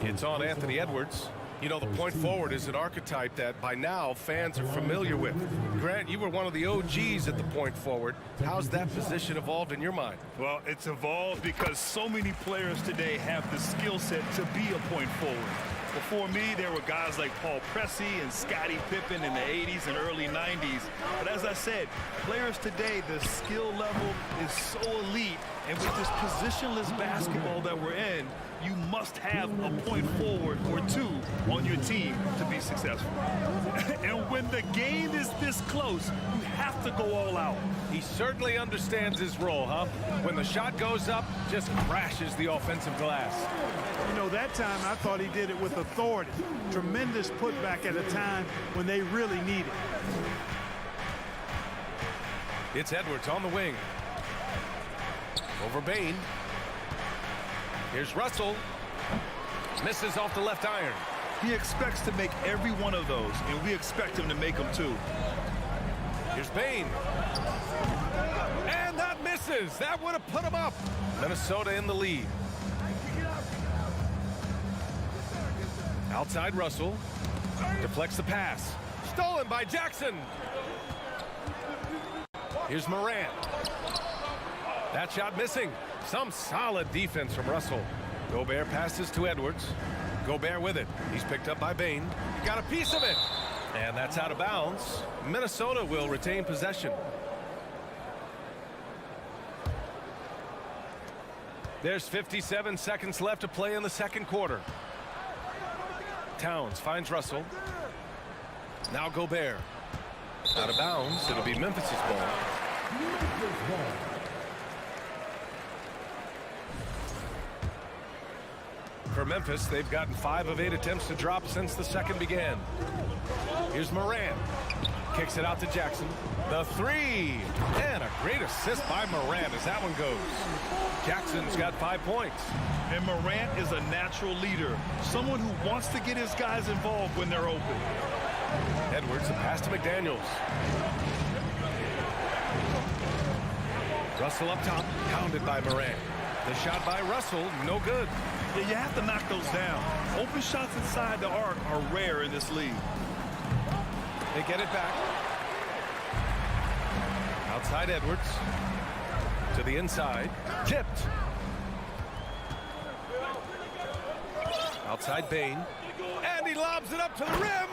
B: It's on Anthony Edwards. You know, the point forward is an archetype that by now fans are familiar with. Grant, you were one of the OGs at the point forward. How's that position evolved in your mind?
C: Well, it's evolved because so many players today have the skill set to be a point forward. Before me, there were guys like Paul Pressey and Scottie Pippen in the 80s and early 90s. But as I said, players today, the skill level is so elite. And with this positionless basketball that we're in, you must have a point forward or two on your team to be successful. And when the game is this close, you have to go all out.
B: He certainly understands his role, huh? When the shot goes up, just crashes the offensive glass.
K: You know, that time I thought he did it with authority. Tremendous putback at a time when they really need it.
B: It's Edwards on the wing. Over Bain. Here's Russell. Misses off the left iron.
C: He expects to make every one of those, and we expect him to make them too.
B: Here's Bain. And that misses. That would have put him up. Minnesota in the lead. Outside Russell. Deflects the pass. Stolen by Jackson. Here's Morant. That shot missing. Some solid defense from Russell. Gobert passes to Edwards. Gobert with it. He's picked up by Bain. Got a piece of it. And that's out of bounds. Minnesota will retain possession. There's 57 seconds left to play in the second quarter. Towns finds Russell. Now Gobert. Out of bounds. It'll be Memphis' ball. For Memphis, they've gotten 5 of 8 attempts to drop since the second began. Here's Morant. Kicks it out to Jackson. The three. And a great assist by Morant as that one goes. Jackson's got 5 points.
C: And Morant is a natural leader. Someone who wants to get his guys involved when they're open.
B: Edwards, the pass to McDaniels. Russell up top, pounded by Morant. The shot by Russell, no good.
C: Yeah, you have to knock those down. Open shots inside the arc are rare in this league.
B: They get it back. Outside Edwards. To the inside. Tipped. Outside Bain. And he lobs it up to the rim.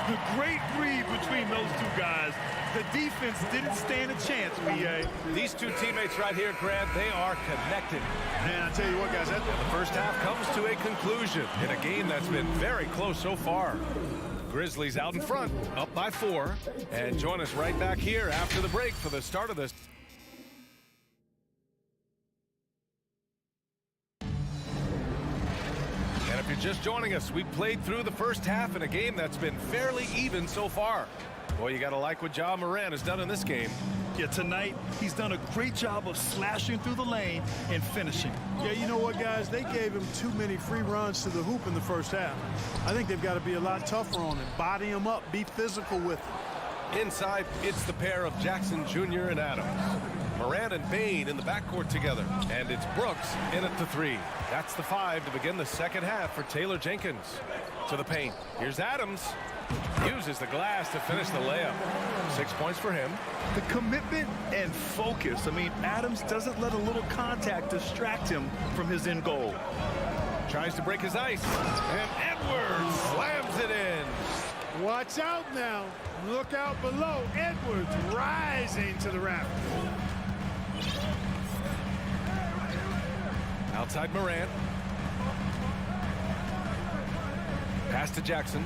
C: The great read between those two guys. The defense didn't stand a chance, B.A.
B: These two teammates right here, Grant, they are connected.
K: Man, I tell you what, guys,
B: the first half comes to a conclusion in a game that's been very close so far. Grizzlies out in front, up by 4. And join us right back here after the break for the start of this. And if you're just joining us, we played through the first half in a game that's been fairly even so far. Boy, you got to like what Ja Morant has done in this game.
C: Yeah, tonight, he's done a great job of slashing through the lane and finishing.
K: Yeah, you know what, guys? They gave him too many free runs to the hoop in the first half. I think they've got to be a lot tougher on him. Body him up. Be physical with him.
B: Inside, it's the pair of Jackson Jr. and Adams. Morant and Bain in the backcourt together. And it's Brooks in at the 3. That's the 5 to begin the second half for Taylor Jenkins. To the paint. Here's Adams. Uses the glass to finish the layup. 6 points for him.
C: The commitment and focus. I mean, Adams doesn't let a little contact distract him from his end goal.
B: Tries to break his ice. And Edwards slams it in.
K: Watch out now. Look out below. Edwards rising to the rafters.
B: Outside Morant. Pass to Jackson.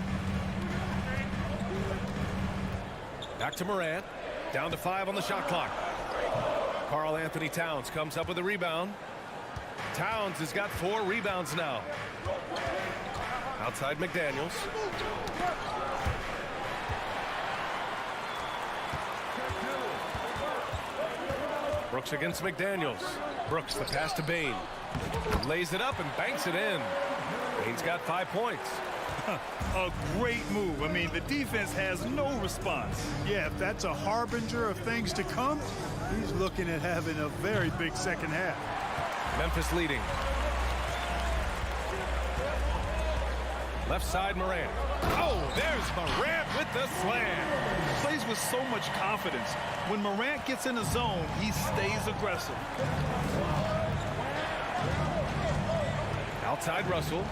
B: Back to Morant. Down to 5 on the shot clock. Karl Anthony Towns comes up with a rebound. Towns has got 4 rebounds now. Outside McDaniels. Brooks against McDaniels. Brooks, the pass to Bain. Lays it up and banks it in. Bain's got 5 points.
C: A great move. I mean, the defense has no response.
K: Yeah, if that's a harbinger of things to come, he's looking at having a very big second half.
B: Memphis leading. Left side, Morant. Oh, there's Morant with the slam.
C: Plays with so much confidence. When Morant gets in the zone, he stays aggressive.
B: Outside Russell.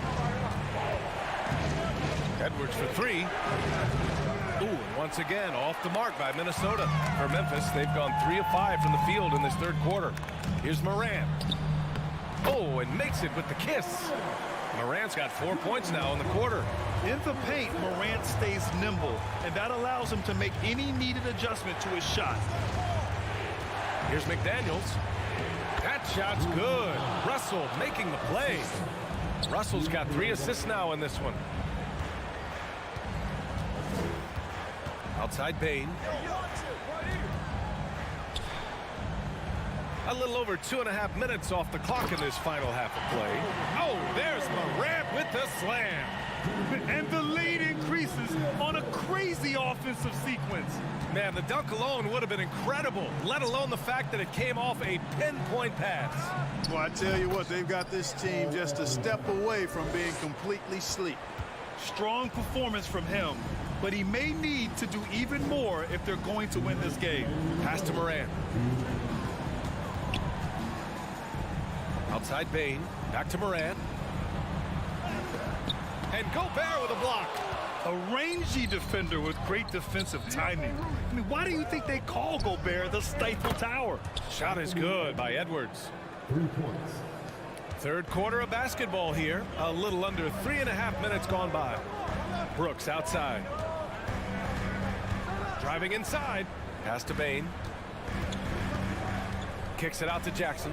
B: Edwards for three. Ooh, and once again, off the mark by Minnesota. For Memphis, they've gone 3 of 5 from the field in this third quarter. Here's Morant. Oh, and makes it with the kiss. Morant's got 4 points now in the quarter.
C: In the paint, Morant stays nimble, and that allows him to make any needed adjustment to his shot.
B: Here's McDaniels. That shot's good. Russell making the play. Russell's got 3 assists now in this one. Outside Bane. A little over 2.5 minutes off the clock in this final half of play. Oh, there's Morant with the slam.
C: And the lead increases on a crazy offensive sequence.
B: Man, the dunk alone would have been incredible, let alone the fact that it came off a pinpoint pass.
K: Well, I tell you what, they've got this team just a step away from being completely asleep.
C: Strong performance from him, but he may need to do even more if they're going to win this game.
B: Pass to Morant. Outside Bane, back to Morant. And Gobert with a block.
C: A rangy defender with great defensive timing. I mean, why do you think they call Gobert the Stifle Tower?
B: Shot is good by Edwards.
E: 3 points.
B: Third quarter of basketball here. A little under 3.5 minutes gone by. Brooks outside. Driving inside. Pass to Bane. Kicks it out to Jackson.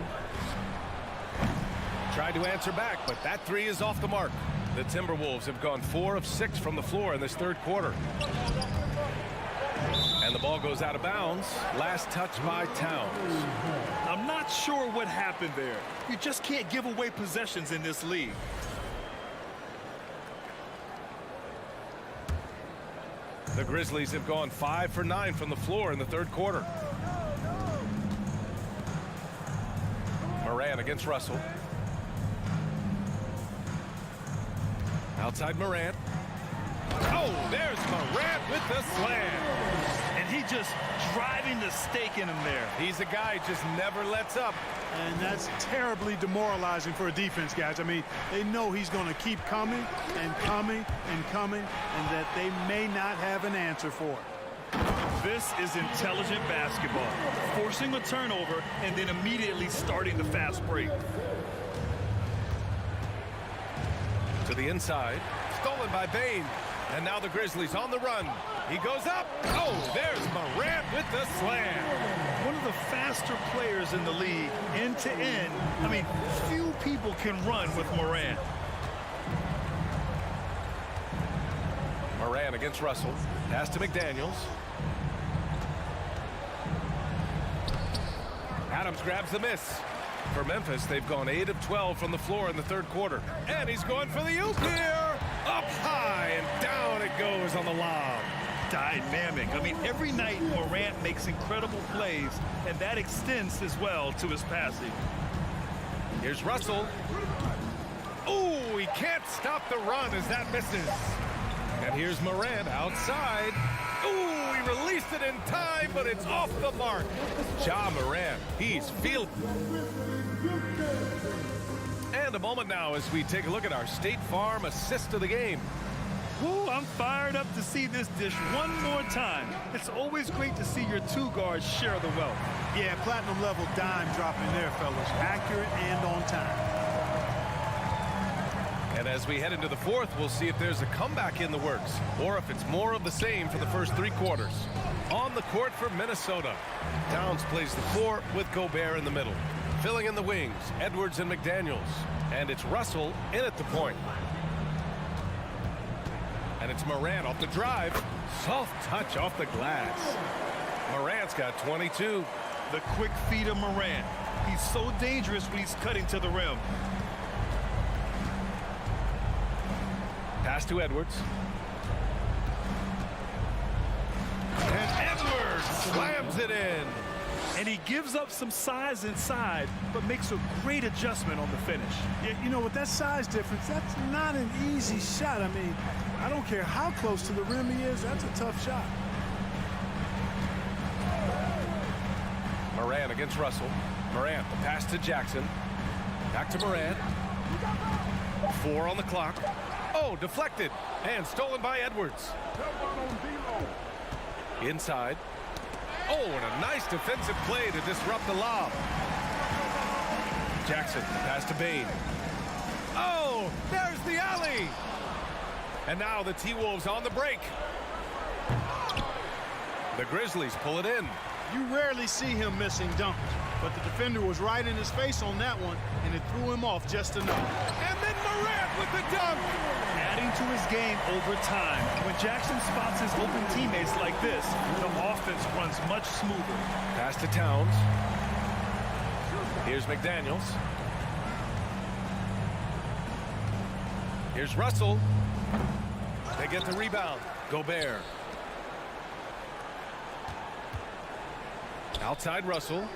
B: Tried to answer back, but that 3 is off the mark. The Timberwolves have gone 4 of 6 from the floor in this third quarter. And the ball goes out of bounds. Last touch by Towns.
C: I'm not sure what happened there. You just can't give away possessions in this league.
B: The Grizzlies have gone 5 for 9 from the floor in the third quarter. Morant against Russell. Outside Morant. Oh, there's Morant with the slam.
C: And he just driving the stake in him there.
B: He's a guy who just never lets up.
K: And that's terribly demoralizing for a defense, guys. I mean, they know he's going to keep coming and coming and coming, and that they may not have an answer for it.
C: This is intelligent basketball. Forcing a turnover and then immediately starting the fast break.
B: To the inside. Stolen by Bane. And now the Grizzlies on the run. He goes up. Oh, there's Morant with the slam.
C: One of the faster players in the league, end to end. I mean, few people can run with Morant.
B: Morant against Russell. Pass to McDaniels. Adams grabs the miss. For Memphis, they've gone 8 of 12 from the floor in the third quarter. And he's going for the oop here. Up high and down it goes on the lob.
C: Dynamic. I mean, every night Morant makes incredible plays, and that extends as well to his passing.
B: Here's Russell. Ooh, he can't stop the run as that misses. And here's Morant outside. Ooh, he released it in time, but it's off the mark. Ja Morant, he's fielding. And a moment now as we take a look at our State Farm assist of the game.
C: Ooh, I'm fired up to see this dish one more time. It's always great to see your 2 guards share the wealth.
K: Yeah, platinum level dime dropping there, fellas. Accurate and on time.
B: And as we head into the fourth, we'll see if there's a comeback in the works or if it's more of the same for the first 3 quarters. On the court for Minnesota, Towns plays the 4 with Gobert in the middle. Filling in the wings, Edwards and McDaniels. And it's Russell in at the point. And it's Morant off the drive. Soft touch off the glass. Morant's got 22.
C: The quick feet of Morant. He's so dangerous when he's cutting to the rim.
B: Pass to Edwards. And Edwards slams it in.
C: And he gives up some size inside, but makes a great adjustment on the finish.
K: Yeah, you know, with that size difference, that's not an easy shot. I mean, I don't care how close to the rim he is, that's a tough shot.
B: Morant against Russell. Morant, the pass to Jackson. Back to Morant. 4 on the clock. Oh, deflected and stolen by Edwards. Inside. Oh, and a nice defensive play to disrupt the lob. Jackson, pass to Bane. Oh, there's the alley. And now the T-Wolves on the break. The Grizzlies pull it in.
K: You rarely see him missing dunks, but the defender was right in his face on that one, and it threw him off just enough.
B: And then Morant with the dunk.
C: Adding to his game over time. When Jackson spots his open teammates like this, the offense runs much smoother.
B: Pass to Towns. Here's McDaniels. Here's Russell. They get the rebound. Gobert. Outside Russell.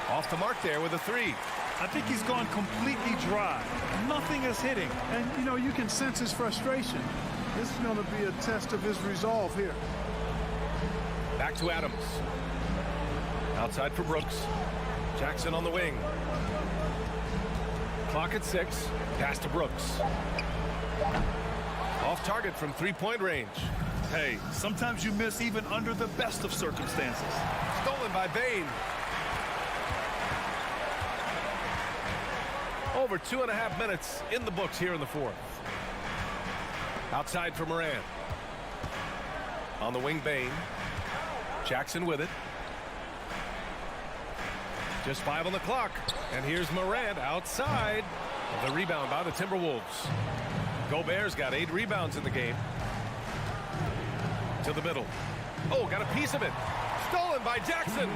B: Off the mark there with a three.
C: I think he's gone completely dry. Nothing is hitting.
K: And, you know, you can sense his frustration. This is going to be a test of his resolve here.
B: Back to Adams. Outside for Brooks. Jackson on the wing. Clock at 6. Pass to Brooks. Off target from three-point range.
C: Hey, sometimes you miss even under the best of circumstances.
B: Stolen by Bane. Over 2.5 minutes in the books here in the fourth. Outside for Morant. On the wing, Bane. Jackson with it. Just 5 on the clock. And here's Morant outside. The rebound by the Timberwolves. Gobert's got 8 rebounds in the game. To the middle. Oh, got a piece of it. Stolen by Jackson.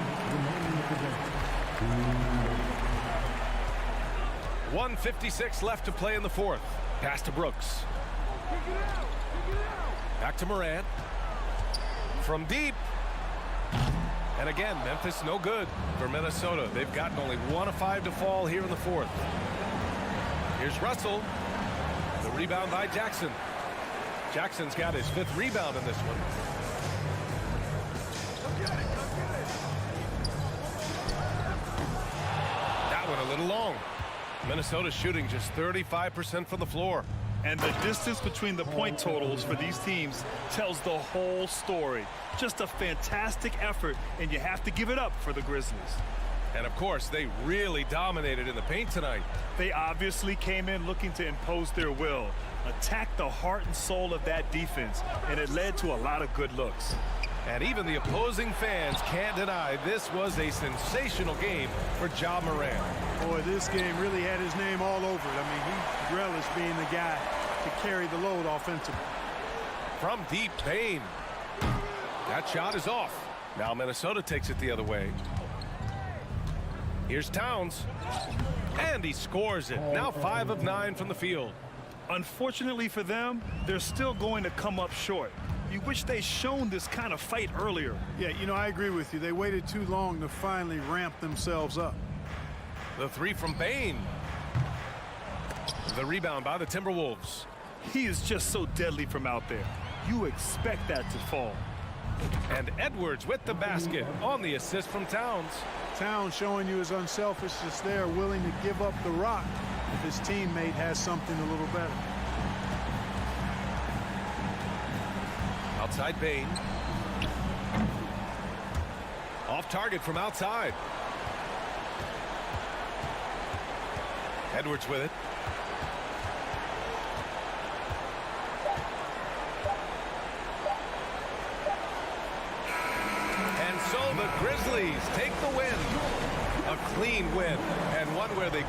B: 1:56 left to play in the fourth. Pass to Brooks. Back to Morant. From deep. And again, Memphis no good for Minnesota. They've gotten only 1 of 5 to fall here in the fourth. Here's Russell. The rebound by Jackson. Jackson's got his 5th rebound in this one. That one a little long. Minnesota shooting just 35% from the floor.
C: And the distance between the point totals for these teams tells the whole story. Just a fantastic effort, and you have to give it up for the Grizzlies.
B: And of course, they really dominated in the paint tonight.
C: They obviously came in looking to impose their will, attack the heart and soul of that defense, and it led to a lot of good looks.
B: And even the opposing fans can't deny this was a sensational game for Ja Morant.
K: Boy, this game really had his name all over it. I mean, he relished being the guy to carry the load offensively.
B: From deep, Bane. That shot is off. Now Minnesota takes it the other way. Here's Towns. And he scores it. Now 5 of 9 from the field.
C: Unfortunately for them, they're still going to come up short. You wish they'd shown this kind of fight earlier.
K: Yeah, you know, I agree with you. They waited too long to finally ramp themselves up.
B: The 3 from Bane. The rebound by the Timberwolves.
C: He is just so deadly from out there. You expect that to fall.
B: And Edwards with the basket on the assist from Towns.
K: Towns showing you his unselfishness there, willing to give up the rock if his teammate has something a little better.
B: Outside Bane. Off target from outside. Edwards with it. And so the Grizzlies take the win. A clean win, and one where they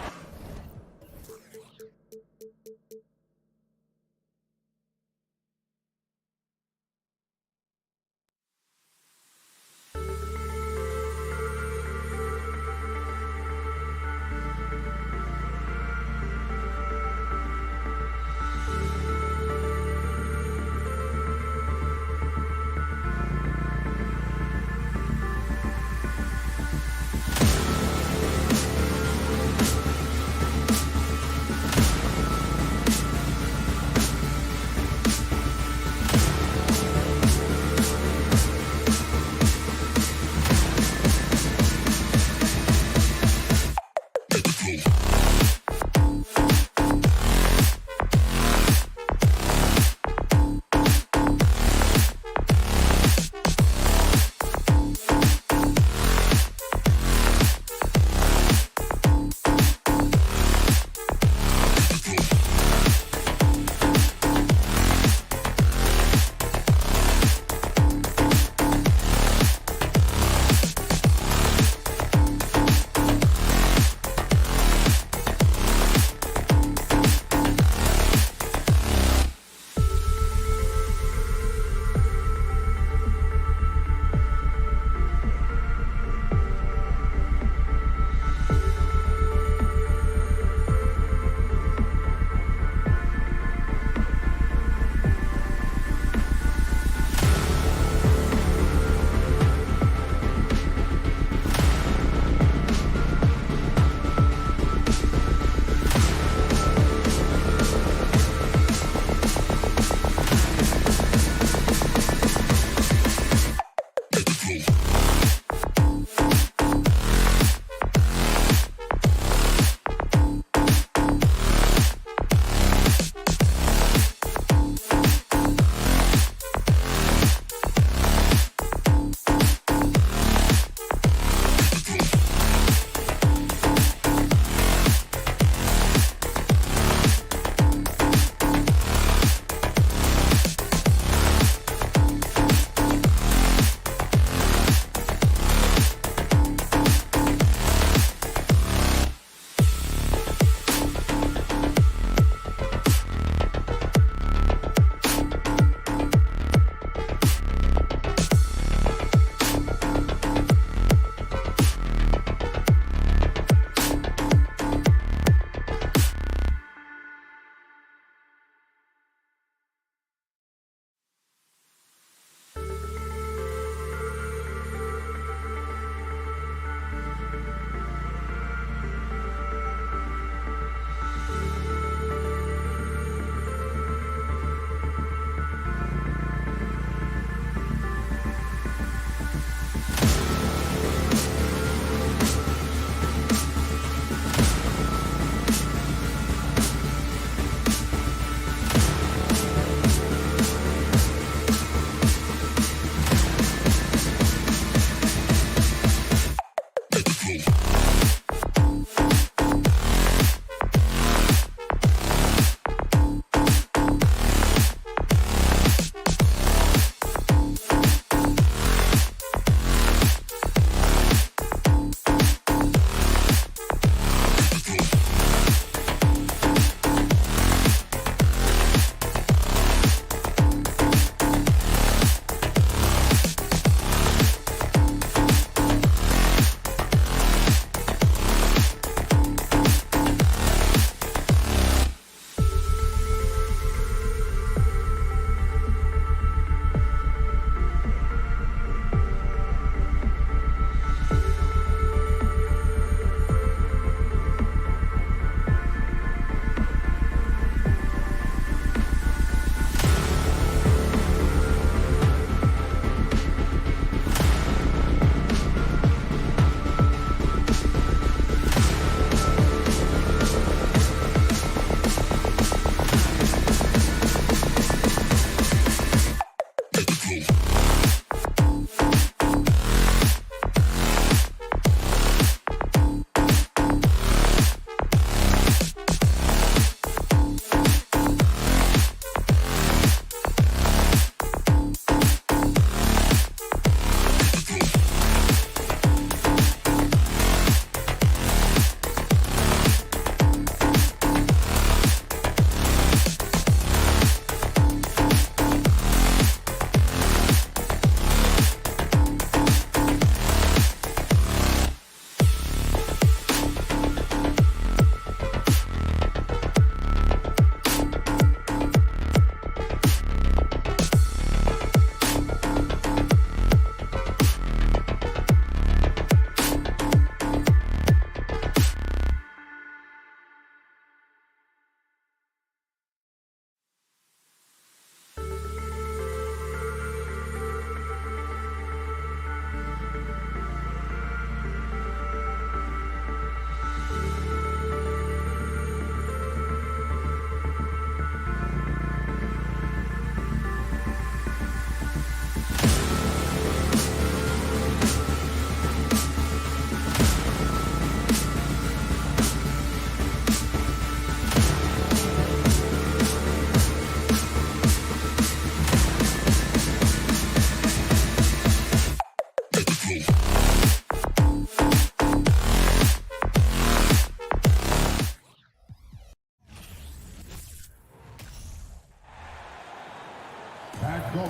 F: At goal,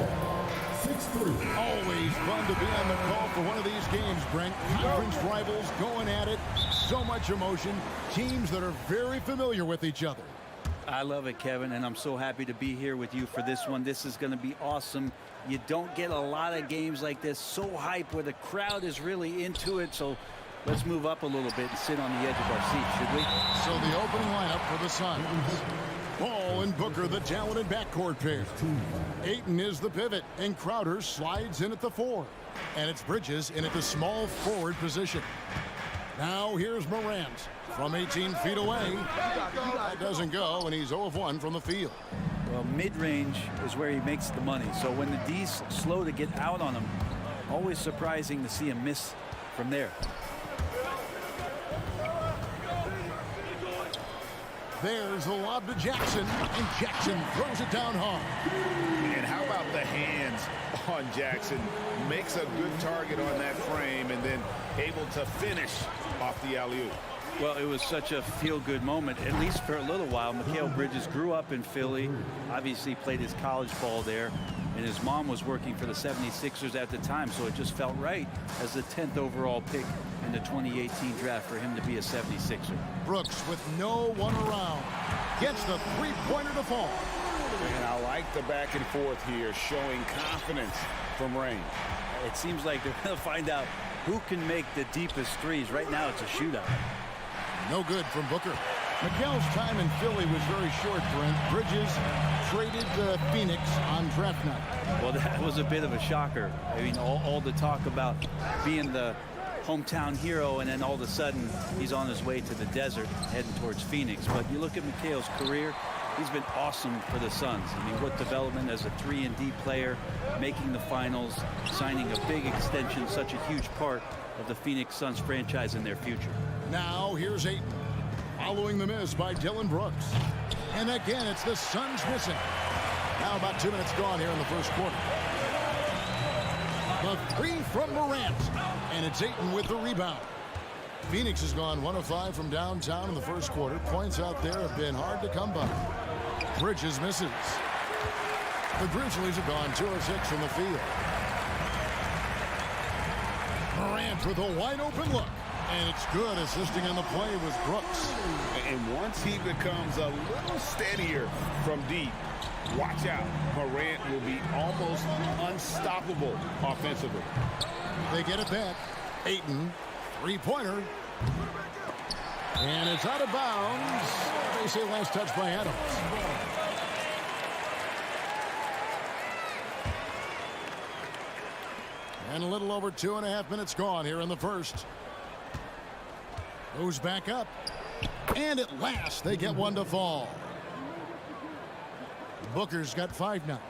F: 6'3". Always fun to be on the call for one of these games, Brent. Conference rivals going at it. So much emotion. Teams that are very familiar with each other.
D: I love it, Kevin, and I'm so happy to be here with you for this one. This is going to be awesome. You don't get a lot of games like this, so hype, where the crowd is really into it. So let's move up a little bit and sit on the edge of our seat, should we?
F: So the opening lineup for the Suns. Ball and Booker, the talented backcourt pair. Ayton is the pivot, and Crowder slides in at the 4. And it's Bridges in at the small forward position. Now here's Morant from 18 feet away. That doesn't go, and he's 0 of 1 from the field.
D: Well, mid-range is where he makes the money. So when the D's slow to get out on him, always surprising to see him miss from there.
F: There's the lob to Jackson, and Jackson throws it down hard.
H: And how about the hands on Jackson? Makes a good target on that frame and then able to finish off the alley-oop.
D: Well, it was such a feel-good moment, at least for a little while. Mikal Bridges grew up in Philly, obviously played his college ball there, and his mom was working for the 76ers at the time, so it just felt right as the 10th overall pick in the 2018 draft for him to be a 76er.
F: Brooks with no one around gets the three-pointer to fall.
H: And I like the back and forth here, showing confidence from range.
D: It seems like they're going to find out who can make the deepest threes. Right now it's a shootout.
F: No good from Booker. Mikal's time in Philly was very short, Brent. Bridges traded to Phoenix on draft night.
D: Well, that was a bit of a shocker. I mean, all the talk about being the hometown hero, and then all of a sudden he's on his way to the desert heading towards Phoenix. But you look at Mikal's career, He's been awesome for the Suns. I mean, what development as a 3-and-D player, making the finals, signing a big extension, such a huge part of the Phoenix Suns franchise in their future.
F: Now here's Ayton, following the miss by Dillon Brooks. And again, it's the Suns missing. Now about 2 minutes gone here in the first quarter. The three from Morant, and it's Ayton with the rebound. Phoenix has gone 1 of 5 from downtown in the first quarter. Points out there have been hard to come by. Bridges misses. The Grizzlies have gone 2 of 6 from the field. Morant with a wide open look. And it's good. Assisting on the play was Brooks.
H: And once he becomes a little steadier from deep, watch out. Morant will be almost unstoppable offensively.
F: They get it back. Ayton, three-pointer. And it's out of bounds. They say last touch by Adams. And a little over 2.5 minutes gone here in the first. Goes back up. And at last, they get one to fall. Booker's got 5 now.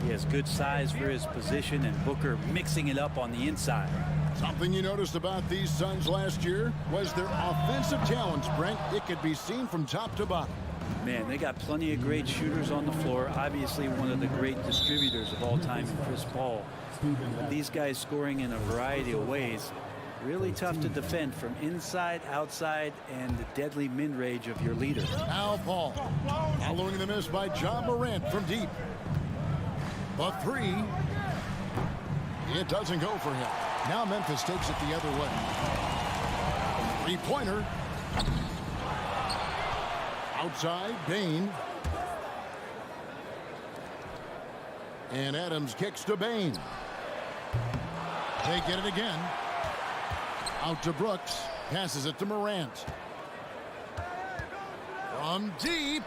D: He has good size for his position, and Booker mixing it up on the inside.
F: Something you noticed about these Suns last year was their offensive talents, Brent. It could be seen from top to bottom.
D: Man, they got plenty of great shooters on the floor. Obviously, one of the great distributors of all time in Chris Paul. But these guys scoring in a variety of ways. Really tough to defend from inside, outside, and the deadly mid-range of your leader.
F: Now Paul, following the miss by John Morant from deep. The three, it doesn't go for him. Now Memphis takes it the other way. Three-pointer. Outside, Bane. And Adams kicks to Bane. They get it again. Out to Brooks. Passes it to Morant. From deep.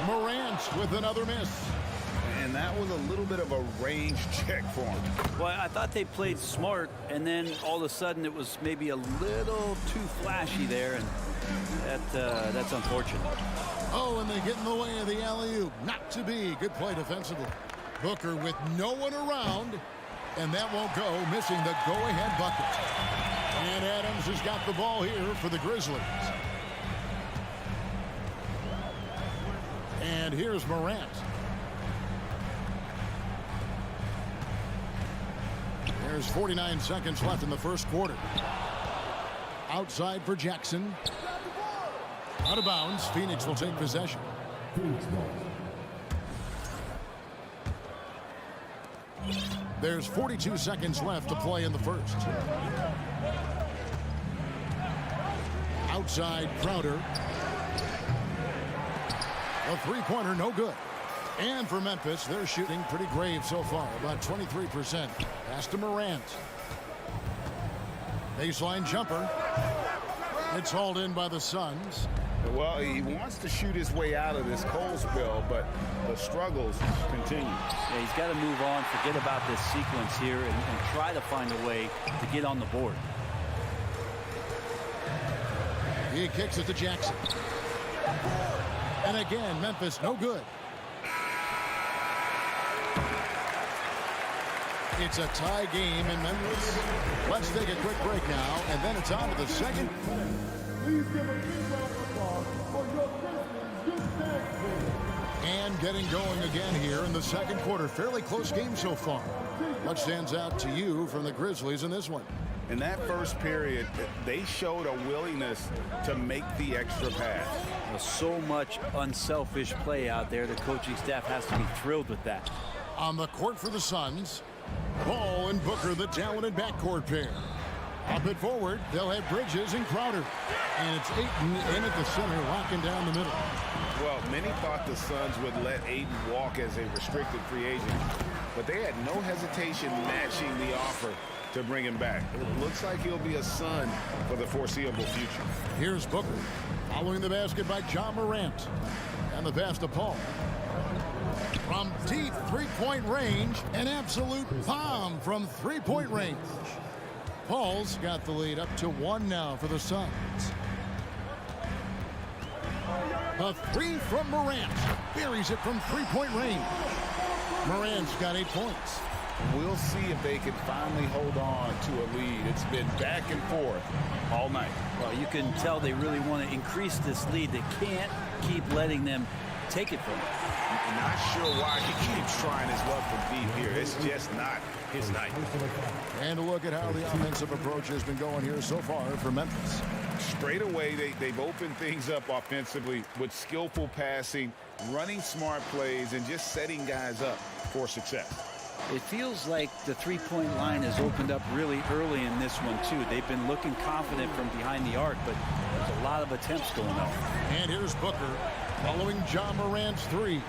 F: Morant with another miss.
H: And that was a little bit of a range check for him.
D: Well, I thought they played smart, and then all of a sudden it was maybe a little too flashy there, and that's unfortunate.
F: Oh, and they get in the way of the alley-oop. Not to be. Good play defensively. Booker with no one around. And that won't go, missing the go-ahead bucket. And Adams has got the ball here for the Grizzlies. And here's Morant. There's 49 seconds left in the first quarter. Outside for Jackson. Out of bounds. Phoenix will take possession. There's 42 seconds left to play in the first. Outside, Crowder. A three-pointer, no good. And for Memphis, they're shooting pretty grave so far, about 23%. Pass to Morant. Baseline jumper. It's hauled in by the Suns.
H: Well, he wants to shoot his way out of this cold spell, but the struggles continue.
D: Yeah, he's got to move on, forget about this sequence here, and try to find a way to get on the board.
F: He kicks it to Jackson. And again, Memphis, no good. It's a tie game in Memphis. Let's take a quick break now, and then it's on to the second.
E: Please give a big round of applause for your Grizzlies youth dance team.
F: And getting going again here in the second quarter. Fairly close game so far. What stands out to you from the Grizzlies in this one?
H: In that first period, they showed a willingness to make the extra pass.
D: So much unselfish play out there. The coaching staff has to be thrilled with that.
F: On the court for the Suns, Paul and Booker, the talented backcourt pair. Up and forward, they'll have Bridges and Crowder. And it's Ayton in at the center, locking down the middle.
H: Well, many thought the Suns would let Ayton walk as a restricted free agent, but they had no hesitation matching the offer to bring him back. It looks like he'll be a Sun for the foreseeable future.
F: Here's Booker, following the basket by John Morant. And the pass to Paul. From deep three-point range, an absolute bomb from three-point range. Paul's got the lead up to 1 now for the Suns. A three from Morant. Buries it from three-point range. Morant's got 8 points.
H: We'll see if they can finally hold on to a lead. It's been back and forth all night.
D: Well, you can tell they really want to increase this lead. They can't keep letting them take it from them.
H: I'm not sure why he keeps trying his luck from deep here. It's just not his night.
F: And a look at how the offensive approach has been going here so far for Memphis.
H: Straight away, they've opened things up offensively with skillful passing, running smart plays, and just setting guys up for success.
D: It feels like the three-point line has opened up really early in this one, too. They've been looking confident from behind the arc, but there's a lot of attempts going up.
F: And here's Booker following John Morant's three.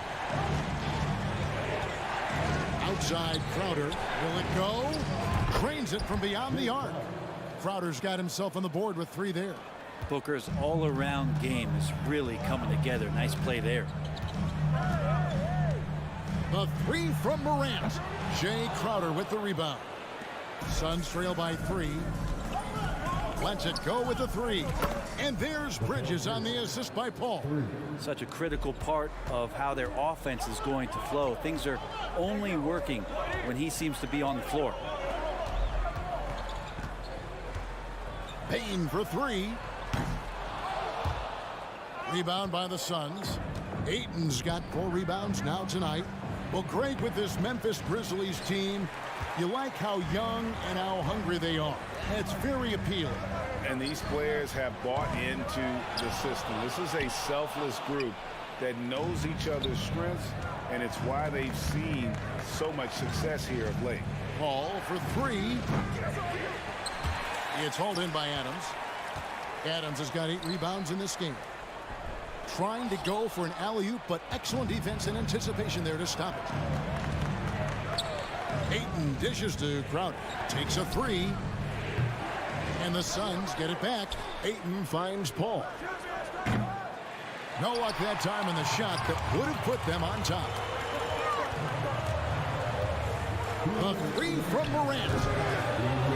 F: Outside Crowder. Will it go? Drains it from beyond the arc. Crowder's got himself on the board with 3 there.
D: Booker's all-around game is really coming together. Nice play there.
F: The 3 from Morant. Jay Crowder with the rebound. Suns trail by 3. Lets it go with the 3. And there's Bridges on the assist by Paul.
D: Such a critical part of how their offense is going to flow. Things are only working when he seems to be on the floor.
F: Payne for 3. Rebound by the Suns. Ayton's got 4 rebounds now tonight. Well, Greg, with this Memphis Grizzlies team, you like how young and how hungry they are. It's very appealing.
H: And these players have bought into the system. This is a selfless group that knows each other's strengths, and it's why they've seen so much success here of late.
F: Paul for 3. It's hauled in by Adams. Adams has got 8 rebounds in this game. Trying to go for an alley-oop, but excellent defense and anticipation there to stop it. Ayton dishes to Crowder. Takes a 3. And the Suns get it back. Ayton finds Paul. No luck that time in the shot that would have put them on top. The 3 from Morant.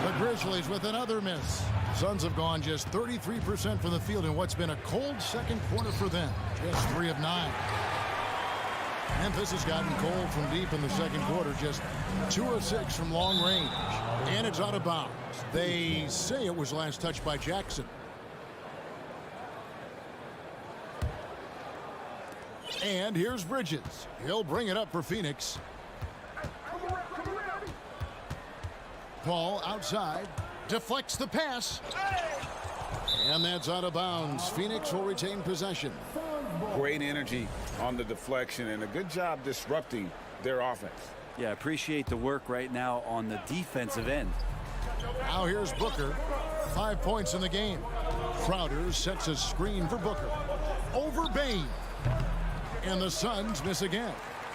F: The Grizzlies with another miss. Suns have gone just 33% from the field in what's been a cold second quarter for them. Just 3 of 9. Memphis has gotten cold from deep in the second quarter. Just 2 of 6 from long range. And it's out of bounds. They say it was last touched by Jackson. And here's Bridges. He'll bring it up for Phoenix. Paul outside. Deflects the pass. And that's out of bounds. Phoenix will retain possession.
H: Great energy on the deflection and a good job disrupting their offense.
D: Yeah, appreciate the work right now on the defensive end.
F: Now here's Booker. 5 points in the game. Crowder sets a screen for Booker. Over Bane. And the Suns miss again.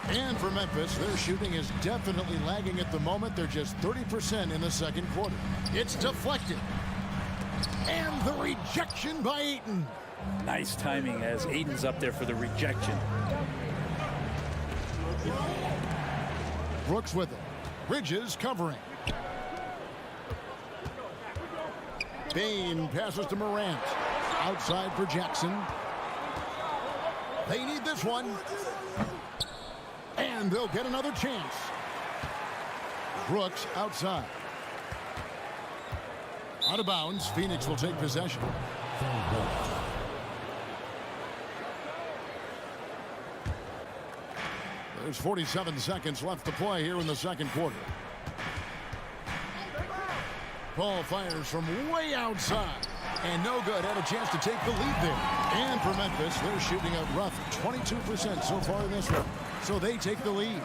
F: And for Memphis, their shooting is definitely lagging at the moment. They're just 30% in the second quarter. It's deflected. And the rejection by Ayton.
D: Nice timing as Ayton's up there for the rejection.
F: Brooks with it. Bridges covering. Bane passes to Morant. Outside for Jackson. They need this one. And they'll get another chance. Brooks outside. Out of bounds. Phoenix will take possession. There's 47 seconds left to play here in the second quarter. Paul fires from way outside. And no good. Had a chance to take the lead there. And for Memphis, they're shooting a rough 22% so far in this one. So they take the lead.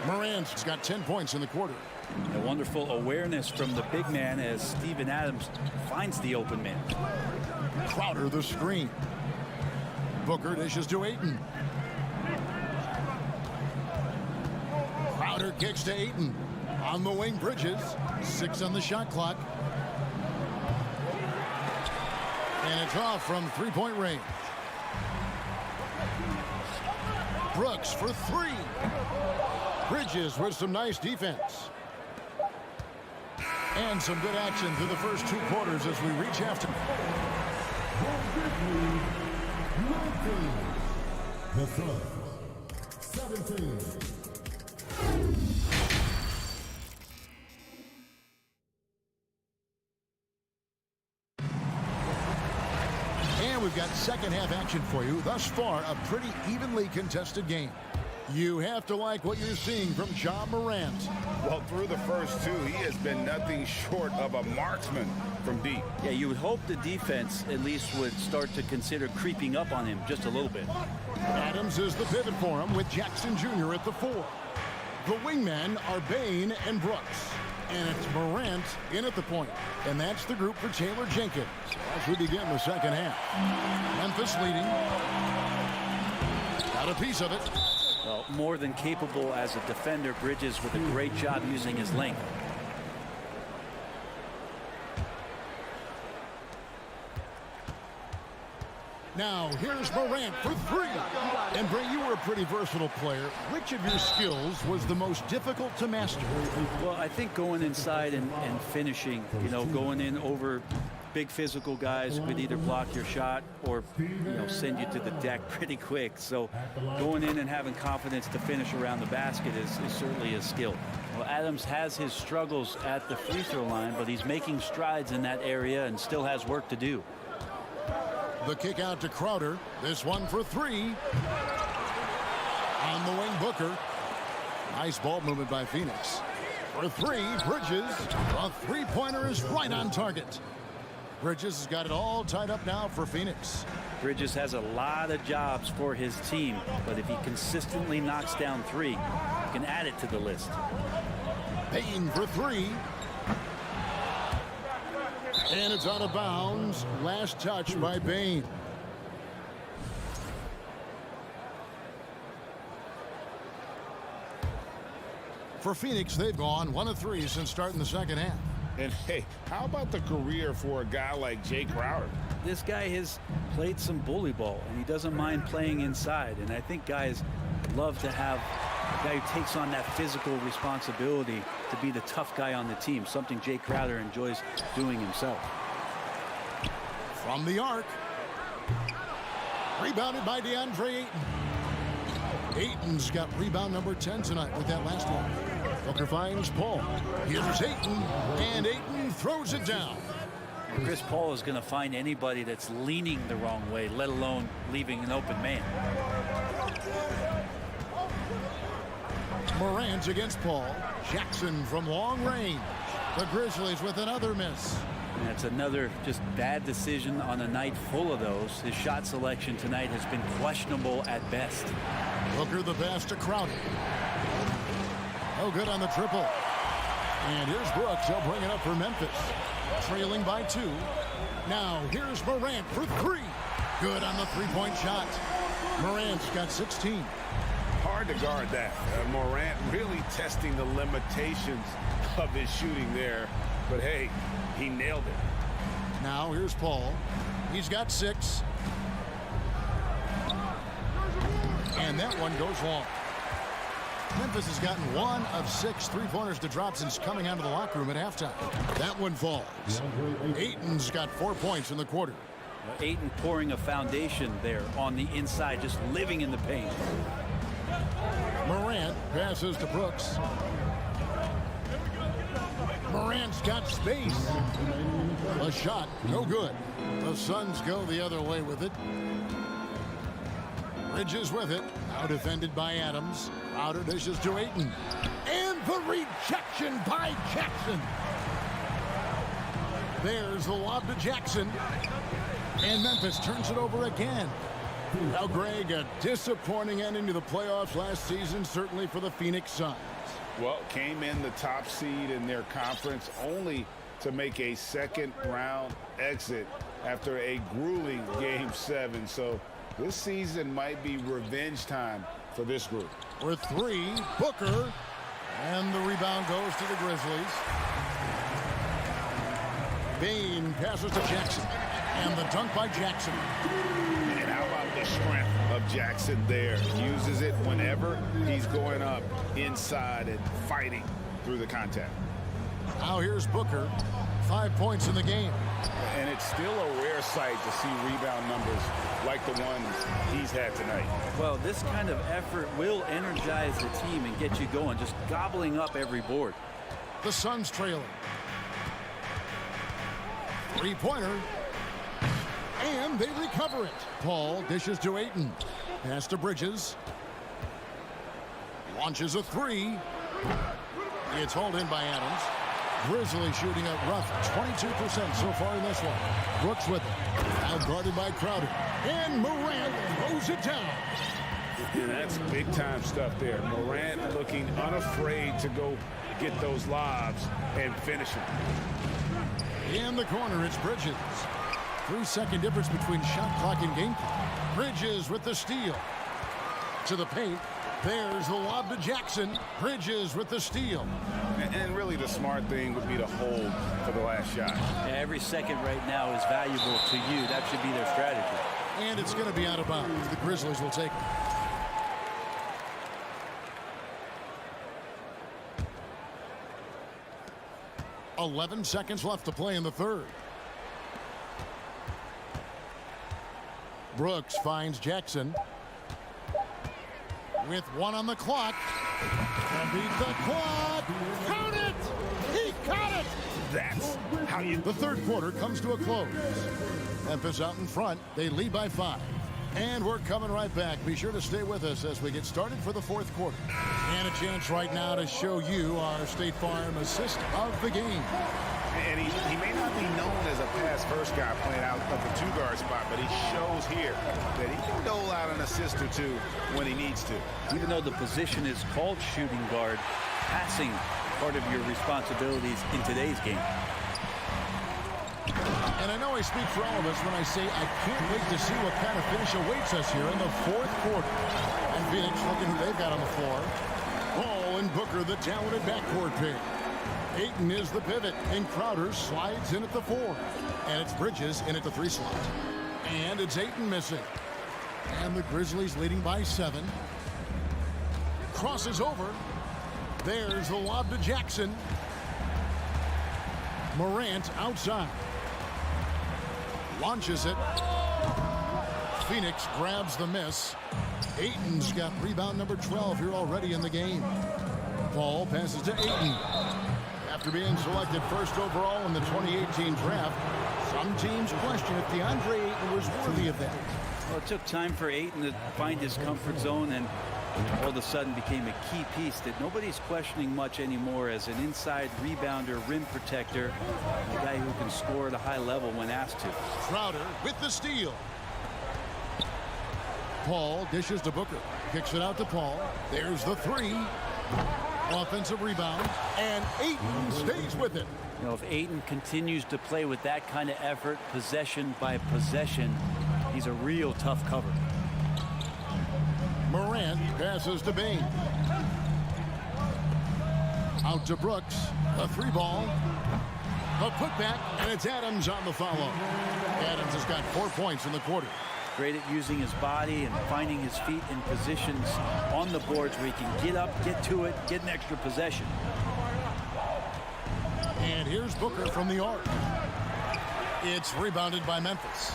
F: Morant's got 10 points in the quarter.
D: A wonderful awareness from the big man as Steven Adams finds the open man.
F: Crowder the screen. Booker dishes to Ayton. Crowder kicks to Ayton. On the wing, Bridges. 6 on the shot clock. And it's off from three-point range. Brooks for 3. Bridges with some nice defense. And some good action through the first 2 quarters as we reach halftime.
E: 19. The Suns, 17.
F: And we've got second half action for you. Thus far, a pretty evenly contested game. You have to like what you're seeing from Ja Morant.
H: Well, through the first two, he has been nothing short of a marksman from deep.
D: Yeah, you would hope the defense at least would start to consider creeping up on him just a little bit.
F: Adams is the pivot for him with Jackson Jr. at the 4. The wingmen are Bane and Brooks. And it's Morant in at the point. And that's the group for Taylor Jenkins as we begin the second half. Memphis leading. Got a piece of it.
D: Well, more than capable as a defender, Bridges with a great job using his length.
F: Now, here's Morant for 3. And Bray, you were a pretty versatile player. Which of your skills was the most difficult to master?
D: Well, I think going inside and finishing, going in over big physical guys who could either block your shot or, send you to the deck pretty quick. So going in and having confidence to finish around the basket is certainly a skill. Well, Adams has his struggles at the free throw line, but he's making strides in that area and still has work to do.
F: The kick out to Crowder. This one for 3. On the wing, Booker. Nice ball movement by Phoenix. For 3, Bridges. A three-pointer is right on target. Bridges has got it all tied up now for Phoenix.
D: Bridges has a lot of jobs for his team, but if he consistently knocks down 3, he can add it to the list.
F: Payne for 3. And it's out of bounds. Last touch by Bane. For Phoenix, they've gone 1 of 3 since starting the second half.
H: And hey, how about the career for a guy like Jay Crowder?
D: This guy has played some bully ball, and he doesn't mind playing inside. And I think guys love to have a guy who takes on that physical responsibility to be the tough guy on the team, something Jay Crowder enjoys doing himself.
F: From the arc. Rebounded by DeAndre Ayton. Ayton's got rebound number 10 tonight with that last one. Booker finds Paul. Here's Ayton, and Ayton throws it down.
D: Chris Paul is going to find anybody that's leaning the wrong way, let alone leaving an open man.
F: Morant against Paul. Jackson from long range. The Grizzlies with another miss.
D: And that's another just bad decision on a night full of those. His shot selection tonight has been questionable at best.
F: Booker the pass to Crowder. No good on the triple. And here's Brooks. He'll bring it up for Memphis. Trailing by 2. Now here's Morant for 3. Good on the three-point shot. Morant's got 16.
H: Hard to guard that. Morant really testing the limitations of his shooting there. But hey, he nailed it.
F: Now here's Paul. He's got 6. And that one goes long. Memphis has gotten 1 of 6 three-pointers to drop since coming out of the locker room at halftime. That one falls. Ayton's got 4 points in the quarter.
D: Ayton pouring a foundation there on the inside, just living in the paint.
F: Morant passes to Brooks. Morant's got space. A shot, no good. The Suns go the other way with it. Bridges with it. Now defended by Adams. Crowder dishes to Ayton. And the rejection by Jackson. There's the lob to Jackson. And Memphis turns it over again. Now, Greg, a disappointing ending to the playoffs last season, certainly for the Phoenix Suns.
H: Well, came in the top seed in their conference only to make a second-round exit after a grueling Game 7. So this season might be revenge time for this group.
F: For 3, Booker. And the rebound goes to the Grizzlies. Bane passes to Jackson. And the dunk by Jackson.
H: And how about the strength of Jackson there? Uses it whenever he's going up inside and fighting through the contact.
F: Now here's Booker. 5 points in the game.
H: And it's still a rare rare sight to see rebound numbers like the ones he's had tonight.
D: Well, this kind of effort will energize the team and get you going, just gobbling up every board.
F: The Suns trailing. Three-pointer. And they recover it. Paul dishes to Ayton. Pass to Bridges. Launches a three. It's hauled in by Adams. Grizzlies shooting a rough 22% so far in this one. Brooks with it. Now guarded by Crowder. And Morant throws it down.
H: And that's big-time stuff there. Morant looking unafraid to go get those lobs and finish them.
F: In the corner, it's Bridges. 3-second difference between shot clock and game clock. Bridges with the steal. To the paint. There's the lob to Jackson. Bridges with the steal.
H: And really the smart thing would be to hold for the last shot.
D: Yeah, every second right now is valuable to you. That should be their strategy.
F: And it's going to be out of bounds. The Grizzlies will take it. .11 seconds left to play in the third. Brooks finds Jackson. With 1 on the clock. And beat the clock. Count it! He caught it!
H: That's how you...
F: The third quarter comes to a close. Memphis out in front. They lead by 5. And we're coming right back. Be sure to stay with us as we get started for the fourth quarter. And a chance right now to show you our State Farm assist of the game.
H: And he may not be known as a pass-first guy playing out of the two-guard spot, but he shows here that he can dole out an assist or two when he needs to.
D: Even though the position is called shooting guard, passing part of your responsibilities in today's game.
F: And I know I speak for all of us when I say I can't wait to see what kind of finish awaits us here in the fourth quarter. And Phoenix looking who they've got on the floor. Paul and Booker, the talented backcourt pair. Ayton is the pivot, and Crowder slides in at the 4. And it's Bridges in at the 3 slot. And it's Ayton missing. And the Grizzlies leading by 7. Crosses over. There's the lob to Jackson. Morant outside. Launches it. Phoenix grabs the miss. Ayton's got rebound number 12 here already in the game. Paul passes to Ayton. After being selected first overall in the 2018 draft, some teams question if DeAndre Ayton was worthy of that.
D: Well, it took time for Ayton to find his comfort zone and all of a sudden became a key piece that nobody's questioning much anymore as an inside rebounder, rim protector, a guy who can score at a high level when asked to.
F: Crowder with the steal. Paul dishes to Booker. Kicks it out to Paul. There's the 3. Offensive rebound, and Ayton stays with it.
D: You know, if Ayton continues to play with that kind of effort, possession by possession, he's a real tough cover.
F: Morant passes to Bane. Out to Brooks. A 3-ball. A putback, and it's Adams on the follow. Adams has got 4 points in the quarter.
D: Great at using his body and finding his feet in positions on the boards where he can get up, get to it, get an extra possession.
F: And here's Booker from the arc. It's rebounded by Memphis.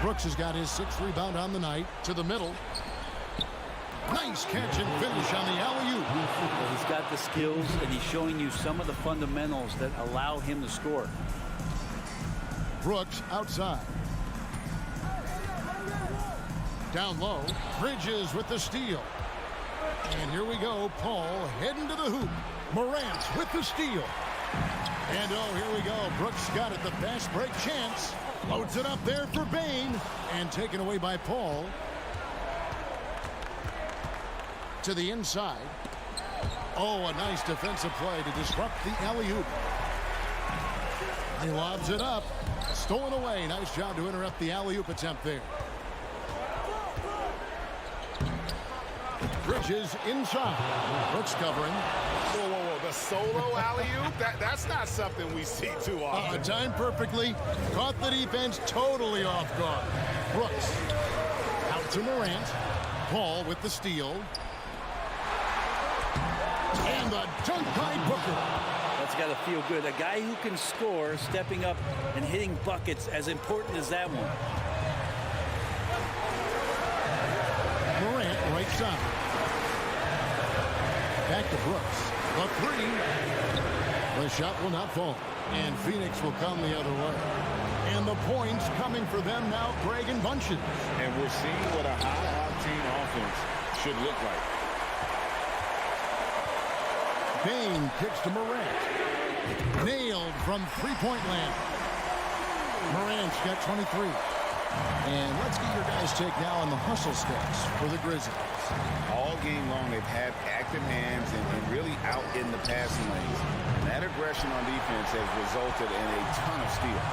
F: Brooks has got his 6th rebound on the night. To the middle. Nice catch and finish on the alley-oop.
D: He's got the skills, and he's showing you some of the fundamentals that allow him to score.
F: Brooks outside. Down low, Bridges with the steal. And here we go, Paul heading to the hoop. Morant with the steal. And oh, here we go, Brooks got it, the fast break chance. Loads it up there for Bane. And taken away by Paul. To the inside. Oh, a nice defensive play to disrupt the alley-oop. He lobs it up. Stolen away, nice job to interrupt the alley-oop attempt there. Bridges inside. Brooks covering.
H: Whoa, whoa, whoa. The solo alley-oop? That's not something we see too often.
F: Timed perfectly. Caught the defense totally off guard. Brooks. Out to Morant. Paul with the steal. And the dunk by Booker.
D: That's got to feel good. A guy who can score, stepping up and hitting buckets, as important as that one.
F: Morant right side. Back to Brooks. A three. The shot will not fall. And Phoenix will come the other way. And the points coming for them now, Greg, in bunches.
H: And we're seeing what a high-octane offense should look like.
F: Bane kicks to Morant. Nailed from three-point land. Morant's got 23. And let's get your guys' take now on the hustle stats for the Grizzlies.
H: All game long, they've had active hands and really out in the passing lanes. And that aggression on defense has resulted in a ton of steals.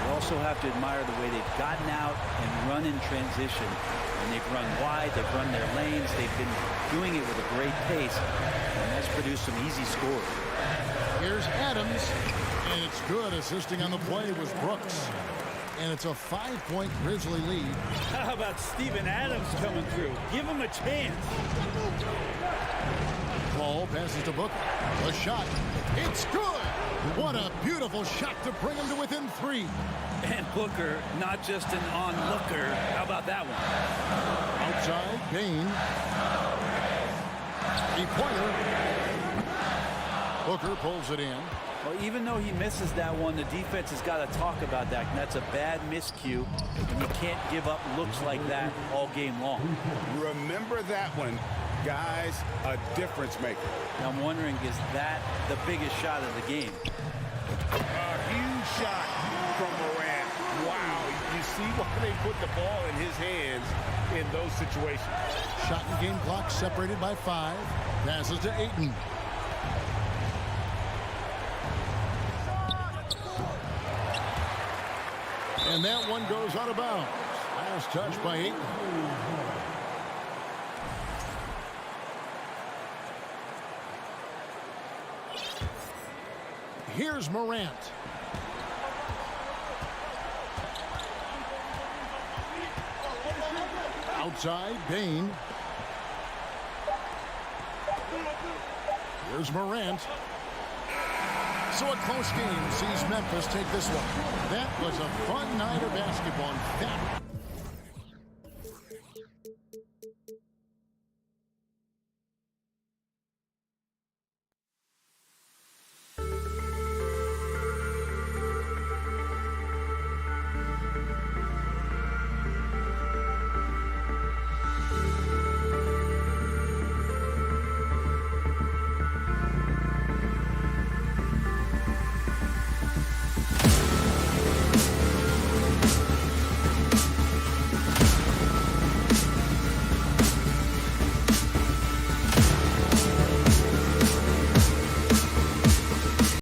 D: You also have to admire the way they've gotten out and run in transition. And they've run wide, they've run their lanes, they've been doing it with a great pace. And that's produced some easy scores.
F: Here's Adams. And it's good. Assisting on the play was Brooks. And it's a 5-point Grizzly lead.
D: How about Steven Adams coming through? Give him a chance.
F: Ball passes to Booker. A shot. It's good. What a beautiful shot to bring him to within 3.
D: And Booker, not just an onlooker. How about that one?
F: Outside, Bane. 3-pointer. Booker pulls it in.
D: Well, even though he misses that one, the defense has got to talk about that. And that's a bad miscue. And you can't give up looks like that all game long.
H: Remember that one. Guys, a difference maker.
D: Now I'm wondering, is that the biggest shot of the game?
H: A huge shot from Morant. Wow. You see why they put the ball in his hands in those situations.
F: Shot and game clock separated by 5. Passes to Ayton. And that one goes out of bounds. Last touch by Ayton. Here's Morant. Outside, Bane. Here's Morant. So a close game sees Memphis take this one. That was a fun night of basketball. In fact,